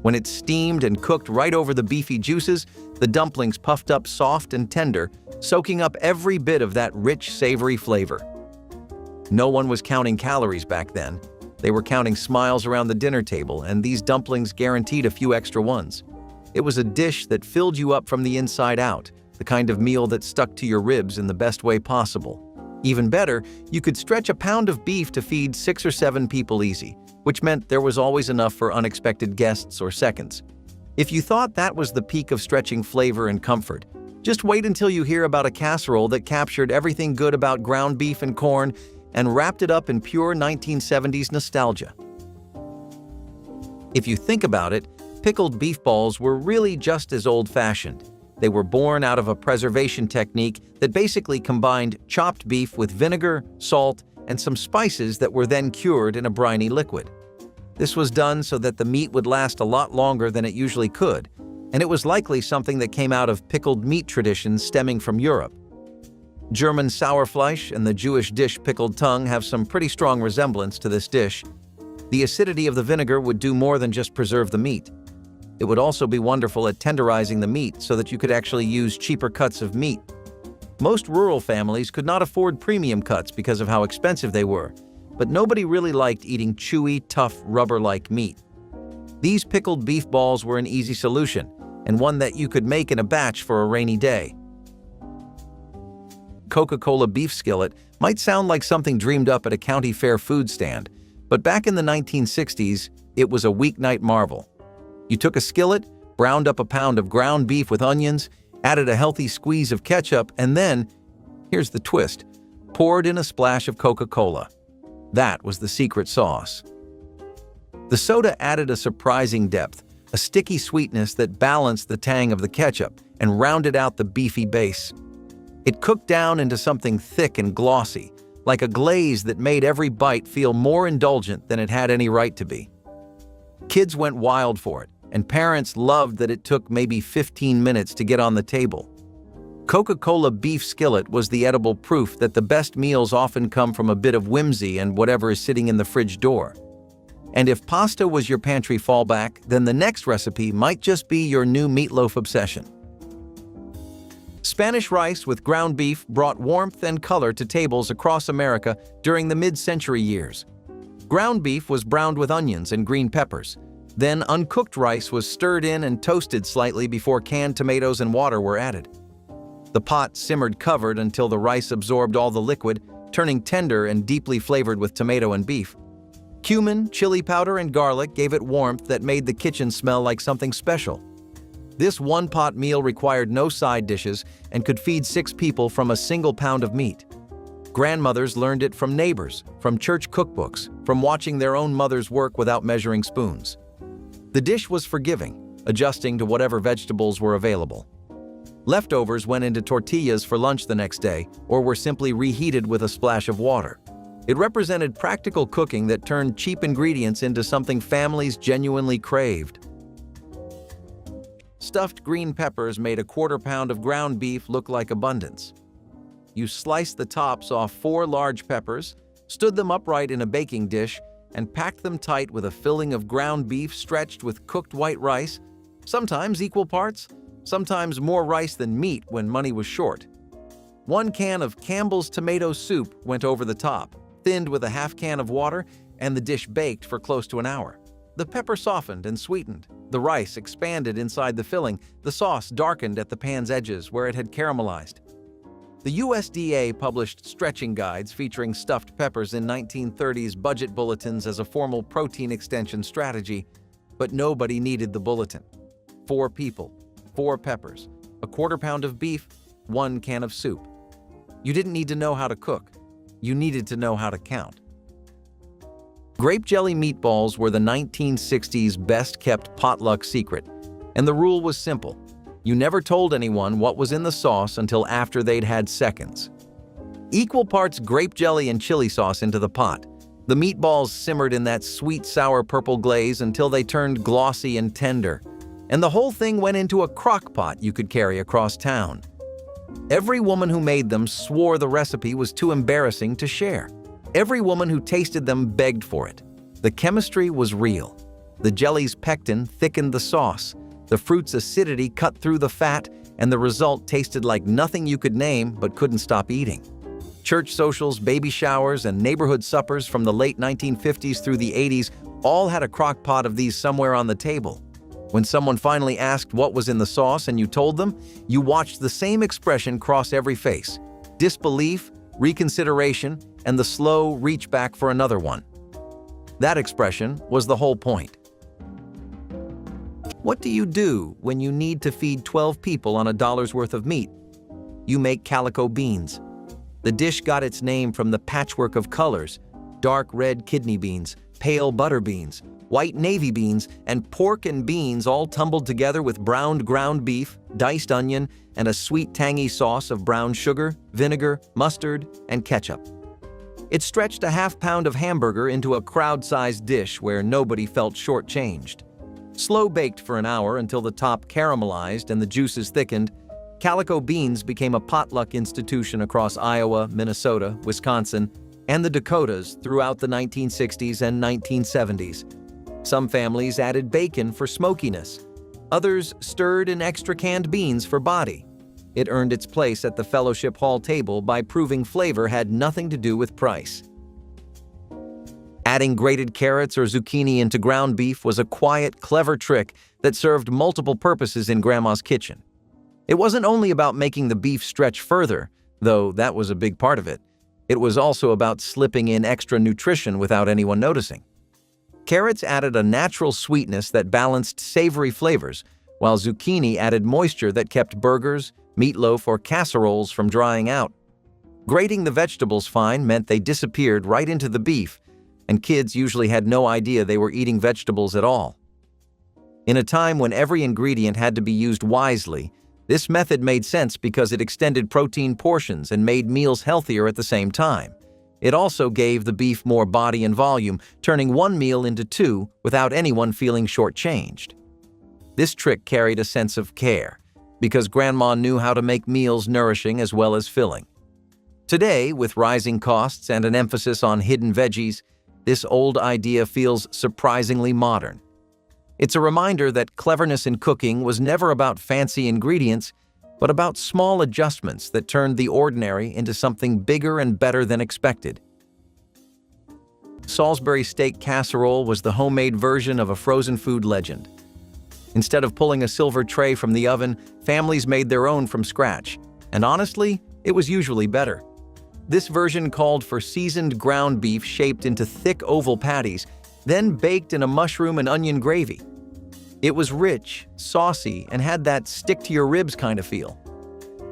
When it steamed and cooked right over the beefy juices, the dumplings puffed up soft and tender, soaking up every bit of that rich, savory flavor. No one was counting calories back then. They were counting smiles around the dinner table, and these dumplings guaranteed a few extra ones. It was a dish that filled you up from the inside out, the kind of meal that stuck to your ribs in the best way possible. Even better, you could stretch a pound of beef to feed 6 or 7 people easy, which meant there was always enough for unexpected guests or seconds. If you thought that was the peak of stretching flavor and comfort, just wait until you hear about a casserole that captured everything good about ground beef and corn and wrapped it up in pure 1970s nostalgia. If you think about it, pickled beef balls were really just as old-fashioned. They were born out of a preservation technique that basically combined chopped beef with vinegar, salt, and some spices that were then cured in a briny liquid. This was done so that the meat would last a lot longer than it usually could, and it was likely something that came out of pickled meat traditions stemming from Europe. German Sauerfleisch and the Jewish dish pickled tongue have some pretty strong resemblance to this dish. The acidity of the vinegar would do more than just preserve the meat. It would also be wonderful at tenderizing the meat so that you could actually use cheaper cuts of meat. Most rural families could not afford premium cuts because of how expensive they were, but nobody really liked eating chewy, tough, rubber-like meat. These pickled beef balls were an easy solution, and one that you could make in a batch for a rainy day. Coca-Cola beef skillet might sound like something dreamed up at a county fair food stand, but back in the 1960s, it was a weeknight marvel. You took a skillet, browned up a pound of ground beef with onions, added a healthy squeeze of ketchup, and then, here's the twist, poured in a splash of Coca-Cola. That was the secret sauce. The soda added a surprising depth, a sticky sweetness that balanced the tang of the ketchup and rounded out the beefy base. It cooked down into something thick and glossy, like a glaze that made every bite feel more indulgent than it had any right to be. Kids went wild for it, and parents loved that it took maybe 15 minutes to get on the table. Coca-Cola beef skillet was the edible proof that the best meals often come from a bit of whimsy and whatever is sitting in the fridge door. And if pasta was your pantry fallback, then the next recipe might just be your new meatloaf obsession. Spanish rice with ground beef brought warmth and color to tables across America during the mid-century years. Ground beef was browned with onions and green peppers. Then uncooked rice was stirred in and toasted slightly before canned tomatoes and water were added. The pot simmered covered until the rice absorbed all the liquid, turning tender and deeply flavored with tomato and beef. Cumin, chili powder, and garlic gave it warmth that made the kitchen smell like something special. This one-pot meal required no side dishes and could feed 6 people from a single pound of meat. Grandmothers learned it from neighbors, from church cookbooks, from watching their own mothers work without measuring spoons. The dish was forgiving, adjusting to whatever vegetables were available. Leftovers went into tortillas for lunch the next day, or were simply reheated with a splash of water. It represented practical cooking that turned cheap ingredients into something families genuinely craved. Stuffed green peppers made a quarter pound of ground beef look like abundance. You sliced the tops off 4 large peppers, stood them upright in a baking dish, and packed them tight with a filling of ground beef stretched with cooked white rice, sometimes equal parts, sometimes more rice than meat when money was short. 1 can of Campbell's tomato soup went over the top, thinned with a half can of water, and the dish baked for close to an hour. The pepper softened and sweetened. The rice expanded inside the filling. The sauce darkened at the pan's edges where it had caramelized. The USDA published stretching guides featuring stuffed peppers in 1930s budget bulletins as a formal protein extension strategy, but nobody needed the bulletin. 4 people, 4 peppers, a quarter pound of beef, 1 can of soup. You didn't need to know how to cook. You needed to know how to count. Grape jelly meatballs were the 1960s best-kept potluck secret, and the rule was simple. You never told anyone what was in the sauce until after they'd had seconds. Equal parts grape jelly and chili sauce into the pot. The meatballs simmered in that sweet, sour purple glaze until they turned glossy and tender, and the whole thing went into a crock pot you could carry across town. Every woman who made them swore the recipe was too embarrassing to share. Every woman who tasted them begged for it. The chemistry was real. The jelly's pectin thickened the sauce, the fruit's acidity cut through the fat, and the result tasted like nothing you could name but couldn't stop eating. Church socials, baby showers, and neighborhood suppers from the late 1950s through the 80s all had a crock pot of these somewhere on the table. When someone finally asked what was in the sauce and you told them, you watched the same expression cross every face: disbelief, reconsideration, and the slow reach back for another one. That expression was the whole point. What do you do when you need to feed 12 people on $1's worth of meat? You make calico beans. The dish got its name from the patchwork of colors: dark red kidney beans, pale butter beans, white navy beans, and pork and beans all tumbled together with browned ground beef, diced onion, and a sweet tangy sauce of brown sugar, vinegar, mustard, and ketchup. It stretched a half-pound of hamburger into a crowd-sized dish where nobody felt shortchanged. Slow-baked for an hour until the top caramelized and the juices thickened, calico beans became a potluck institution across Iowa, Minnesota, Wisconsin, and the Dakotas throughout the 1960s and 1970s. Some families added bacon for smokiness. Others stirred in extra canned beans for body. It earned its place at the Fellowship Hall table by proving flavor had nothing to do with price. Adding grated carrots or zucchini into ground beef was a quiet, clever trick that served multiple purposes in Grandma's kitchen. It wasn't only about making the beef stretch further, though that was a big part of it. It was also about slipping in extra nutrition without anyone noticing. Carrots added a natural sweetness that balanced savory flavors, while zucchini added moisture that kept burgers, meatloaf, or casseroles from drying out. Grating the vegetables fine meant they disappeared right into the beef, and kids usually had no idea they were eating vegetables at all. In a time when every ingredient had to be used wisely, this method made sense because it extended protein portions and made meals healthier at the same time. It also gave the beef more body and volume, turning one meal into two without anyone feeling shortchanged. This trick carried a sense of care, because Grandma knew how to make meals nourishing as well as filling. Today, with rising costs and an emphasis on hidden veggies, this old idea feels surprisingly modern. It's a reminder that cleverness in cooking was never about fancy ingredients, but about small adjustments that turned the ordinary into something bigger and better than expected. Salisbury steak casserole was the homemade version of a frozen food legend. Instead of pulling a silver tray from the oven, families made their own from scratch, and honestly, it was usually better. This version called for seasoned ground beef shaped into thick oval patties, then baked in a mushroom and onion gravy. It was rich, saucy, and had that stick-to-your-ribs kind of feel.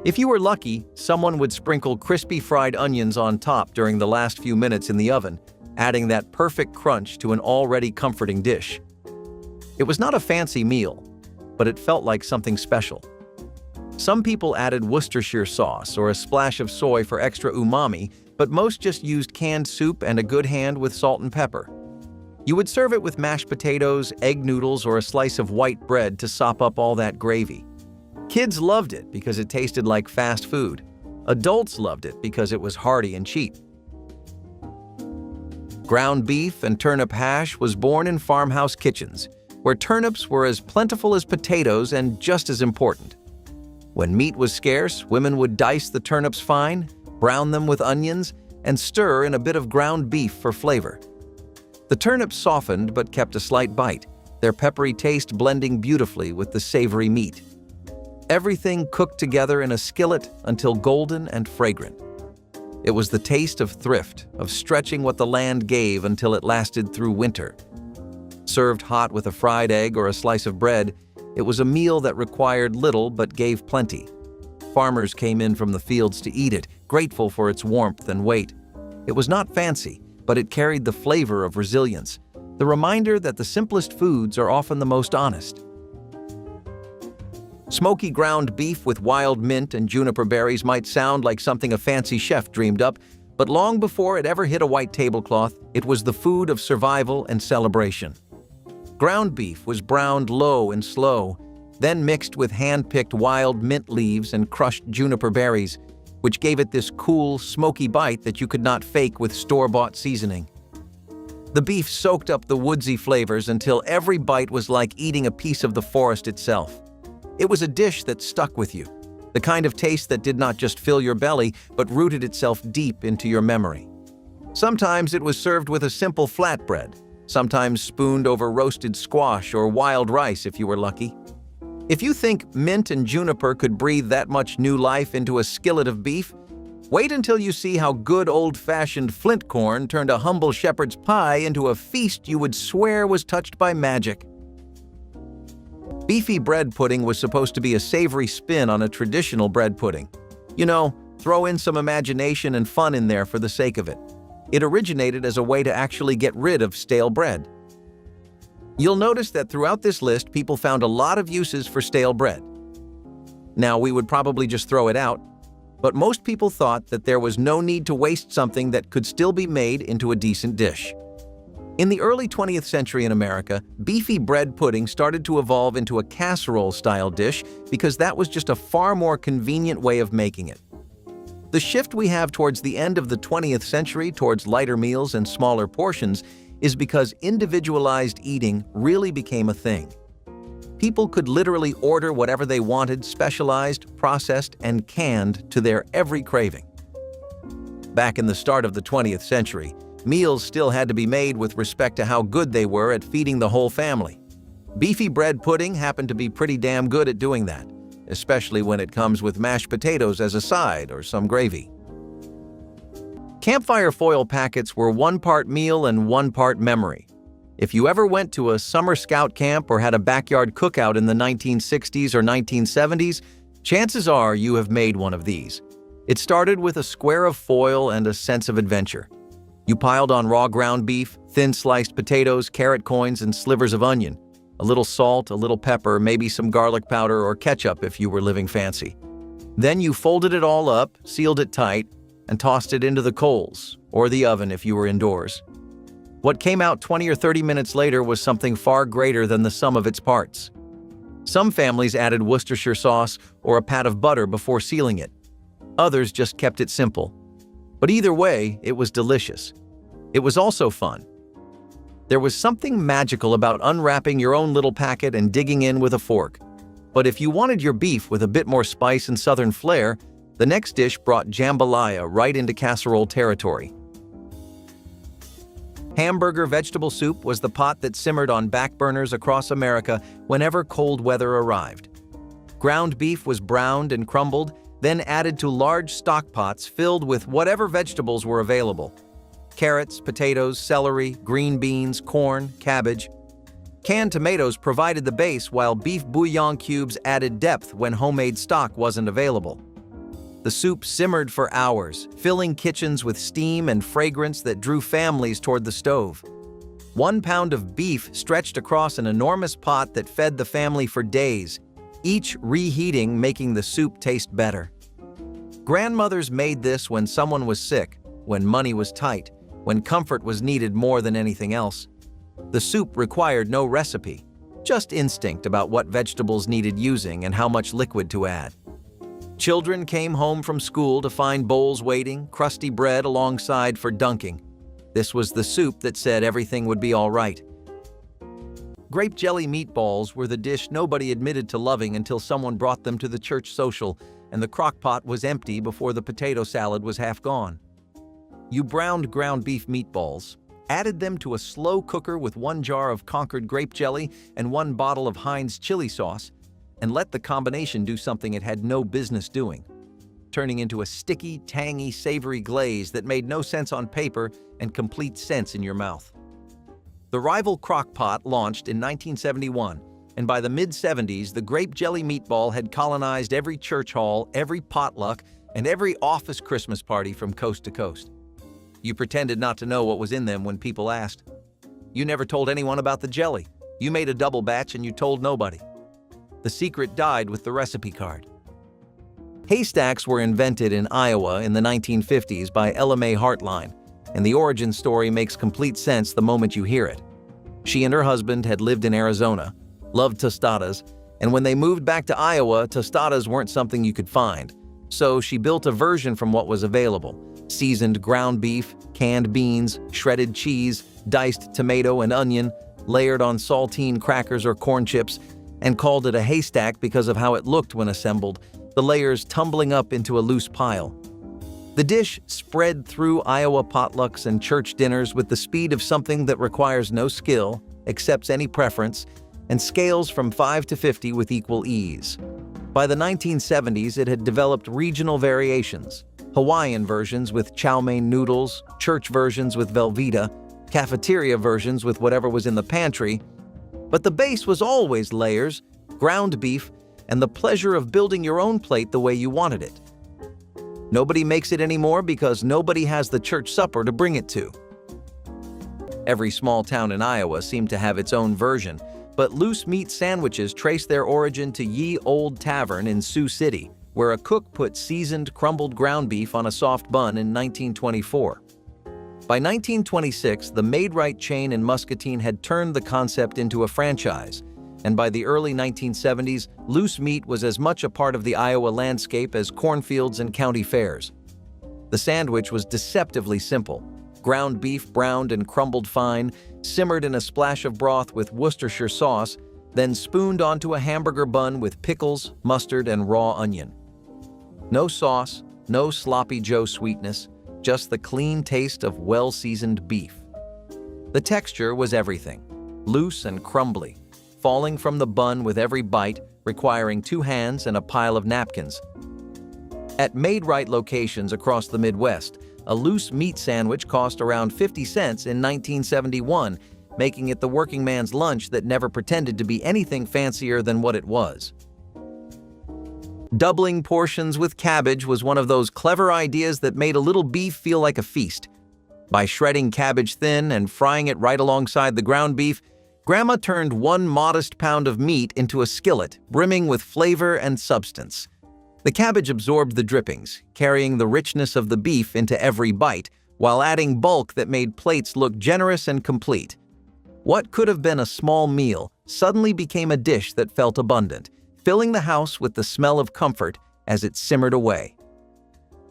If you were lucky, someone would sprinkle crispy fried onions on top during the last few minutes in the oven, adding that perfect crunch to an already comforting dish. It was not a fancy meal, but it felt like something special. Some people added Worcestershire sauce or a splash of soy for extra umami, but most just used canned soup and a good hand with salt and pepper. You would serve it with mashed potatoes, egg noodles, or a slice of white bread to sop up all that gravy. Kids loved it because it tasted like fast food. Adults loved it because it was hearty and cheap. Ground beef and turnip hash was born in farmhouse kitchens, where turnips were as plentiful as potatoes and just as important. When meat was scarce, women would dice the turnips fine, brown them with onions, and stir in a bit of ground beef for flavor. The turnips softened but kept a slight bite, their peppery taste blending beautifully with the savory meat. Everything cooked together in a skillet until golden and fragrant. It was the taste of thrift, of stretching what the land gave until it lasted through winter. Served hot with a fried egg or a slice of bread, it was a meal that required little but gave plenty. Farmers came in from the fields to eat it, grateful for its warmth and weight. It was not fancy, but it carried the flavor of resilience, the reminder that the simplest foods are often the most honest. Smoky ground beef with wild mint and juniper berries might sound like something a fancy chef dreamed up, but long before it ever hit a white tablecloth, it was the food of survival and celebration. Ground beef was browned low and slow, then mixed with hand-picked wild mint leaves and crushed juniper berries, which gave it this cool, smoky bite that you could not fake with store-bought seasoning. The beef soaked up the woodsy flavors until every bite was like eating a piece of the forest itself. It was a dish that stuck with you, the kind of taste that did not just fill your belly, but rooted itself deep into your memory. Sometimes it was served with a simple flatbread, sometimes spooned over roasted squash or wild rice if you were lucky. If you think mint and juniper could breathe that much new life into a skillet of beef, wait until you see how good old-fashioned flint corn turned a humble shepherd's pie into a feast you would swear was touched by magic. Beefy bread pudding was supposed to be a savory spin on a traditional bread pudding. You know, Throw in some imagination and fun in there for the sake of it. It originated as a way to actually get rid of stale bread. You'll notice that throughout this list, people found a lot of uses for stale bread. Now, we would probably just throw it out, but most people thought that there was no need to waste something that could still be made into a decent dish. In the early 20th century in America, beefy bread pudding started to evolve into a casserole-style dish because that was just a far more convenient way of making it. The shift we have towards the end of the 20th century towards lighter meals and smaller portions is because individualized eating really became a thing. People could literally order whatever they wanted, specialized, processed, and canned to their every craving. Back in the start of the 20th century, meals still had to be made with respect to how good they were at feeding the whole family. Beefy bread pudding happened to be pretty damn good at doing that, especially when it comes with mashed potatoes as a side or some gravy. Campfire foil packets were one part meal and one part memory. If you ever went to a summer scout camp or had a backyard cookout in the 1960s or 1970s, chances are you have made one of these. It started with a square of foil and a sense of adventure. You piled on raw ground beef, thin sliced potatoes, carrot coins, and slivers of onion. A little salt, a little pepper, maybe some garlic powder or ketchup if you were living fancy. Then you folded it all up, sealed it tight, and tossed it into the coals, or the oven if you were indoors. What came out 20 or 30 minutes later was something far greater than the sum of its parts. Some families added Worcestershire sauce or a pat of butter before sealing it. Others just kept it simple. But either way, it was delicious. It was also fun. There was something magical about unwrapping your own little packet and digging in with a fork. But if you wanted your beef with a bit more spice and southern flair, the next dish brought jambalaya right into casserole territory. Hamburger vegetable soup was the pot that simmered on back burners across America whenever cold weather arrived. Ground beef was browned and crumbled, then added to large stock pots filled with whatever vegetables were available. Carrots, potatoes, celery, green beans, corn, cabbage. Canned tomatoes provided the base, while beef bouillon cubes added depth when homemade stock wasn't available. The soup simmered for hours, filling kitchens with steam and fragrance that drew families toward the stove. 1 pound of beef stretched across an enormous pot that fed the family for days, each reheating, making the soup taste better. Grandmothers made this when someone was sick, when money was tight, when comfort was needed more than anything else. The soup required no recipe, just instinct about what vegetables needed using and how much liquid to add. Children came home from school to find bowls waiting, crusty bread alongside for dunking. This was the soup that said everything would be all right. Grape jelly meatballs were the dish nobody admitted to loving until someone brought them to the church social, and the crock pot was empty before the potato salad was half gone. You browned ground beef meatballs, added them to a slow cooker with 1 jar of Concord grape jelly and 1 bottle of Heinz chili sauce, and let the combination do something it had no business doing, turning into a sticky, tangy, savory glaze that made no sense on paper and complete sense in your mouth. The rival crock pot launched in 1971, and by the mid-70s, the grape jelly meatball had colonized every church hall, every potluck, and every office Christmas party from coast to coast. You pretended not to know what was in them when people asked. You never told anyone about the jelly. You made a double batch and you told nobody. The secret died with the recipe card. Haystacks were invented in Iowa in the 1950s by Ella Mae Hartline, and the origin story makes complete sense the moment you hear it. She and her husband had lived in Arizona, loved tostadas, and when they moved back to Iowa, tostadas weren't something you could find. So she built a version from what was available: seasoned ground beef, canned beans, shredded cheese, diced tomato and onion, layered on saltine crackers or corn chips, and called it a haystack because of how it looked when assembled, the layers tumbling up into a loose pile. The dish spread through Iowa potlucks and church dinners with the speed of something that requires no skill, accepts any preference, and scales from 5 to 50 with equal ease. By the 1970s, it had developed regional variations: Hawaiian versions with chow mein noodles, church versions with Velveeta, cafeteria versions with whatever was in the pantry. But the base was always layers, ground beef, and the pleasure of building your own plate the way you wanted it. Nobody makes it anymore because nobody has the church supper to bring it to. Every small town in Iowa seemed to have its own version, but loose meat sandwiches trace their origin to Ye Old Tavern in Sioux City, where a cook put seasoned, crumbled ground beef on a soft bun in 1924. By 1926, the Maid-Rite chain in Muscatine had turned the concept into a franchise, and by the early 1970s, loose meat was as much a part of the Iowa landscape as cornfields and county fairs. The sandwich was deceptively simple. Ground beef browned and crumbled fine, simmered in a splash of broth with Worcestershire sauce, then spooned onto a hamburger bun with pickles, mustard, and raw onion. No sauce, no sloppy Joe sweetness, just the clean taste of well-seasoned beef. The texture was everything, loose and crumbly, falling from the bun with every bite, requiring 2 hands and a pile of napkins. At Maid-Rite locations across the Midwest, a loose meat sandwich cost around 50 cents in 1971, making it the working man's lunch that never pretended to be anything fancier than what it was. Doubling portions with cabbage was one of those clever ideas that made a little beef feel like a feast. By shredding cabbage thin and frying it right alongside the ground beef, Grandma turned 1 modest pound of meat into a skillet brimming with flavor and substance. The cabbage absorbed the drippings, carrying the richness of the beef into every bite, while adding bulk that made plates look generous and complete. What could have been a small meal suddenly became a dish that felt abundant, filling the house with the smell of comfort as it simmered away.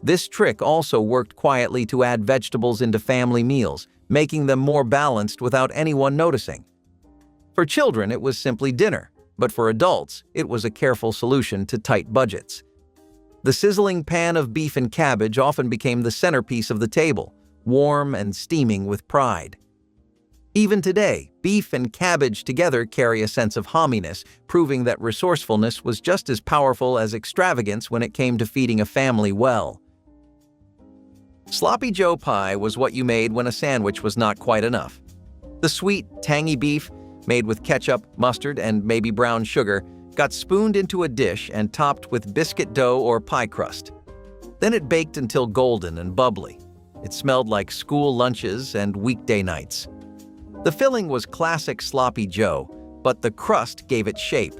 This trick also worked quietly to add vegetables into family meals, making them more balanced without anyone noticing. For children, it was simply dinner, but for adults, it was a careful solution to tight budgets. The sizzling pan of beef and cabbage often became the centerpiece of the table, warm and steaming with pride. Even today, beef and cabbage together carry a sense of hominess, proving that resourcefulness was just as powerful as extravagance when it came to feeding a family well. Sloppy Joe pie was what you made when a sandwich was not quite enough. The sweet, tangy beef, made with ketchup, mustard, and maybe brown sugar, got spooned into a dish and topped with biscuit dough or pie crust. Then it baked until golden and bubbly. It smelled like school lunches and weekday nights. The filling was classic sloppy Joe, but the crust gave it shape.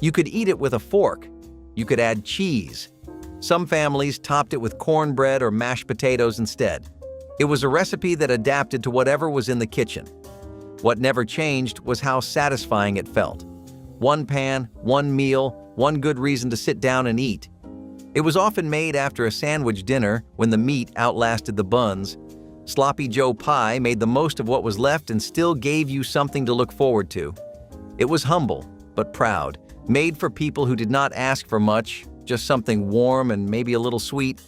You could eat it with a fork. You could add cheese. Some families topped it with cornbread or mashed potatoes instead. It was a recipe that adapted to whatever was in the kitchen. What never changed was how satisfying it felt. 1 pan, 1 meal, 1 good reason to sit down and eat. It was often made after a sandwich dinner when the meat outlasted the buns. Sloppy Joe pie made the most of what was left and still gave you something to look forward to. It was humble, but proud, made for people who did not ask for much, just something warm and maybe a little sweet.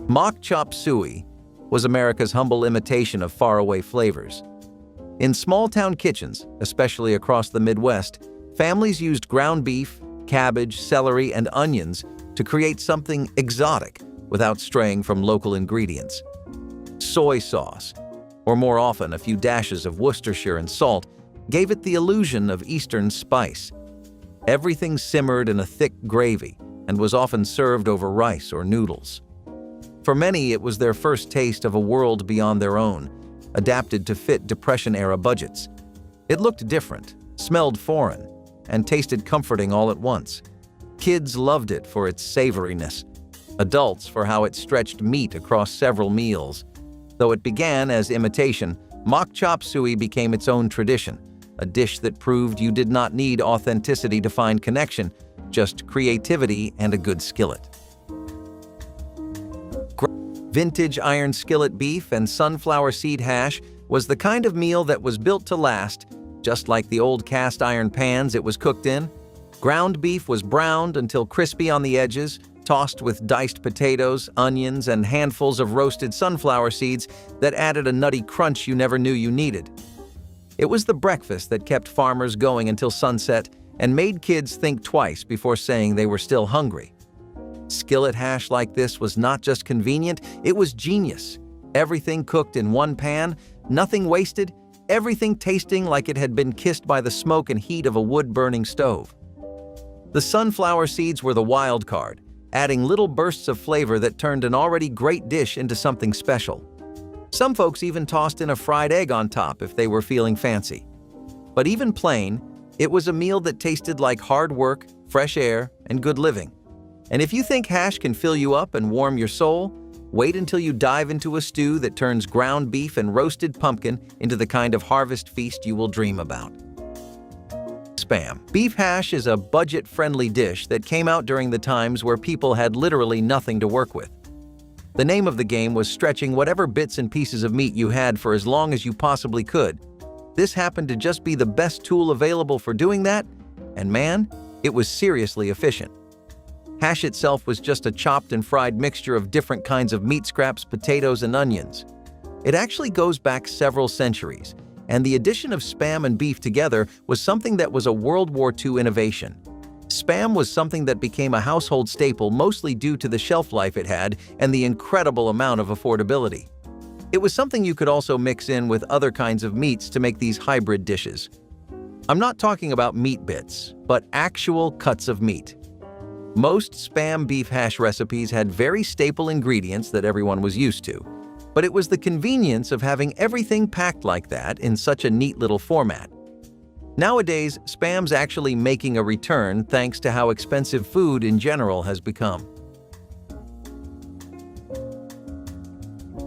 Mock chop suey was America's humble imitation of faraway flavors. In small-town kitchens, especially across the Midwest, families used ground beef, cabbage, celery, and onions to create something exotic without straying from local ingredients. Soy sauce, or more often a few dashes of Worcestershire and salt, gave it the illusion of Eastern spice. Everything simmered in a thick gravy and was often served over rice or noodles. For many, it was their first taste of a world beyond their own, adapted to fit Depression-era budgets. It looked different, smelled foreign, and tasted comforting all at once. Kids loved it for its savoriness, adults for how it stretched meat across several meals. Though it began as imitation, mock chop suey became its own tradition, a dish that proved you did not need authenticity to find connection, just creativity and a good skillet. Vintage iron skillet beef and sunflower seed hash was the kind of meal that was built to last, just like the old cast iron pans it was cooked in. Ground beef was browned until crispy on the edges, tossed with diced potatoes, onions, and handfuls of roasted sunflower seeds that added a nutty crunch you never knew you needed. It was the breakfast that kept farmers going until sunset and made kids think twice before saying they were still hungry. Skillet hash like this was not just convenient, it was genius. Everything cooked in one pan, nothing wasted, everything tasting like it had been kissed by the smoke and heat of a wood-burning stove. The sunflower seeds were the wild card, adding little bursts of flavor that turned an already great dish into something special. Some folks even tossed in a fried egg on top if they were feeling fancy. But even plain, it was a meal that tasted like hard work, fresh air, and good living. And if you think hash can fill you up and warm your soul, wait until you dive into a stew that turns ground beef and roasted pumpkin into the kind of harvest feast you will dream about. Spam. Beef hash is a budget-friendly dish that came out during the times where people had literally nothing to work with. The name of the game was stretching whatever bits and pieces of meat you had for as long as you possibly could. This happened to just be the best tool available for doing that, and man, it was seriously efficient. Hash itself was just a chopped and fried mixture of different kinds of meat scraps, potatoes, and onions. It actually goes back several centuries, and the addition of Spam and beef together was something that was a World War II innovation. Spam was something that became a household staple mostly due to the shelf life it had and the incredible amount of affordability. It was something you could also mix in with other kinds of meats to make these hybrid dishes. I'm not talking about meat bits, but actual cuts of meat. Most Spam beef hash recipes had very staple ingredients that everyone was used to, but it was the convenience of having everything packed like that in such a neat little format. Nowadays, Spam's actually making a return thanks to how expensive food in general has become.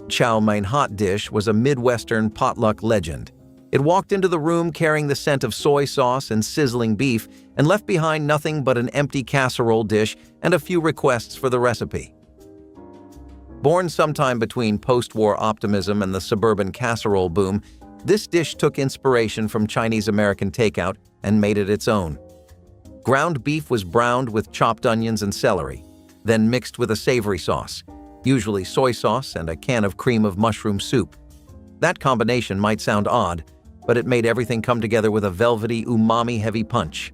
Chow mein hot dish was a Midwestern potluck legend. It walked into the room carrying the scent of soy sauce and sizzling beef and left behind nothing but an empty casserole dish and a few requests for the recipe. Born sometime between post-war optimism and the suburban casserole boom, this dish took inspiration from Chinese-American takeout and made it its own. Ground beef was browned with chopped onions and celery, then mixed with a savory sauce, usually soy sauce and a can of cream of mushroom soup. That combination might sound odd, but it made everything come together with a velvety, umami-heavy punch.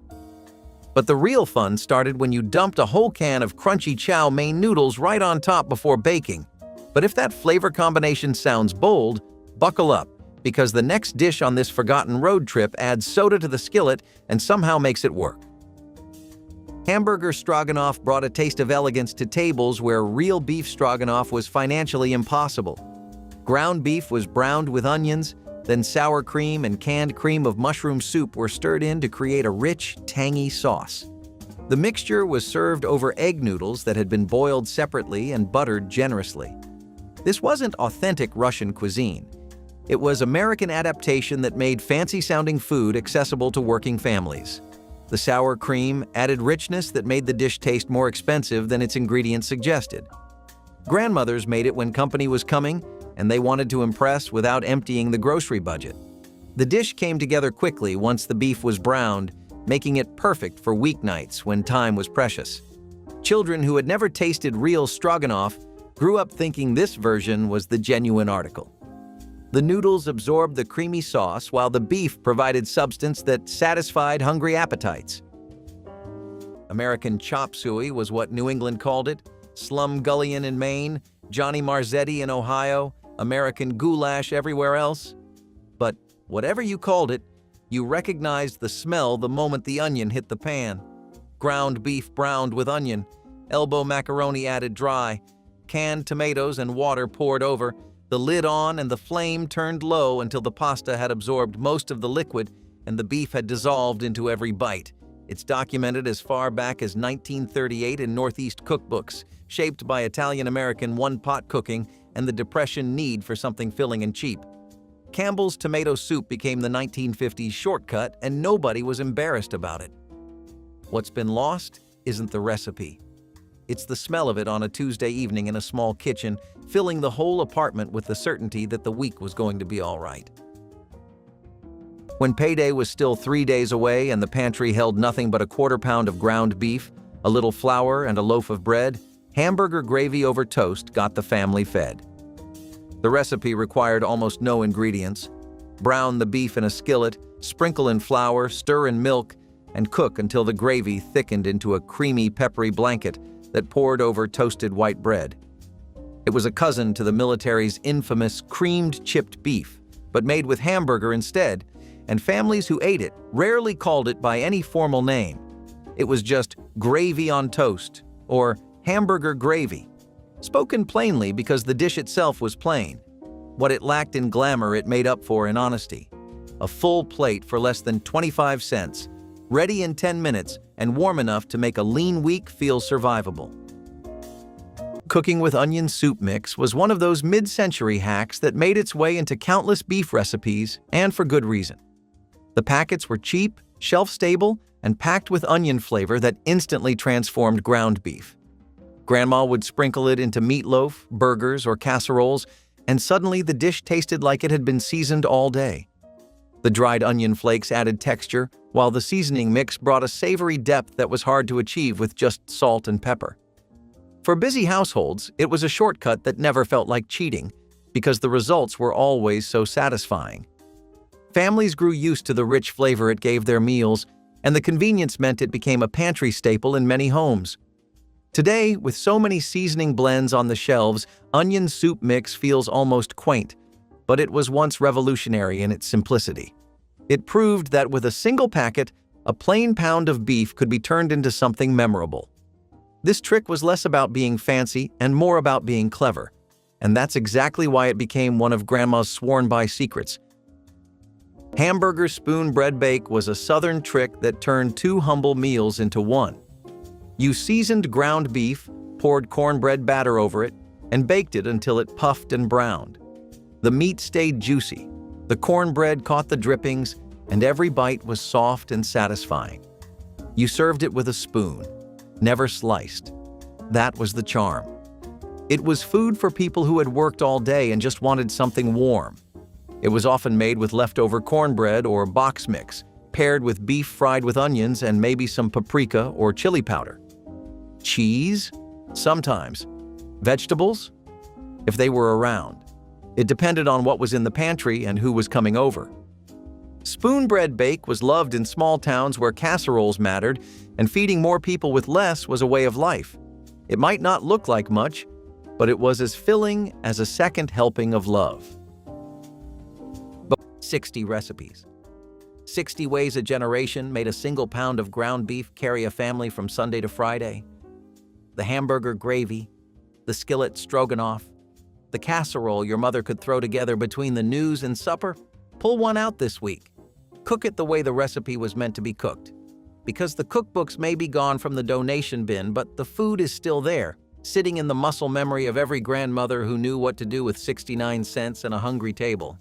But the real fun started when you dumped a whole can of crunchy chow mein noodles right on top before baking. But if that flavor combination sounds bold, buckle up, because the next dish on this forgotten road trip adds soda to the skillet and somehow makes it work. Hamburger stroganoff brought a taste of elegance to tables where real beef stroganoff was financially impossible. Ground beef was browned with onions, then sour cream and canned cream of mushroom soup were stirred in to create a rich, tangy sauce. The mixture was served over egg noodles that had been boiled separately and buttered generously. This wasn't authentic Russian cuisine. It was American adaptation that made fancy-sounding food accessible to working families. The sour cream added richness that made the dish taste more expensive than its ingredients suggested. Grandmothers made it when company was coming, and they wanted to impress without emptying the grocery budget. The dish came together quickly once the beef was browned, making it perfect for weeknights when time was precious. Children who had never tasted real stroganoff grew up thinking this version was the genuine article. The noodles absorbed the creamy sauce while the beef provided substance that satisfied hungry appetites. American chop suey was what New England called it, slumgullion in Maine, Johnny Marzetti in Ohio, American goulash everywhere else. But whatever you called it, you recognized the smell the moment the onion hit the pan. Ground beef browned with onion, elbow macaroni added dry, canned tomatoes and water poured over, the lid on and the flame turned low until the pasta had absorbed most of the liquid and the beef had dissolved into every bite. It's documented as far back as 1938 in Northeast cookbooks, shaped by Italian-American one-pot cooking and the Depression need for something filling and cheap. Campbell's tomato soup became the 1950s shortcut, and nobody was embarrassed about it. What's been lost isn't the recipe. It's the smell of it on a Tuesday evening in a small kitchen, filling the whole apartment with the certainty that the week was going to be all right. When payday was still 3 days away and the pantry held nothing but a quarter-pound of ground beef, a little flour, and a loaf of bread, hamburger gravy over toast got the family fed. The recipe required almost no ingredients. Brown the beef in a skillet, sprinkle in flour, stir in milk, and cook until the gravy thickened into a creamy, peppery blanket that poured over toasted white bread. It was a cousin to the military's infamous creamed chipped beef, but made with hamburger instead, and families who ate it rarely called it by any formal name. It was just gravy on toast, or Hamburger gravy. Spoken plainly because the dish itself was plain. What it lacked in glamour it made up for in honesty. A full plate for less than 25 cents, ready in 10 minutes and warm enough to make a lean week feel survivable. Cooking with onion soup mix was one of those mid-century hacks that made its way into countless beef recipes, and for good reason. The packets were cheap, shelf-stable, and packed with onion flavor that instantly transformed ground beef. Grandma would sprinkle it into meatloaf, burgers, or casseroles, and suddenly the dish tasted like it had been seasoned all day. The dried onion flakes added texture, while the seasoning mix brought a savory depth that was hard to achieve with just salt and pepper. For busy households, it was a shortcut that never felt like cheating, because the results were always so satisfying. Families grew used to the rich flavor it gave their meals, and the convenience meant it became a pantry staple in many homes. Today, with so many seasoning blends on the shelves, onion soup mix feels almost quaint, but it was once revolutionary in its simplicity. It proved that with a single packet, a plain pound of beef could be turned into something memorable. This trick was less about being fancy and more about being clever, and that's exactly why it became one of Grandma's sworn-by secrets. Hamburger spoon bread bake was a southern trick that turned two humble meals into one. You seasoned ground beef, poured cornbread batter over it, and baked it until it puffed and browned. The meat stayed juicy, the cornbread caught the drippings, and every bite was soft and satisfying. You served it with a spoon, never sliced. That was the charm. It was food for people who had worked all day and just wanted something warm. It was often made with leftover cornbread or box mix, paired with beef fried with onions and maybe some paprika or chili powder. Cheese? Sometimes. Vegetables? If they were around. It depended on what was in the pantry and who was coming over. Spoon bread bake was loved in small towns where casseroles mattered, and feeding more people with less was a way of life. It might not look like much, but it was as filling as a second helping of love. 60 recipes. 60 ways a generation made a single pound of ground beef carry a family from Sunday to Friday. The hamburger gravy, the skillet stroganoff, the casserole your mother could throw together between the news and supper. Pull one out this week. Cook it the way the recipe was meant to be cooked. Because the cookbooks may be gone from the donation bin, but the food is still there, sitting in the muscle memory of every grandmother who knew what to do with 69 cents and a hungry table.